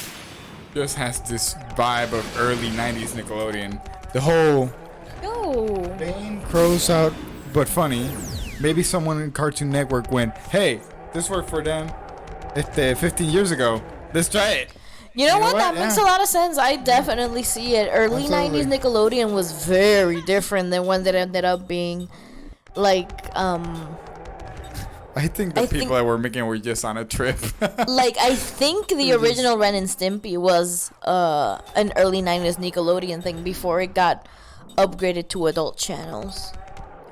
just has this vibe of early 90s Nickelodeon. The whole Yo. Bane crows out but funny. Maybe someone in Cartoon Network went, hey, this worked for them 15 years ago. Let's try it. You know what? That Yeah. makes a lot of sense. I definitely see it. Early Absolutely. 90s Nickelodeon was very different than one that ended up being like I I think the I people think- that were making it were just on a trip. Like, I think the original Ren and Stimpy was an early 90s Nickelodeon thing before it got upgraded to adult channels,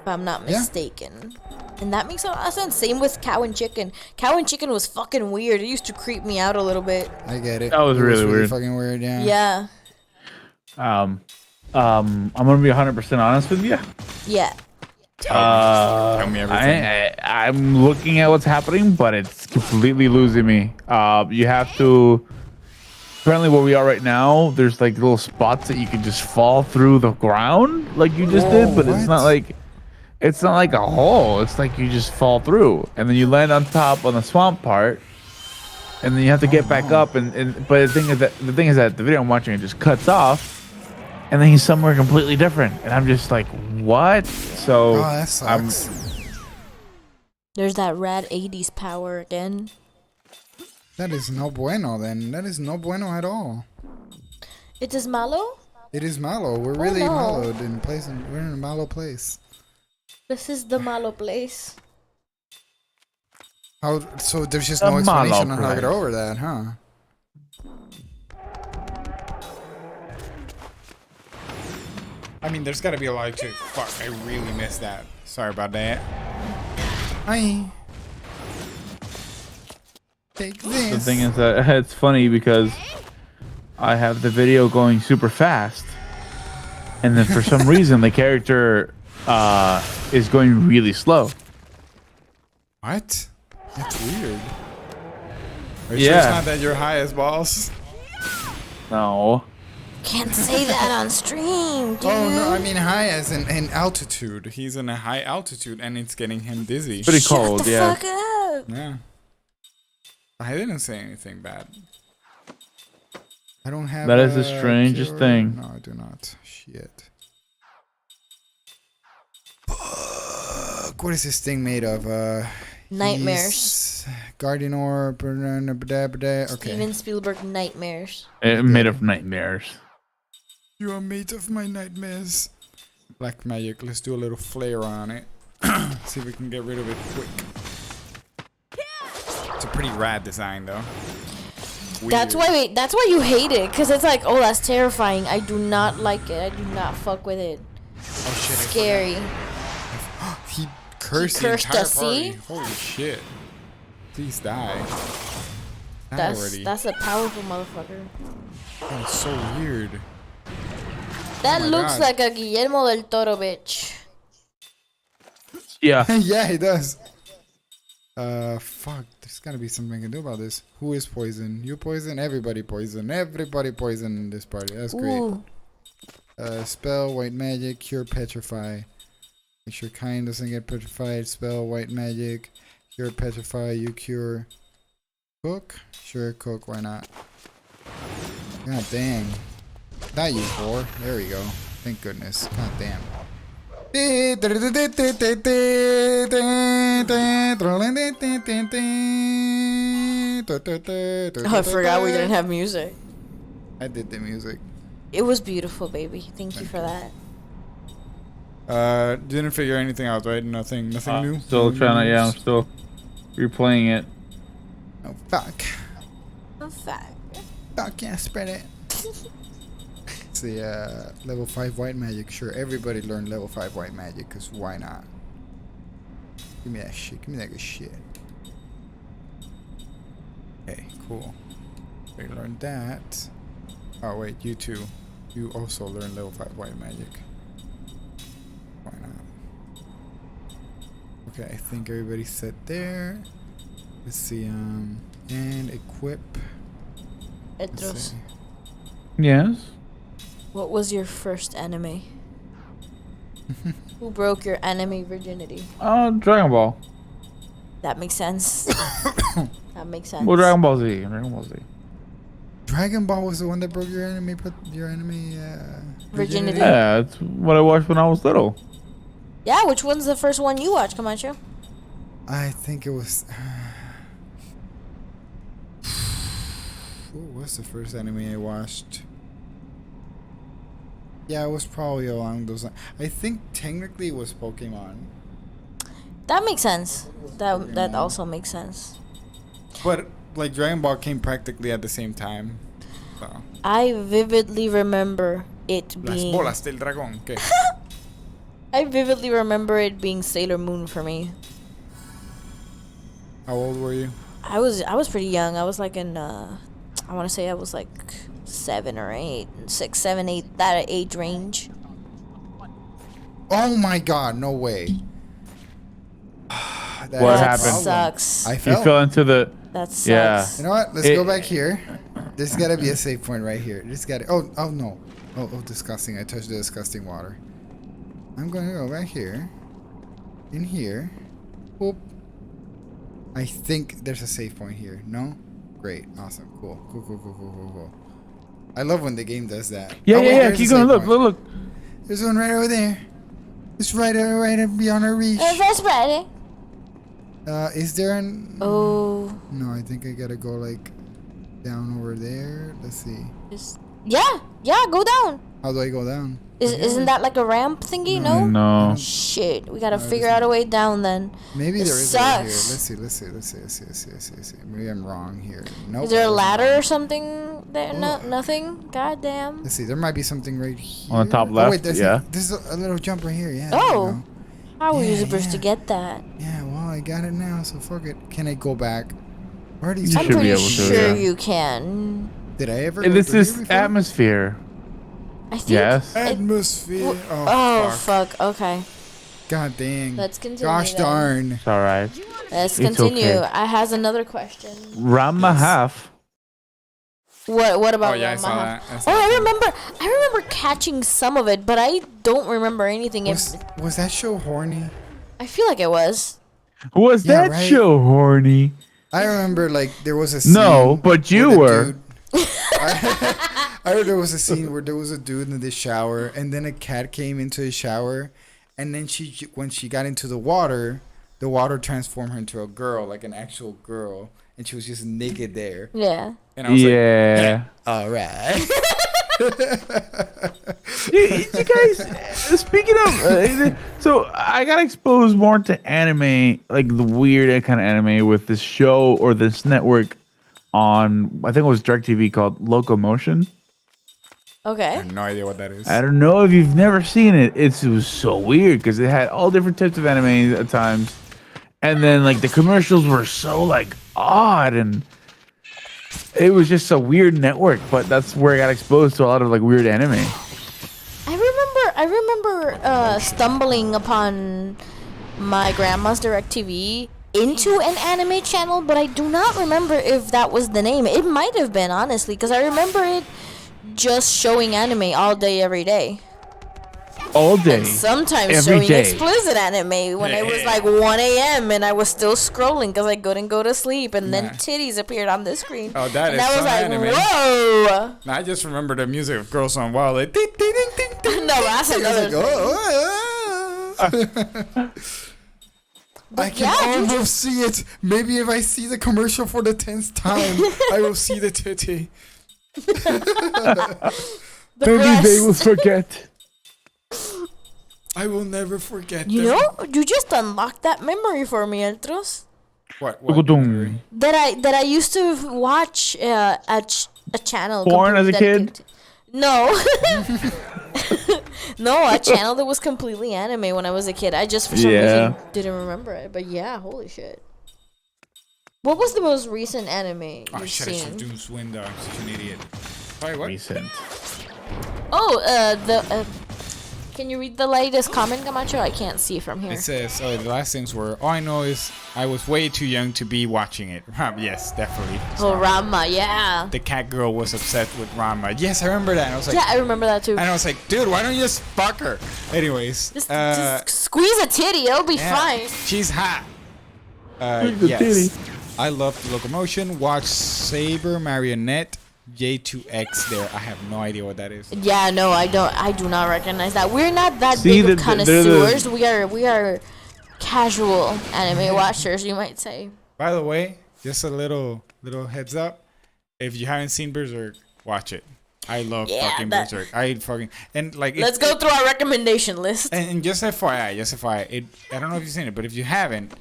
if I'm not Yeah. mistaken. And that makes a lot of sense. Same with Cow and Chicken. Cow and Chicken was fucking weird. It used to creep me out a little bit. I get it. That was It really weird. fucking weird, yeah. Yeah. I'm gonna be 100% honest with you. Yeah. Tell me everything. I'm looking at what's happening, but it's completely losing me. You have to. Apparently, where we are right now, there's like little spots that you can just fall through the ground, like you just did, but it's not what? like a hole. It's like you just fall through, and then you land on top on the swamp part, and then you have to get back up. But the thing is that the video I'm watching it just cuts off. And then he's somewhere completely different, and I'm just like, what? So Oh, that sucks. There's that rad 80s power again. That is no bueno then. That is no bueno at all. It is malo? It is malo. We're really no. mallowed in place. We're in a mallow place. This is the malo place. How? So there's just A no explanation mallow on how to get place. over that, huh? I mean, there's gotta be a lot to. Fuck, I really missed that. Sorry about that. Hi. Take this. The thing is that it's funny because I have the video going super fast, and then for some reason the character is going really slow. What? That's weird. Are you sure Yeah. it's not that you're high as balls? No. Can't say that on stream, dude. Oh no, I mean high as in altitude. He's in a high altitude and it's getting him dizzy. Pretty Shut cold, the yeah. fuck up. Yeah. I didn't say anything bad. I don't have. That is the a strangest cure. thing. No, I do not. Shit. Fuck. What is this thing made of? Nightmares. he's Guardian Orb. Okay. Steven Spielberg nightmares. Made of nightmares. You are made of my nightmares. Black magic. Let's do a little flare on it. See if we can get rid of it quick. It's a pretty rad design, though. That's Weird. why you hate it, cause it's like, oh, that's terrifying. I do not like it. I do not fuck with it. Oh shit! I Scary. forgot. He cursed the cursed entire us, party. see? Holy shit! Please die. Die already. That's a powerful motherfucker. That's so weird. That my looks God. like a Guillermo del Toro bitch. Yeah. Yeah, he does. Fuck. There's gotta be something I can do about this. Who is poison? You poison? Everybody poison. Everybody poison in this party. That's great. Ooh. Spell, white magic, cure, petrify. Make sure kind doesn't get petrified. Spell, white magic, cure, petrify, you cure. Cook? Sure, cook, why not? God dang. Not you, whore. There we go. Thank goodness. God damn. Oh, I forgot we didn't have music. I did the music. It was beautiful, baby. Thank you for that. Didn't figure anything out, right? Nothing new. Still trying to, yeah, I'm still replaying it. Oh, fuck. Oh, fuck. Fuck yeah, spread it. It's the level 5 white magic. Sure, everybody learned level 5 white magic, because why not? Give me that shit. Give me that good shit. Okay, cool. We learned that. Oh, wait, you too. You also learned level 5 white magic. Why not? Okay, I think everybody's set there. Let's see, and equip. Let's Etros, see. Yes. what was your first enemy? Who broke your enemy virginity? Dragon Ball. That makes sense. That makes sense. Well, Dragon Ball Z. Dragon Ball Z. Dragon Ball was the one that broke your enemy, Virginity. Yeah, it's what I watched when I was little. Yeah, which one's the first one you watched, Camacho? I think it was. What was the first anime I watched? Yeah, it was probably along those lines. I think technically it was Pokemon. That makes sense. That also makes sense. But like Dragon Ball came practically at the same time. So. I vividly remember it Las being. bolas del dragón. ¿Qué? I vividly remember it being Sailor Moon for me. How old were you? I was pretty young. I was like in I want to say I was like 7 or 8, 6, 7, 8, that age range. Oh my God! No way. That What is a happened? problem. Sucks. I You fell. fell into the. That sucks. Yeah. You know what? Let's It- go back here. There's gotta be a save point right here. There's gotta. Oh no. Oh, disgusting! I touched the disgusting water. I'm gonna go back here. In here. Boop. I think there's a save point here. No? Great. Awesome. Cool. I love when the game does that. Yeah, Oh, wait, yeah. there's a Keep going. save Look, point. look. There's one right over there. It's right beyond our reach. That's ready. Is there an... Oh. No, I think I gotta go like down over there. Let's see. Yeah, go down. How do I go down? Isn't that like a ramp thingy? No. No. Shit, we gotta figure out a way down then. Maybe It there is over here. sucks. Let's see. Maybe I'm wrong here. Nope. Is there a I wasn't ladder wrong. or something there? No, nothing. God damn. Let's see. There might be something right here. On the top Oh, left, wait, there's yeah. there's a little jump right here. Yeah. there you Oh. go. How were you Yeah, supposed to yeah. get that? Yeah. Well, I got it now. So fuck it. Can I go back? Where are these? You I'm should be pretty able to, sure yeah. you can. Did I ever? It go is through this here before? atmosphere. I think. Yes. Atmosphere. Oh fuck. fuck. Okay. God dang. Let's continue Gosh then. darn. It's all right. Let's It's continue. okay. I has another question. Rama half. What about Oh, yeah, I Rama? saw that. I saw Oh, I that. remember catching some of it, but I don't remember anything. Was that show horny? I feel like it was. Was Yeah, that right? show horny? I remember like there was a scene. No, but you where the were. dude- I heard there was a scene where there was a dude in the shower, and then a cat came into the shower, and then when she got into the water transformed her into a girl, like an actual girl, and she was just naked there. Yeah. And I was Yeah. like, all right. You guys, speaking of, so I got exposed more to anime, like the weird kind of anime with this show or this network on, I think it was DirecTV, called Locomotion. I Okay. have no idea what that is. I don't know if you've never seen it. It was so weird because it had all different types of anime at times. And then like the commercials were so like odd, and it was just a weird network, but that's where I got exposed to a lot of like weird anime. I remember stumbling upon my grandma's DirecTV into an anime channel, but I do not remember if that was the name. It might have been, honestly, because I remember it just showing anime all day, every day. All day. And sometimes every showing day. explicit anime when it was like 1 a.m. and I was still scrolling because I couldn't go to sleep, and then Nah. titties appeared on the screen. Oh, that and is I was some like, anime. whoa! Now, I just remember the music of Girls on Wild, like ding ding ding ding ding. No, that's I was another like, thing. I can yeah, you almost see it. Maybe if I see the commercial for the 10th time, I will see the titty. The Maybe they will breast. forget. I will never forget. You them. know, you just unlocked that memory for me, Eltros. What? Tukudung. That I used to watch a channel. Porn as a completely kid? No. No, a channel that was completely anime when I was a kid. I just for some Yeah. reason didn't remember it. But yeah, holy shit. What was the most recent anime Oh you've shit! I should seen? do swim dog. Such an idiot. Wait, what? Recent. Oh, can you read the latest comment, Camacho? I can't see from here. It says, oh, the last things were, all I know is I was way too young to be watching it. Yes, definitely. Oh, Rama, yeah. The cat girl was obsessed with Rama. Yes, I remember that. And I was like, Yeah, I remember that too. and I was like, dude, why don't you just fuck her? Anyways, Just squeeze a titty, it'll be yeah, fine. she's hot. the Yes, titty. I love the Locomotion. Watch Saber Marionette J2X there. I have no idea what that is. Yeah, no, I do not recognize that. We're not that See, big of they're connoisseurs. We are casual anime watchers, you might say. By the way, just a little heads up. If you haven't seen Berserk, watch it. I love Yeah, fucking that- Berserk. I fucking and like. Let's go through our recommendation list. And just FYI, I don't know if you've seen it, but if you haven't,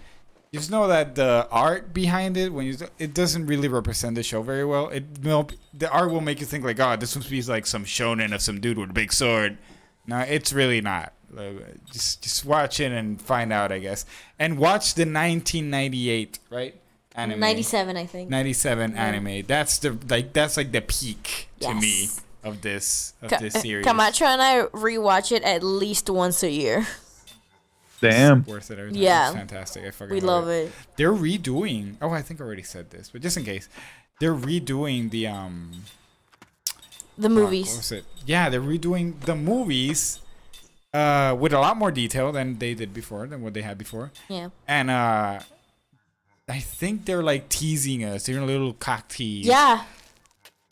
just know that the art behind it, it doesn't really represent the show very well. The art will make you think like, oh, this must be like some shonen of some dude with a big sword. No, it's really not. Just watch it and find out, I guess. And watch the 1998, right? Anime. 97, I think. 97 anime. That's like the peak to me of this series. Camacho and I rewatch it at least once a year. Damn. It's worth it every time. Yeah. It's fantastic. I fucking We love it. They're redoing. Oh, I think I already said this, but just in case, they're redoing the The movies. What was it? Yeah, they're redoing the movies with a lot more detail than they did before, than what they had before. Yeah. And I think they're like teasing us. They're a little cock tease. Yeah.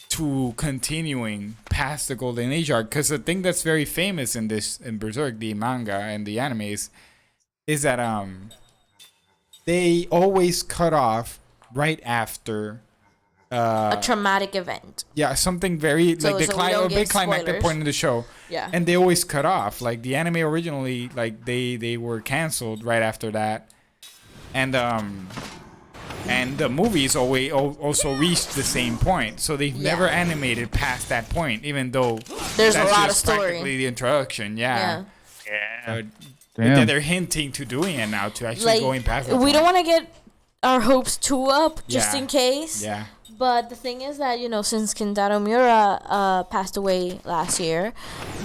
To continuing past the Golden Age arc, because the thing that's very famous in Berserk, the manga and the animes, is that they always cut off right after A traumatic event. yeah, something very So- like so we don't a big give climactic spoilers. point in the show. Yeah. And they always cut off. Like the anime originally, like they were canceled right after that, and the movies always also reached the same point. So they've never animated past that point, even though There's a that's lot of just story. practically the introduction. Yeah. Damn. But they're hinting to doing it now, to actually going past that we point. don't want to get our hopes too up just Yeah. in case. Yeah. But the thing is that, since Kentaro Miura passed away last year,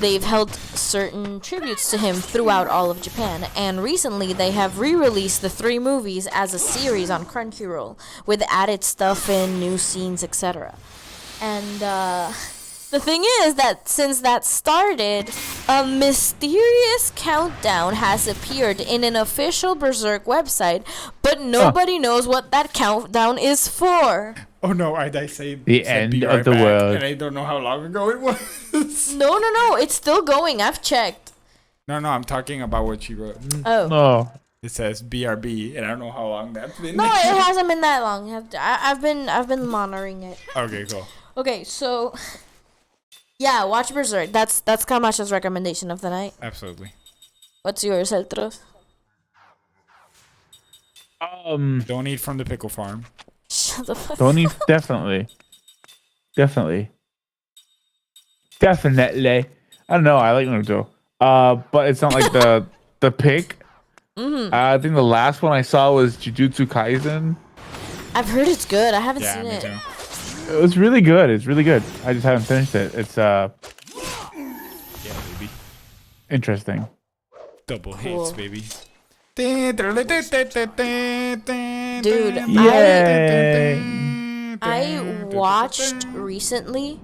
they've held certain tributes to him throughout all of Japan. And recently, they have re-released the 3 movies as a series on Crunchyroll with added stuff in, new scenes, etc. And the thing is that since that started, a mysterious countdown has appeared in an official Berserk website, but nobody knows what that countdown is for. Oh no, I say The said end be of right the back, world. and I don't know how long ago it was. No, it's still going. I've checked. No, I'm talking about what she wrote. Oh. No. It says BRB, and I don't know how long that's been. No, it hasn't been that long. I've been monitoring it. Okay, cool. Okay, so yeah, watch Berserk. That's Camacho's recommendation of the night. Absolutely. What's yours, Eltros? Don't eat from the pickle farm. Shut the fuck Tony, definitely. Definitely. I don't know. I like Naruto. But it's not like the pick. Mm-hmm. I think the last one I saw was Jujutsu Kaisen. I've heard it's good. I haven't Yeah, seen me it. too. It was really good. It's really good. I just haven't finished it. It's Yeah, baby. interesting. Double Cool. hits, baby. Dude, Yay. I watched recently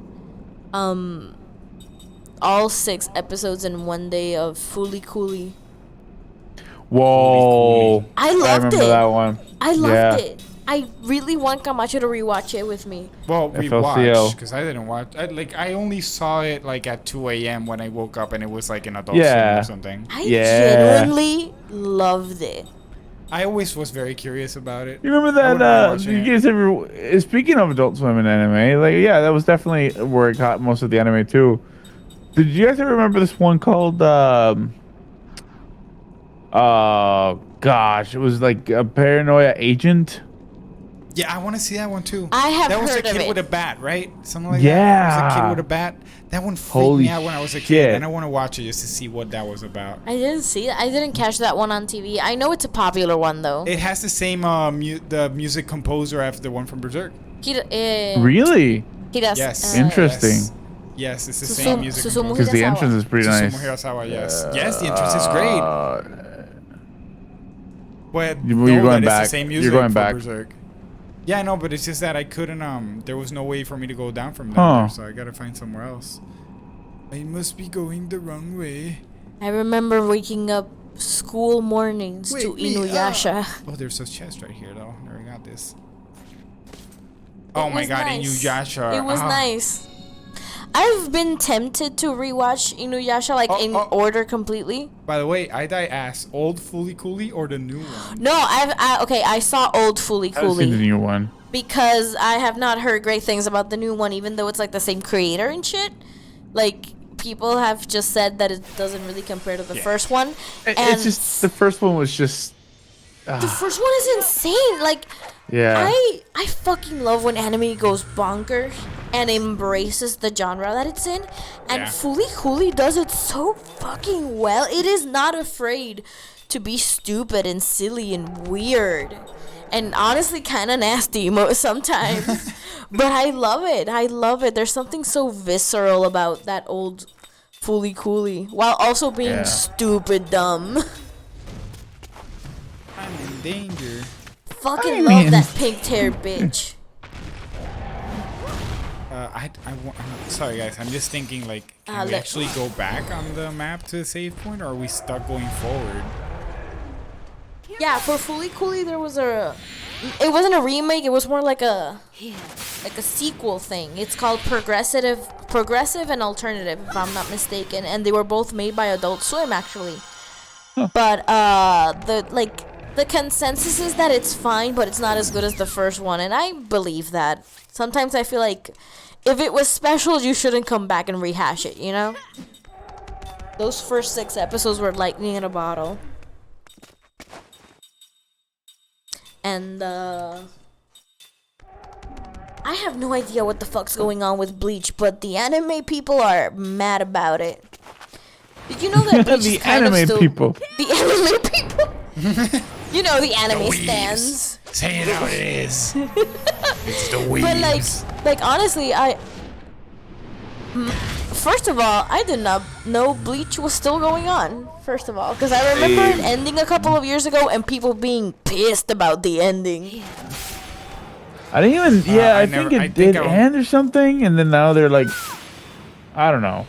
all 6 episodes in one day of Fooly Cooly. Whoa. I I loved remember it. that one. I loved Yeah. it. I really want Camacho to rewatch it with me. Well, we FLCL. watched because I didn't watch. I only saw it like at 2 a.m. when I woke up, and it was like an adult Yeah. swim or something. I Yeah. genuinely loved it. I always was very curious about it. You remember I wouldn't that? mind watching You guys ever? Speaking of Adult Swim and anime, like that was definitely where it caught most of the anime too. Did you guys ever remember this one called? Gosh, it was like a Paranoia Agent. Yeah, I want to see that one too. I have That was a heard of kid it. with a bat, right? Something like Yeah. that. It was a kid with a bat. That one freaked Holy me out when I was a kid, shit. and I want to watch it just to see what that was about. I didn't see it. I didn't catch that one on TV. I know it's a popular one though. It has the same the music composer as the one from Berserk. Really? He does. Yes. Interesting. Yes, it's the Susumu- same music Susumu composer. Because the Hirasawa. entrance is pretty Susumu nice. Hirasawa, yes. Yes, the entrance is great. But You're know going that it's back. the same You're music going for back. Berserk. Yeah, I know, but it's just that I couldn't. There was no way for me to go down from Huh. there, so I gotta find somewhere else. I must be going the wrong way. I remember waking up school mornings to Wake me Inuyasha. Oh, there's a chest right here, though. Never got this. Oh It my was god, nice. Inuyasha. It was Ah. nice. I've been tempted to rewatch Inuyasha in order completely. By the way, I die ass. Old Fooly Cooly or the new one? No, I saw old Fooly I haven't seen the Cooly. new one. because I have not heard great things about the new one, even though it's like the same creator and shit. Like, people have just said that it doesn't really compare to the first one. It's just the first one was just. The first one is insane. Like, Yeah. I fucking love when anime goes bonkers and embraces the genre that it's in. And Fooly Cooly does it so fucking well. It is not afraid to be stupid and silly and weird. And honestly kind of nasty sometimes. But I love it. I love it. There's something so visceral about that old Fooly Cooly while also being stupid dumb. I'm in danger. Fucking love that pink-haired bitch. Sorry guys, I'm just thinking like, can we actually go back on the map to the save point, or are we stuck going forward? Yeah, for Fooly Cooly there was it wasn't a remake, it was more like a sequel thing. It's called Progressive and Alternative, if I'm not mistaken, and they were both made by Adult Swim actually. But the consensus is that it's fine, but it's not as good as the first one, and I believe that. Sometimes I feel like if it was special, you shouldn't come back and rehash it, you know? Those first 6 episodes were lightning in a bottle. And, I have no idea what the fuck's going on with Bleach, but the anime people are mad about it. Did you know that Bleach The is kind of anime still... people. The anime people? You know, the anime stands. Say it how it is. It's the weebs. But like honestly, first of all, I did not know Bleach was still going on. First of all, because I remember it ending a couple of years ago and people being pissed about the ending. I didn't even. I think it did end or something, and then now they're like, I don't know.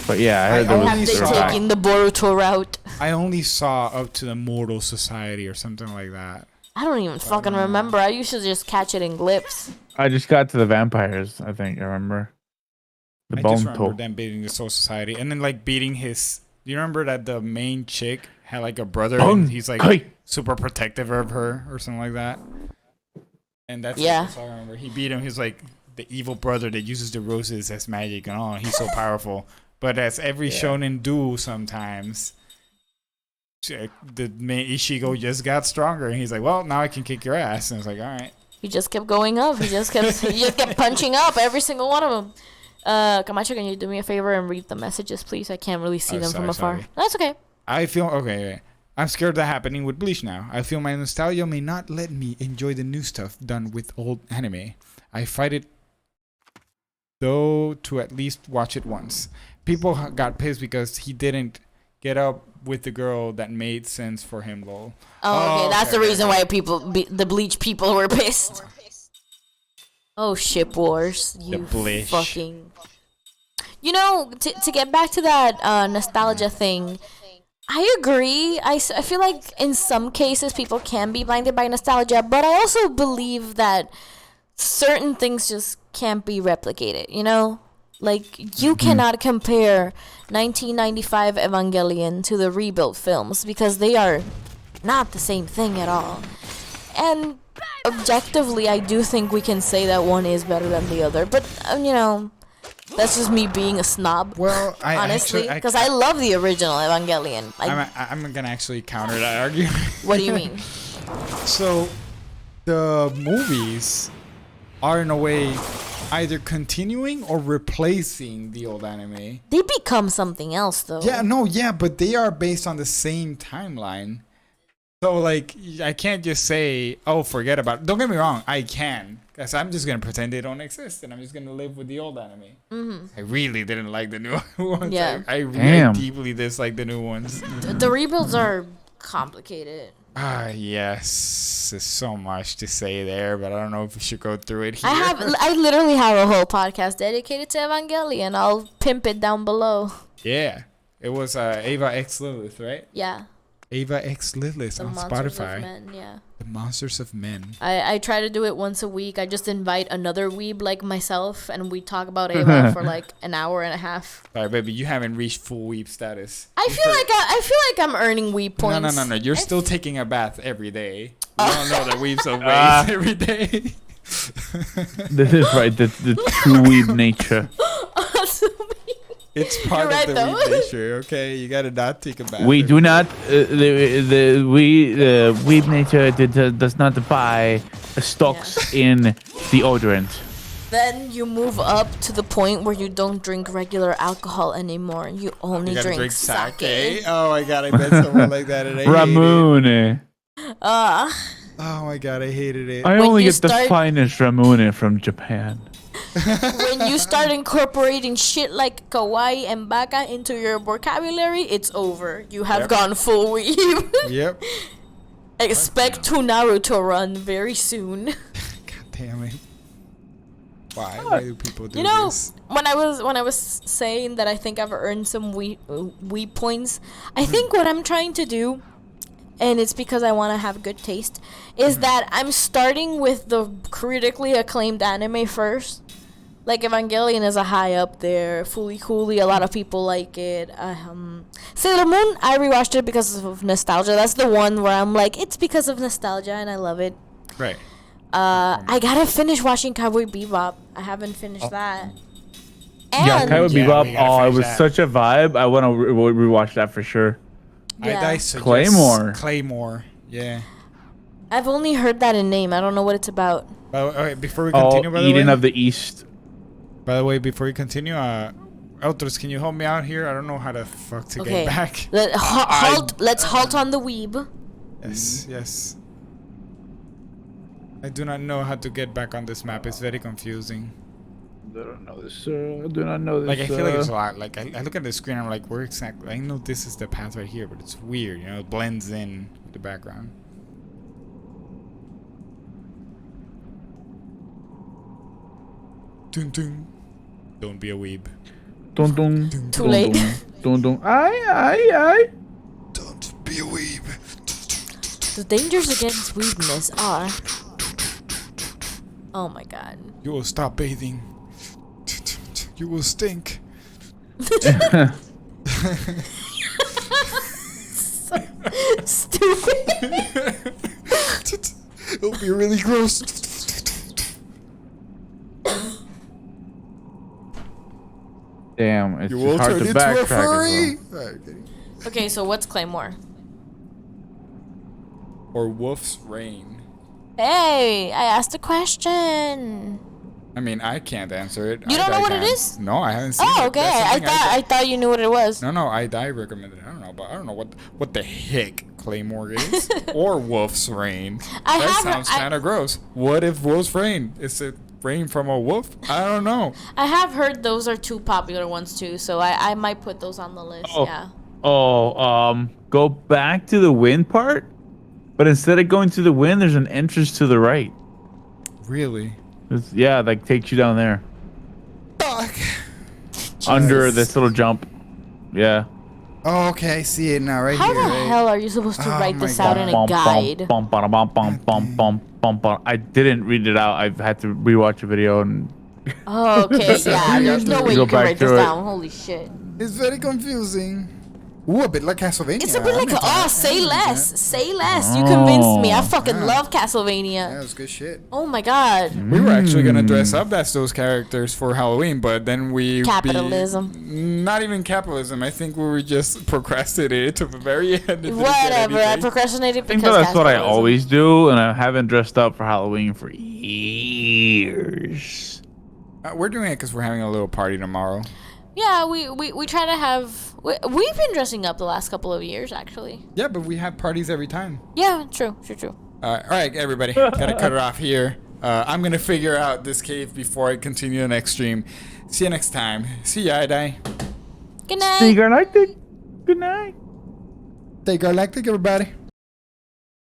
But yeah, I heard there was. Have they taken the Boruto route? I only saw up to the Mortal Society or something like that. I don't even fucking remember. I used to just catch it in glips. I just got to the vampires. I think I remember. The I bone just remember toe. them beating the Soul Society, and then like beating his. Do you remember that the main chick had like a brother, and he's like super protective of her or something like that? And that's what I remember. He beat him. He's like the evil brother that uses the roses as magic and all. He's so powerful. But as every shonen do sometimes, the main Ishigo just got stronger, and he's like, "Well, now I can kick your ass." And it's like, "All right." He just kept going up. He just kept punching up every single one of them. Camacho, can you do me a favor and read the messages, please? I can't really see them from afar. Sorry. That's okay. I feel okay. I'm scared of that happening with Bleach now. I feel my nostalgia may not let me enjoy the new stuff done with old anime. I fight it though to at least watch it once. People got pissed because he didn't get up with the girl that made sense for him, lol. Oh, okay. That's the reason why the Bleach people were pissed. Oh, ship wars. You fucking... You know, to get back to that nostalgia thing, I agree. I feel like in some cases people can be blinded by nostalgia, but I also believe that certain things just can't be replicated, you know? Like, you cannot compare 1995 Evangelion to the rebuilt films because they are not the same thing at all. And objectively, I do think we can say that one is better than the other, but, you know, that's just me being a snob. Well, honestly, because I love the original Evangelion. I'm gonna actually counter that argument. What do you mean? So, the movies are in a way either continuing or replacing the old anime. They become something else, though. Yeah, but they are based on the same timeline. So, like, I can't just say, oh, forget about it. Don't get me wrong, I can. Because I'm just going to pretend they don't exist, and I'm just going to live with the old anime. Mm-hmm. I really didn't like the new ones. Yeah. I really deeply dislike the new ones. The rebuilds are complicated. Yes. There's so much to say there, but I don't know if we should go through it here. I literally have a whole podcast dedicated to Evangelion. I'll pimp it down below. Yeah. It was Ava X Lilith, right? Yeah. Ava X Lilith on Spotify. Of Men, yeah. The Monsters of Men. I try to do it once a week. I just invite another weeb like myself, and we talk about Ava for like an hour and a half. Sorry, baby, you haven't reached full weeb status. I feel like I'm earning weeb points. No. You're still taking a bath every day. You don't know that weebs are waves every day. This is right. The true weeb nature. It's part You're of the right, though. weeb nature, okay? You gotta not take a bath. We do not. The weeb nature does not buy stocks in deodorant. Then you move up to the point where you don't drink regular alcohol anymore. You only You gotta drink sake. sake. Oh my god, I met someone like that and I hated it. Ramune. Oh my god, I hated it. I When only you get the start- finest Ramune from Japan. When you start incorporating shit like kawaii and baka into your vocabulary, it's over. You have gone full weeb. Yep. Expect to Naruto run very soon. God damn it. Why do people do You know, this? when I was saying that I think I've earned some weeb points, I think what I'm trying to do, and it's because I want to have good taste, is that I'm starting with the critically acclaimed anime first. Like Evangelion is a high up there. Fully Coolly, a lot of people like it. Sailor Moon, I rewatched it because of nostalgia. That's the one where I'm like, it's because of nostalgia, and I love it. Right. I gotta finish watching Cowboy Bebop. I haven't finished that. And Yeah, Cowboy Yeah, Bebop. we gotta Oh, it finish was that. such a vibe. I want to rewatch that for sure. Yeah. I suggest Claymore. Yeah. I've only heard that in name. I don't know what it's about. Okay, before we Oh, continue, by the Eden way. of the East. By the way, before we continue, Eltros, can you help me out here? I don't know how the fuck to Okay. get back. Let's halt on the weeb. Yes. I do not know how to get back on this map. It's very confusing. I don't know this. I do not know this. Like I feel like it's a lot. Like I look at the screen, I'm like, where exactly? I know this is the path right here, but it's weird. You know, it blends in with the background. Dun dun. Don't be a weeb. Dun dun. Too dun, late. Dun dun. Aye. Don't be a weeb. The dangers against weebness are. Oh my god. You will stop bathing. You will stink. Stupid. It'll be really gross. Damn, it's You just will hard turn to into a backtrack as furry. well. Alright, kidding. Okay, so what's Claymore? Or Wolf's Rain. Hey, I asked a question. I mean, I can't answer it. You don't know what it can. is? No, I haven't seen it. Oh, okay. That's the I thing, thought I thought you knew what it was. No, I recommended it. I don't know, but I don't know what the heck Claymore is or Wolf's Rain. I That have- sounds I- kind of gross. What if Wolf's Rain is it rain from a wolf? I don't know. I have heard those are two popular ones too, so I might put those on the list. Oh. Yeah. Go back to the wind part, but instead of going to the wind, there's an entrance to the right. Really? Yeah, like takes you down there Fuck. under this little jump. Yeah. Oh, okay, I see it now, right How here. the right? hell are you supposed to Oh write my this out in a Bum, guide? bum, bum, bum, bum, bum, bum, bum, bum. I didn't read it out. I've had to rewatch a video and Oh, okay, yeah. There's no way Go you can back write this through it. down. Holy shit. It's very confusing. Ooh, a bit like Castlevania. It's a bit like, I'm into oh, that. say I'm into less. that. Say less. You convinced me. I fucking Yeah. love Yeah, Castlevania. it's good shit. Oh my god. We were actually gonna dress up as those characters for Halloween, but then Capitalism. Not even capitalism. I think we were just procrastinated to the very end. and didn't get Whatever. I anything. procrastinated I think because that's what I capitalism. always do, and I haven't dressed up for Halloween for years. We're doing it because we're having a little party tomorrow. Yeah, we try to have. We've been dressing up the last couple of years, actually. Yeah, but we have parties every time. Yeah, true. All right, everybody, gotta cut it off here. I'm gonna figure out this cave before I continue the next stream. See you next time. See ya, die. Good night. Inter-Garlactic. Good night. Stay galactic, everybody.